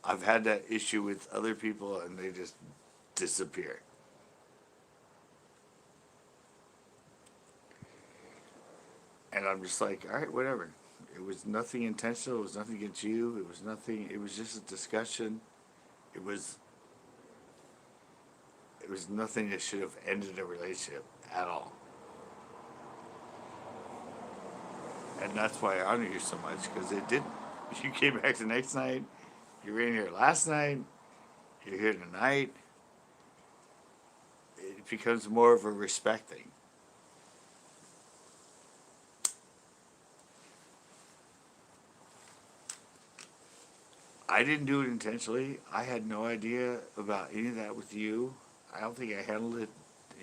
A: I've had that issue with other people, and they just disappear. And I'm just like, all right, whatever. It was nothing intentional. It was nothing against you. It was nothing. It was just a discussion. It was. It was nothing that should have ended a relationship at all. And that's why I honor you so much, because it didn't. You came back the next night. You were in here last night. You're here tonight. It becomes more of a respect thing. I didn't do it intentionally. I had no idea about any of that with you. I don't think I handled it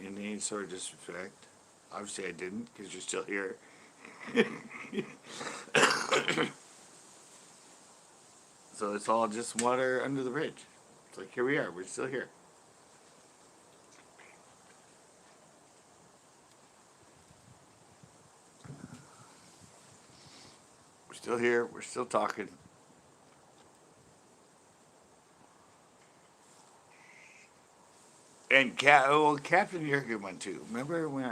A: in any sort of disrespect. Obviously, I didn't, because you're still here. So it's all just water under the bridge. It's like, here we are. We're still here. We're still here. We're still talking. And Captain, you're a good one too. Remember when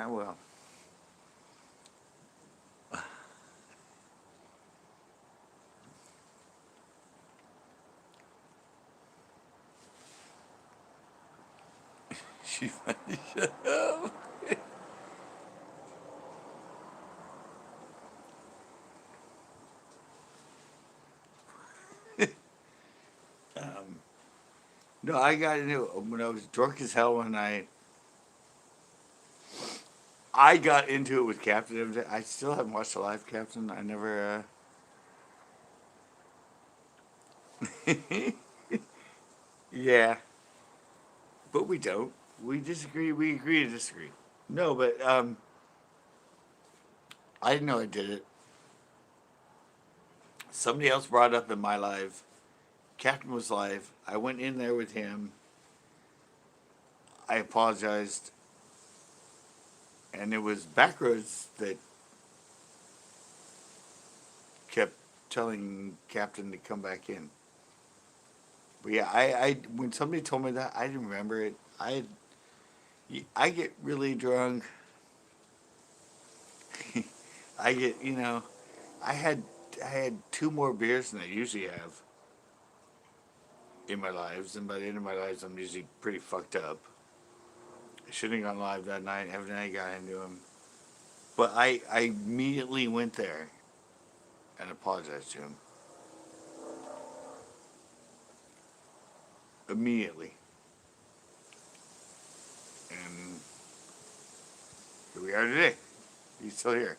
A: she finally shut up. Um, no, I got into it when I was drunk as hell one night. I got into it with Captain. I still haven't watched the live Captain. I never. Yeah, but we don't. We disagree. We agree to disagree. No, but I didn't know I did it. Somebody else brought it up in my live. Captain was live. I went in there with him. I apologized, and it was Backroads that kept telling Captain to come back in. But yeah, I when somebody told me that, I didn't remember it. I get really drunk. I get I had I had two more beers than I usually have in my lives, and by the end of my lives, I'm usually pretty fucked up. I shouldn't have gone live that night. Every night I got into him, but I immediately went there and apologized to him immediately, and here we are today. He's still here.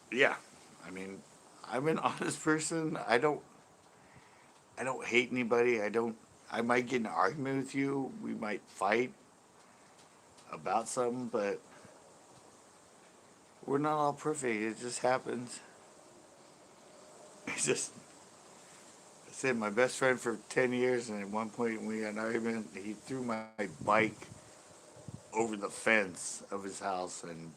A: Yeah, I mean, I'm an honest person. I don't hate anybody. I don't. I might get in an argument with you. We might fight about something, but we're not all perfect. It just happens. It's just. I said my best friend for 10 years, and at one point we got an argument. He threw my bike over the fence of his house and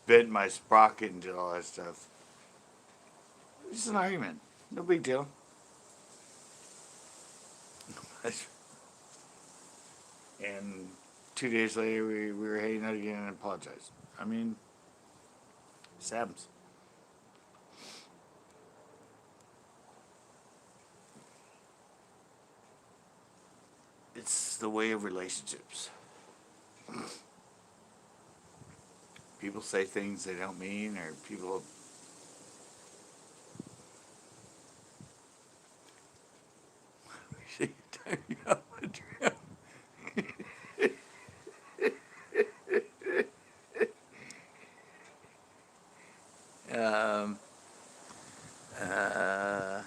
A: bent my sprocket and did all that stuff. Just an argument. No big deal. And 2 days later, we were hanging out again and apologized. I mean, this happens. It's the way of relationships. people say things they don't mean, or people. um, uh,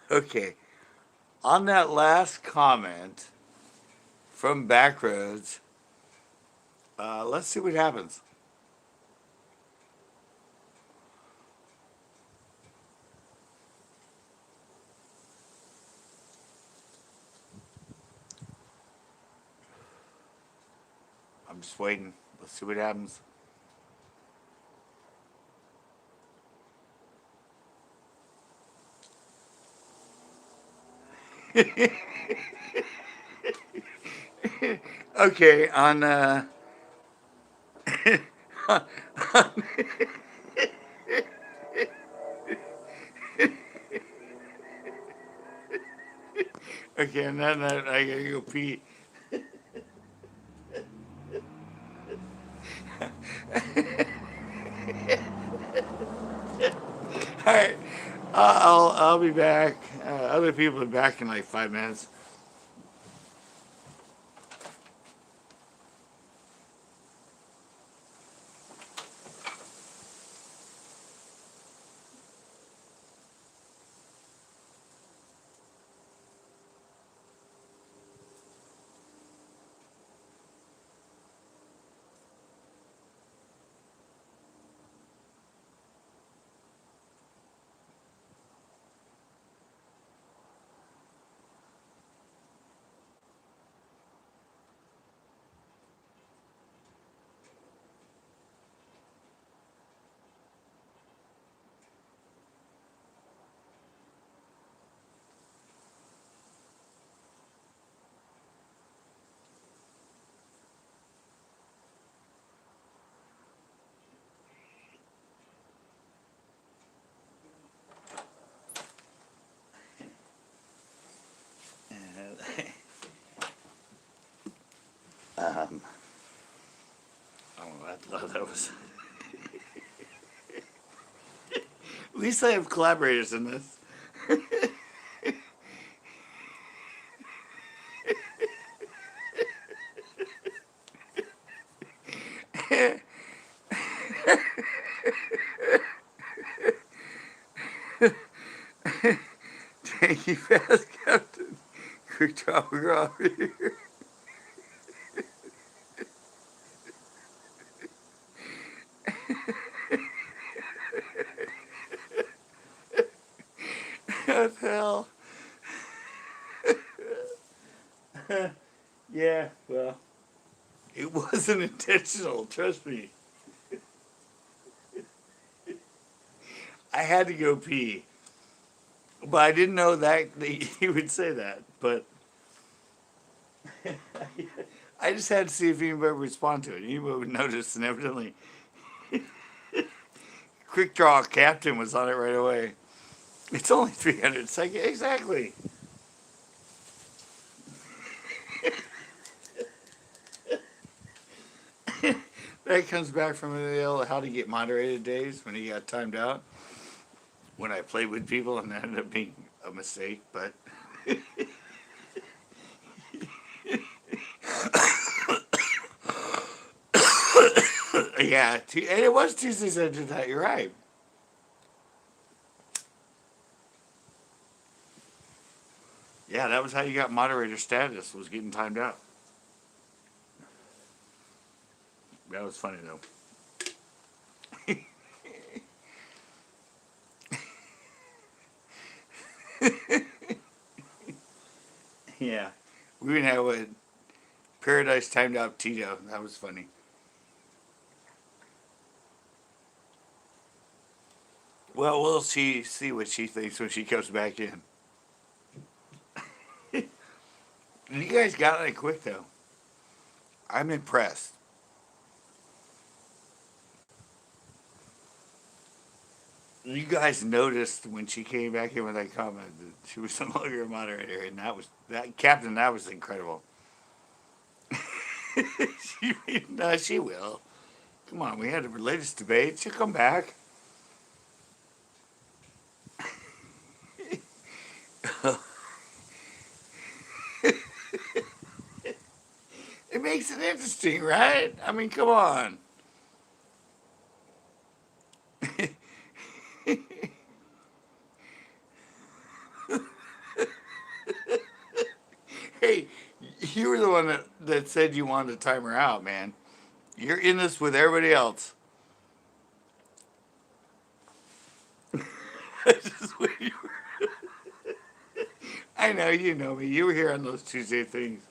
A: okay. On that last comment from Backroads, let's see what happens. I'm just waiting. Let's see what happens. Okay, on okay, and then I gotta go pee. All right, I'll be back. Other people are back in like 5 minutes. um, I thought that was. At least I have collaborators in this. Thank you, fast Captain. Quick draw, we're over here. What the hell? Yeah, well, it wasn't intentional, trust me. I had to go pee. But I didn't know that he would say that. But I just had to see if anybody would respond to it. Anybody would notice, and evidently, Quick Draw Captain was on it right away. It's only 300 seconds. Exactly. That comes back from the how to get moderated days when he got timed out. When I played with people and that ended up being a mistake, but yeah, and it was Tuesdays after that. You're right. Yeah, that was how you got moderator status, was getting timed out. That was funny though. Yeah, we even had a Paradise timed out Tito. That was funny. Well, we'll see what she thinks when she comes back in. You guys got it quick though. I'm impressed. You guys noticed when she came back in with that comment that she was no longer a moderator, and that was that Captain. That was incredible. No, she will. Come on, we had a religious debate. She'll come back. It makes it interesting, right? I mean, come on. Hey, you were the one that said you wanted to time her out, man. You're in this with everybody else. Just when you I know, you know me. You were here on those Tuesday things.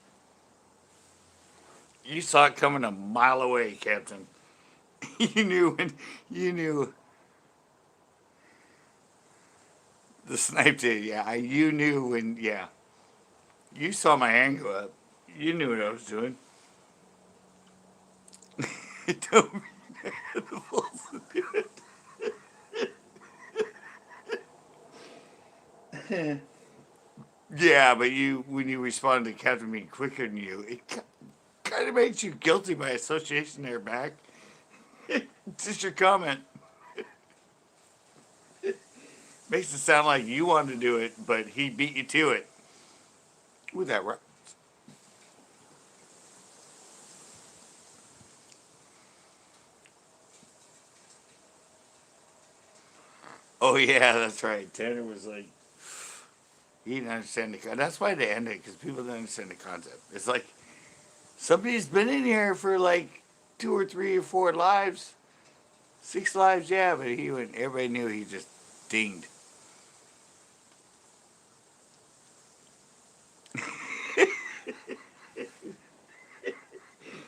A: You saw it coming a mile away, Captain. You knew when you knew the snipe did. Yeah, you knew when. Yeah, you saw my hand go up. You knew what I was doing. Don't be the fools to do it. Yeah, but you when you responded to Captain being quicker than you, it kind of makes you guilty by association. There, back. Just your comment makes it sound like you wanted to do it, but he beat you to it. With that, right? Oh yeah, that's right. Tanner was like, he didn't understand the. That's why they end it because people don't understand the concept. It's like somebody's been in here for like 2 or 3 or 4 lives, 6 lives, yeah. But he went. Everybody knew he just dinged.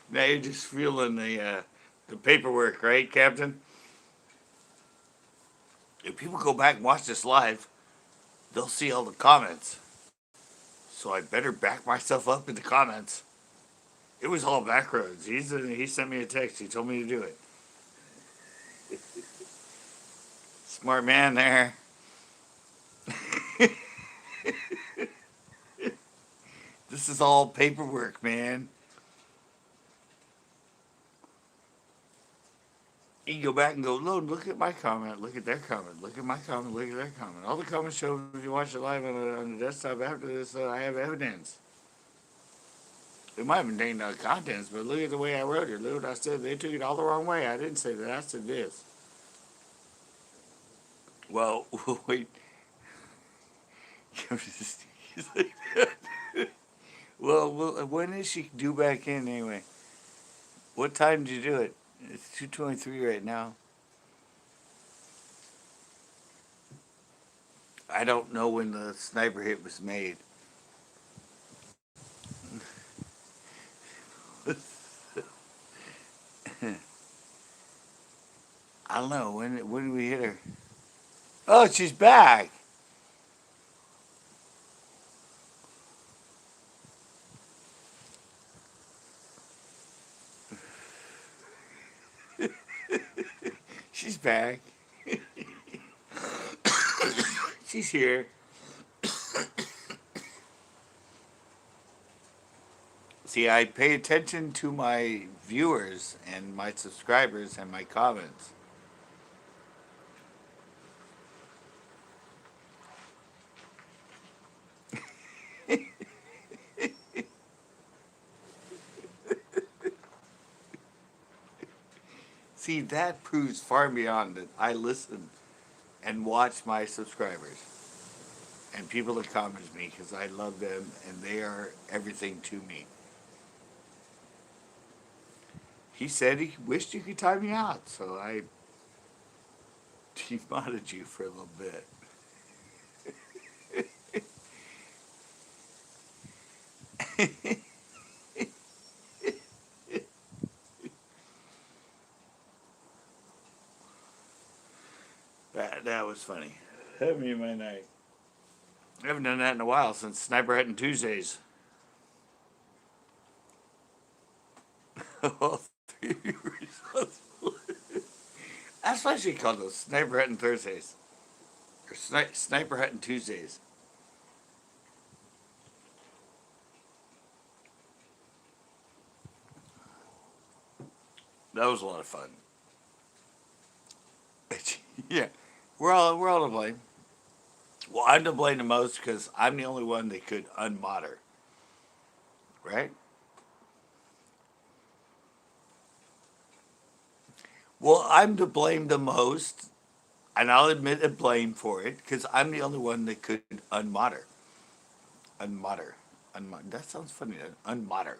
A: Now you're just feeling the paperwork, right, Captain? If people go back and watch this live, they'll see all the comments. So I better back myself up in the comments. It was all back roads. He sent me a text. He told me to do it. Smart man there. This is all paperwork, man. You can go back and go, look at my comment, look at their comment, look at my comment, look at their comment. All the comments show if you watch it live on the desktop after this, I have evidence. It might have been dang contents, but look at the way I wrote it. Look what I said. They took it all the wrong way. I didn't say that. I said this. Well, wait. Well, when is she due back in anyway? What time did you do it? It's 2:23 right now. I don't know when the sniper hit was made. I don't know when did we hit her. Oh, she's back. She's back. She's here. See, I pay attention to my viewers and my subscribers and my comments. See, that proves far beyond that I listen and watch my subscribers and people that comment me because I love them and they are everything to me. He said he wished you could time me out, so I demodded you for a little bit. That was funny. That made my night. I haven't done that in a while since Sniper Hunting Tuesdays. All three of you were responsible. That's why she called those Sniper Hunting Thursdays. Or Sniper Hunting Tuesdays. That was a lot of fun. Yeah, we're all to blame. Well, I'm to blame the most because I'm the only one that could unmodder, right? Well, I'm to blame the most, and I'll admit the blame for it because I'm the only one that could unmodder, unmodder, That sounds funny. Unmodder.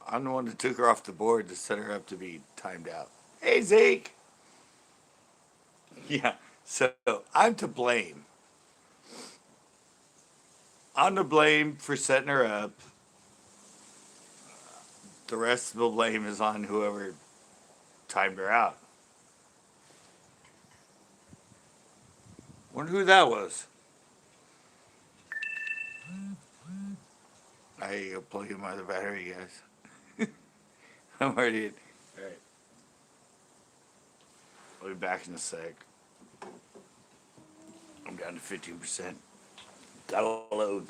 A: I'm the one that took her off the board to set her up to be timed out. Hey Zeke. Yeah. So I'm to blame. I'm to blame for setting her up. The rest of the blame is on whoever timed her out. Wonder who that was. I go plug in my other battery, guys. I'm already in. All right. I'll be back in a sec. I'm down to 15%. Gotta load.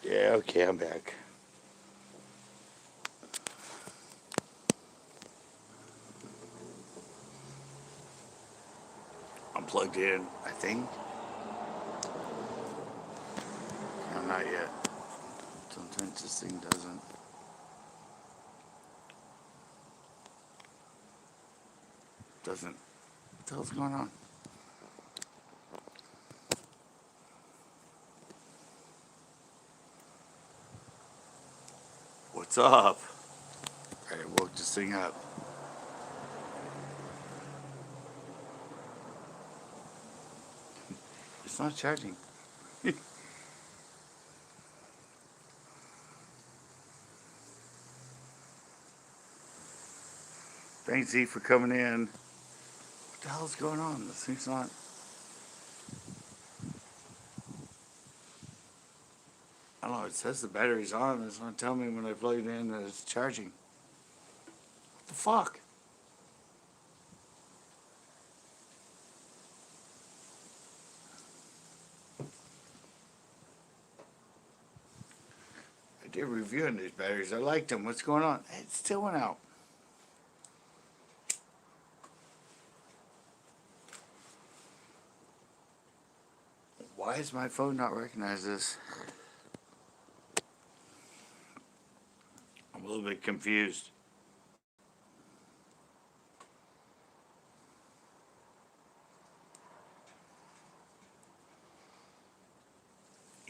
A: Yeah, okay, I'm back. I'm plugged in, I think. No, not yet. Sometimes this thing doesn't. What the hell's going on? What's up? All right, woke this thing up. It's not charging. Thanks, Z, for coming in. What the hell's going on? This thing's not. I don't know. It says the battery's on. It's not telling me when I plug it in that it's charging. What the fuck? I did reviewing these batteries. I liked them. What's going on? It still went out. Why is my phone not recognize this? I'm a little bit confused.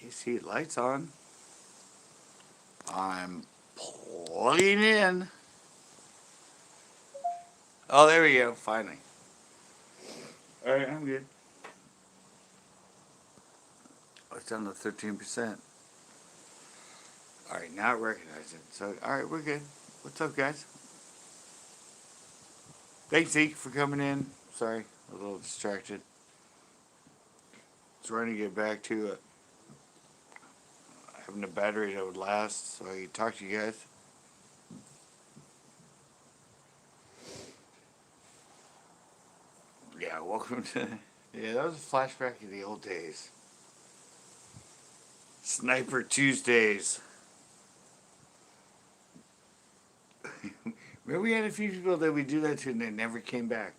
A: You see, lights on. I'm plugging in. Oh, there we go. Finally. All right, I'm good. Oh, it's down to 13%. All right, now it recognizes it. So, all right, we're good. What's up, guys? Thanks, Zeke, for coming in. Sorry, a little distracted. Trying to get back to having a battery that would last so I could talk to you guys. Yeah, welcome to. Yeah, that was a flashback of the old days. Sniper Tuesdays. Remember, we had a few people that we do that to and they never came back.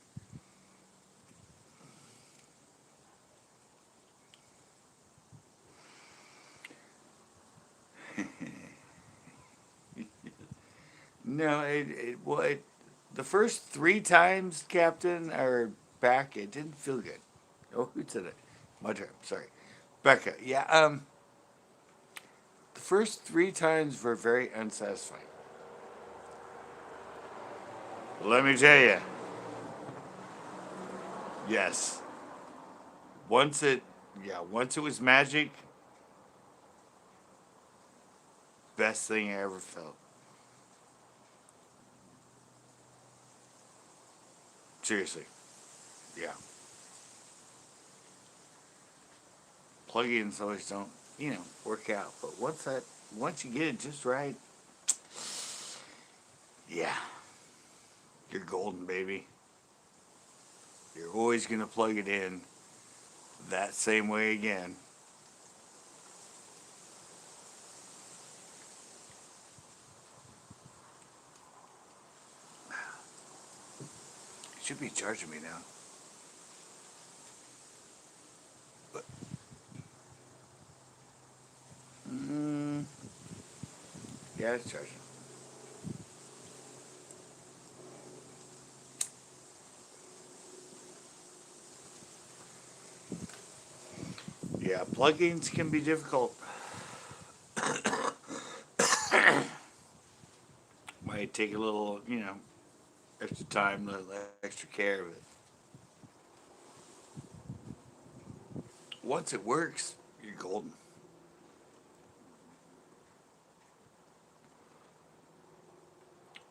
A: No, the first 3 times, Captain, or back, it didn't feel good. Oh, who said it? My turn. Sorry, Becca. Yeah. The first 3 times were very unsatisfying. Let me tell you. Yes. Once it, once it was magic, best thing I ever felt. Seriously. Yeah. Plug-ins always don't, work out. But once you get it just right, yeah, you're golden, baby. You're always gonna plug it in that same way again. It should be charging me now. But mm, yeah, it's charging. Yeah, plugins can be difficult. Might take a little, extra time, a little extra care, but once it works, you're golden.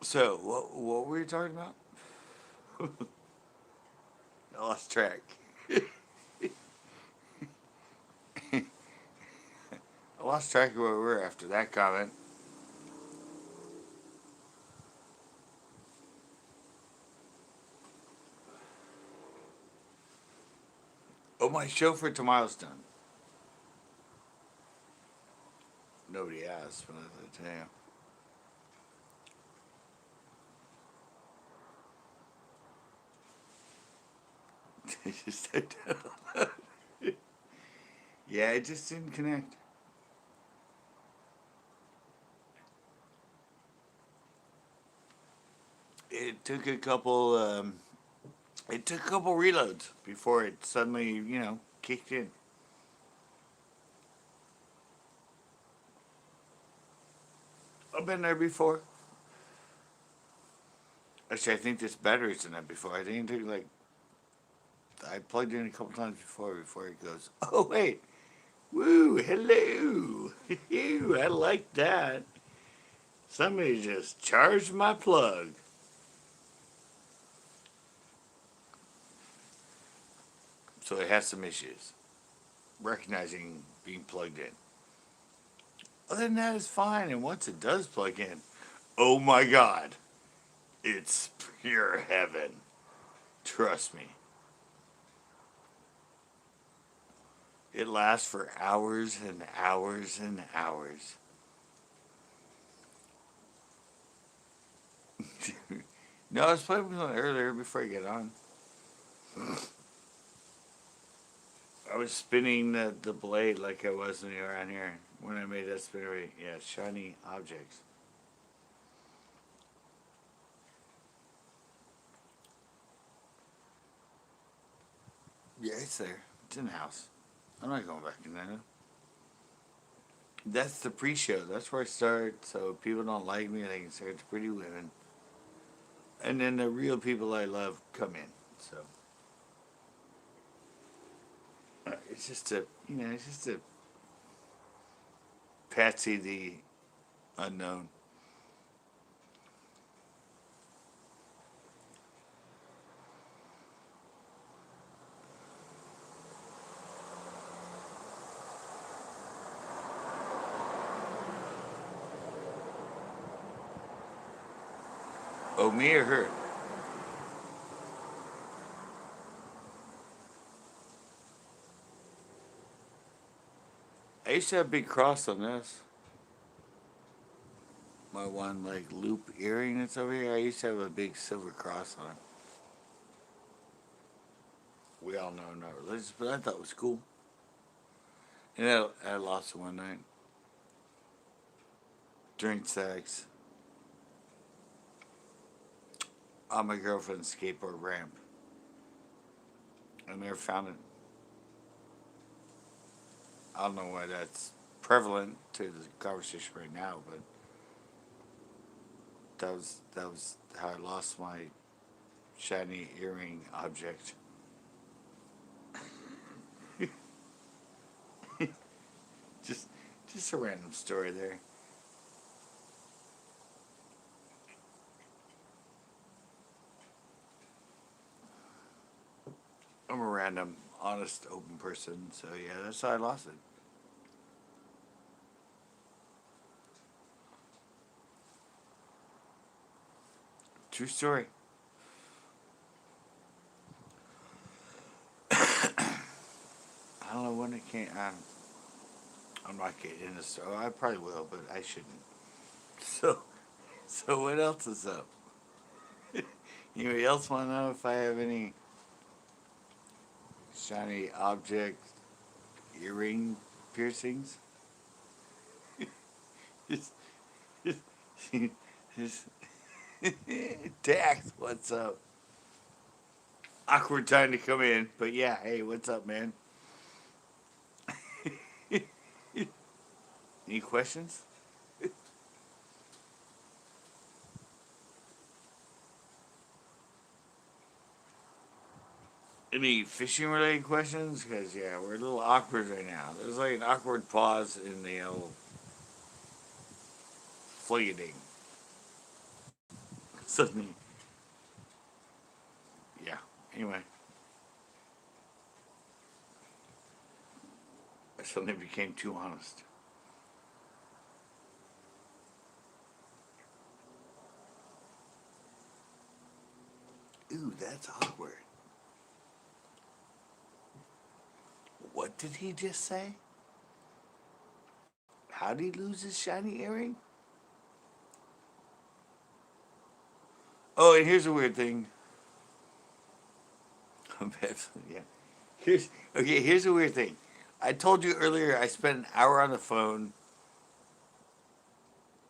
A: So, what were you talking about? I lost track. I lost track of where we were after that comment. Oh, my show for tomorrow's done. Nobody asked, but I tell you. It just yeah, it just didn't connect. It took a couple. It took a couple reloads before it suddenly, kicked in. I've been there before. Actually, I think this battery's in that before. I think it took I plugged in a couple times before it goes. Oh wait, woo, hello, I like that. Somebody just charged my plug. So it has some issues. Recognizing being plugged in. Other than that, it's fine. And once it does plug in, oh my God, it's pure heaven. Trust me. It lasts for hours and hours and hours. No, I was playing with it earlier before I get on. I was spinning the blade like I was when you were around here. When I made that spinner, yeah, shiny objects. Yeah, it's there. It's in the house. I'm not going back in there. That's the pre-show. That's where I start. So if people don't like me, they can start to Pretty Women, and then the real people I love come in. So it's just a, it's just a Patsy the unknown. Oh, me or her? I used to have a big cross on this. My one like loop earring that's over here. I used to have a big silver cross on it. We all know I'm not religious, but I thought it was cool. And I lost it one night during sex on my girlfriend's skateboard ramp. I never found it. I don't know why that's prevalent to the conversation right now, but that was how I lost my shiny earring object. just just a random story there. I'm a random, honest, open person, so yeah, that's how I lost it. True story. I don't know when it came. I'm not getting into this. Oh, I probably will, but I shouldn't. So, so what else is up? Anybody else want to know if I have any shiny object earring piercings? Just, just, just Dax, what's up? Awkward time to come in, but yeah, hey, what's up, man? Any questions? Any fishing related questions? Because, yeah, we're a little awkward right now. There's like an awkward pause in the old fligating. Suddenly, yeah. Anyway, I suddenly became too honest. Ooh, that's awkward. What did he just say? How did he lose his shiny earring? Oh, and here's a weird thing. Yeah. Here's a weird thing. I told you earlier I spent an hour on the phone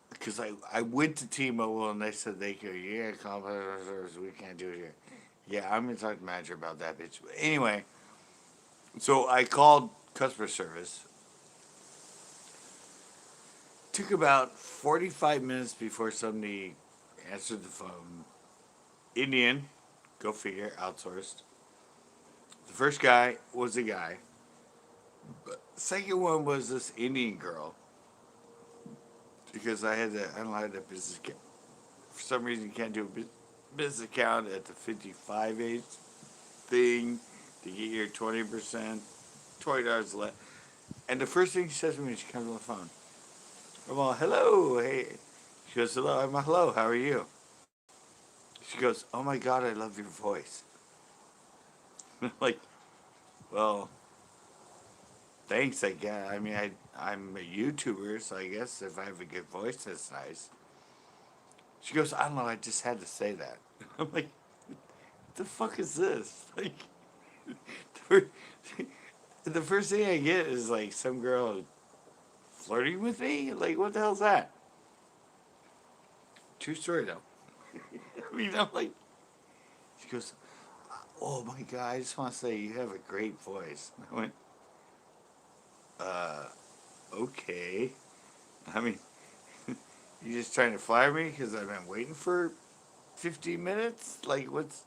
A: because I went to T-Mobile and they said they could, yeah, call us, we can't do it here. Yeah, I'm gonna talk to the manager about that bitch. But anyway, so I called customer service. Took about 45 minutes before somebody answered the phone. Indian, go figure, outsourced. The first guy was a guy. The second one was this Indian girl because I don't have that business account. For some reason, you can't do a business account at the 55 age thing to get your 20%, $20 less. And the first thing she says to me when she comes on the phone, I'm all, hello, hey. She goes, hello, I'm all, hello, how are you? She goes, oh my God, I love your voice. I'm like, well, thanks, I guess. I mean, I'm a YouTuber, so I guess if I have a good voice, that's nice. She goes, I don't know, I just had to say that. I'm like, what the fuck is this? Like, the the first thing I get is like some girl flirting with me? Like, what the hell's that? True story, though. I mean, I'm like, she goes, oh my God, I just want to say you have a great voice. I went, uh, okay. I mean, you just trying to fire me because I've been waiting for 15 minutes? Like, what's.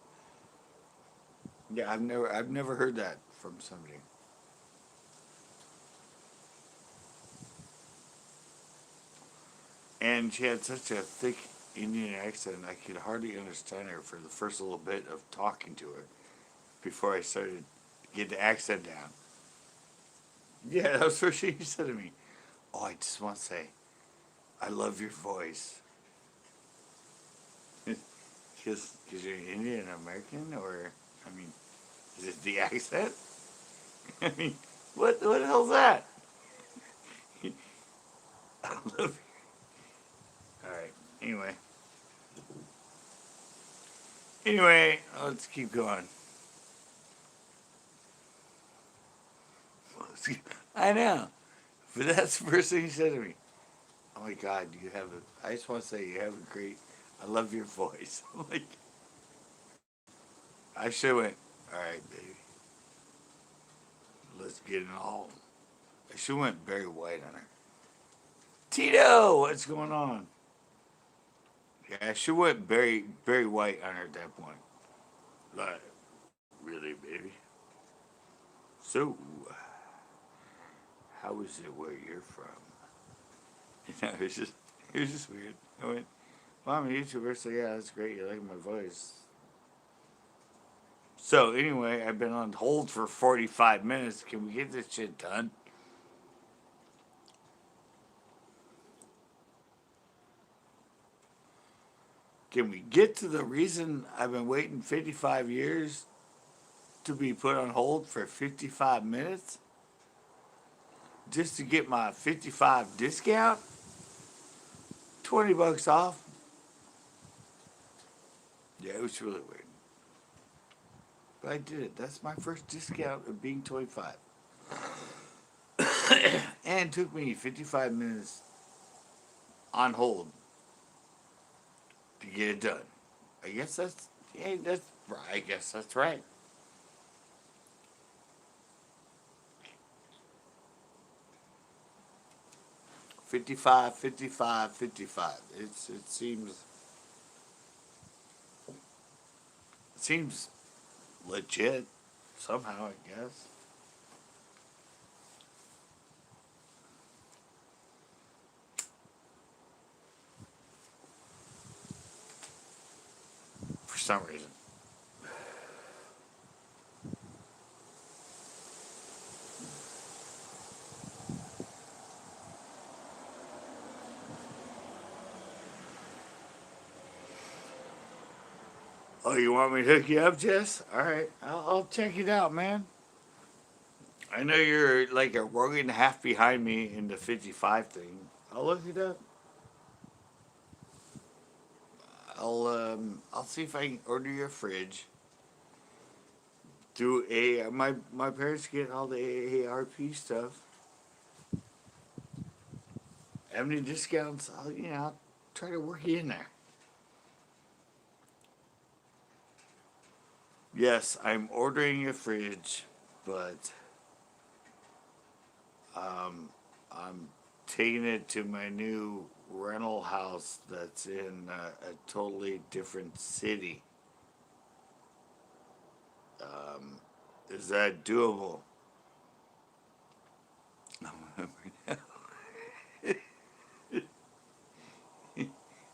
A: Yeah, I've never heard that from somebody. And she had such a thick Indian accent, I could hardly understand her for the first little bit of talking to her before I started to get the accent down. Yeah, that was what she said to me. Oh, I just want to say, I love your voice. Because you're Indian American, or, I mean, is it the accent? I mean, what the hell's that? I love you. All right. Anyway, let's keep going. I know, but that's the first thing he said to me. Oh my God, you have a. I just want to say you have a great. I love your voice. I'm like, I should have went. All right, baby, let's get it all. I should have went Barry White on her. Tito, what's going on? Yeah, I should have went Barry White on her at that point. Like, really, baby. So, how is it where you're from? You know, it was just weird. I went, well, I'm a YouTuber, so yeah, that's great. You like my voice. So anyway, I've been on hold for 45 minutes. Can we get this shit done? Can we get to the reason I've been waiting 55 years to be put on hold for 55 minutes? Just to get my 55 discount? 20 bucks off? Yeah, it was really weird. But I did it. That's my first discount of being 25. And it took me 55 minutes on hold to get it done. I guess that's, yeah, that's right. I guess that's right. 55, 55, 55. It seems legit somehow, I guess. For some reason. Oh, you want me to hook you up, Jess? All right, I'll check it out, man. I know you're like a rung and a half behind me in the 55 thing. I'll look it up. I'll see if I can order your fridge. Do my parents get all the AARP stuff. Have any discounts? I'll try to work you in there. Yes, I'm ordering a fridge, but I'm taking it to my new rental house that's in a totally different city. Is that doable?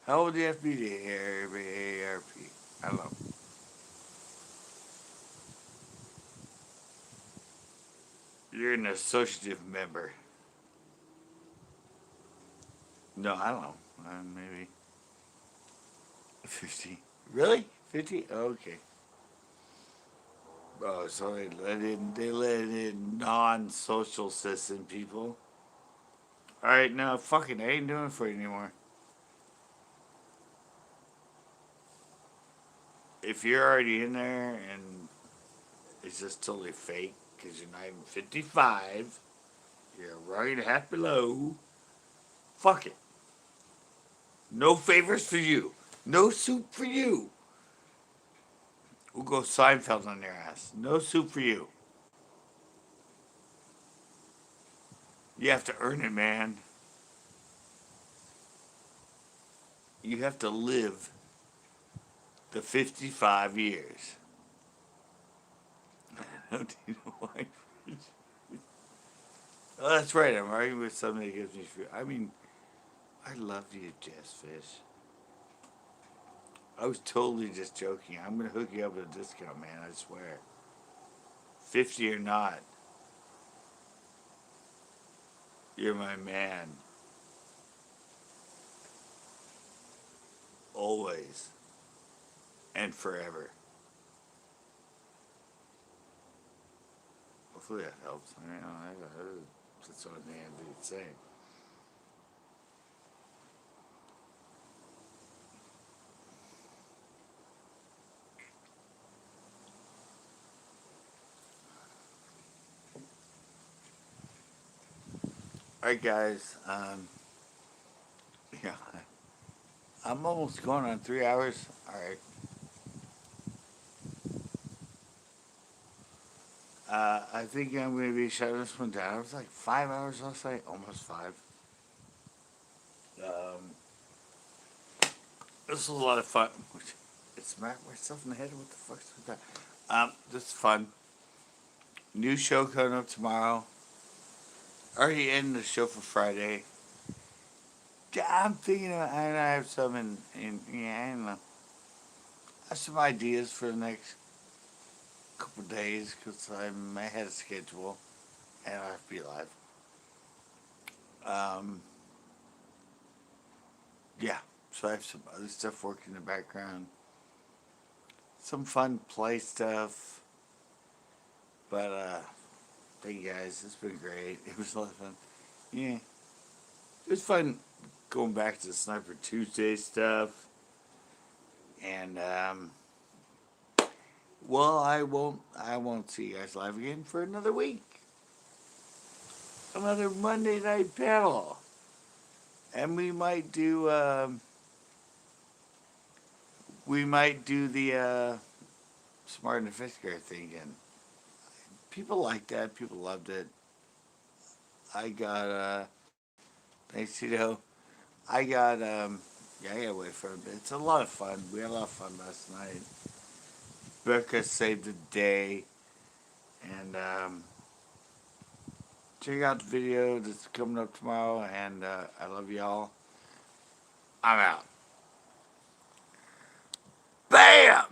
A: How old do you have to be to AARP? I don't know. You're an associative member. No, I don't know. Maybe 50. Really? 50? Okay. Oh, so they let in non-social citizen people. All right, no, fucking, I ain't doing it for you anymore. If you're already in there and it's just totally fake because you're not even 55, you're right half below. Fuck it. No favors for you. No soup for you. We'll go Seinfeld on their ass. No soup for you. You have to earn it, man. you have to live the 55 years. Do you know why? Oh, that's right. I'm arguing with somebody that gives me food. I mean, I love you, Jess Fish. I was totally just joking. I'm going to hook you up with a discount, man. I swear. 50 or not, you're my man. Always. And forever. Hopefully that helps. I mean, that's what I need to say. Alright, guys. Yeah. I'm almost going on 3 hours. Alright. I think I'm going to be shutting this one down. It was like 5 hours last night. Almost 5. This was a lot of fun. I smacked myself in the head. What the fuck's with that? This is fun. New show coming up tomorrow. Already ending the show for Friday. I'm thinking I have some yeah, I don't know. I have some ideas for the next couple of days because I'm ahead of schedule and I have to be live. Yeah, so I have some other stuff working in the background. Some fun play stuff. But, thank you guys. It's been great. It was a lot of fun. Yeah. It was fun going back to the Sniper Tuesday stuff. And, well, I won't see you guys live again for another week. Another Monday night panel. And we might do the Smart in the Fifth Grade thing again. People liked that. People loved it. I got thanks, Tito. I got yeah, I got away for a bit. It's a lot of fun. We had a lot of fun last night. Becca saved the day. And check out the video that's coming up tomorrow. And I love y'all. I'm out. Bam!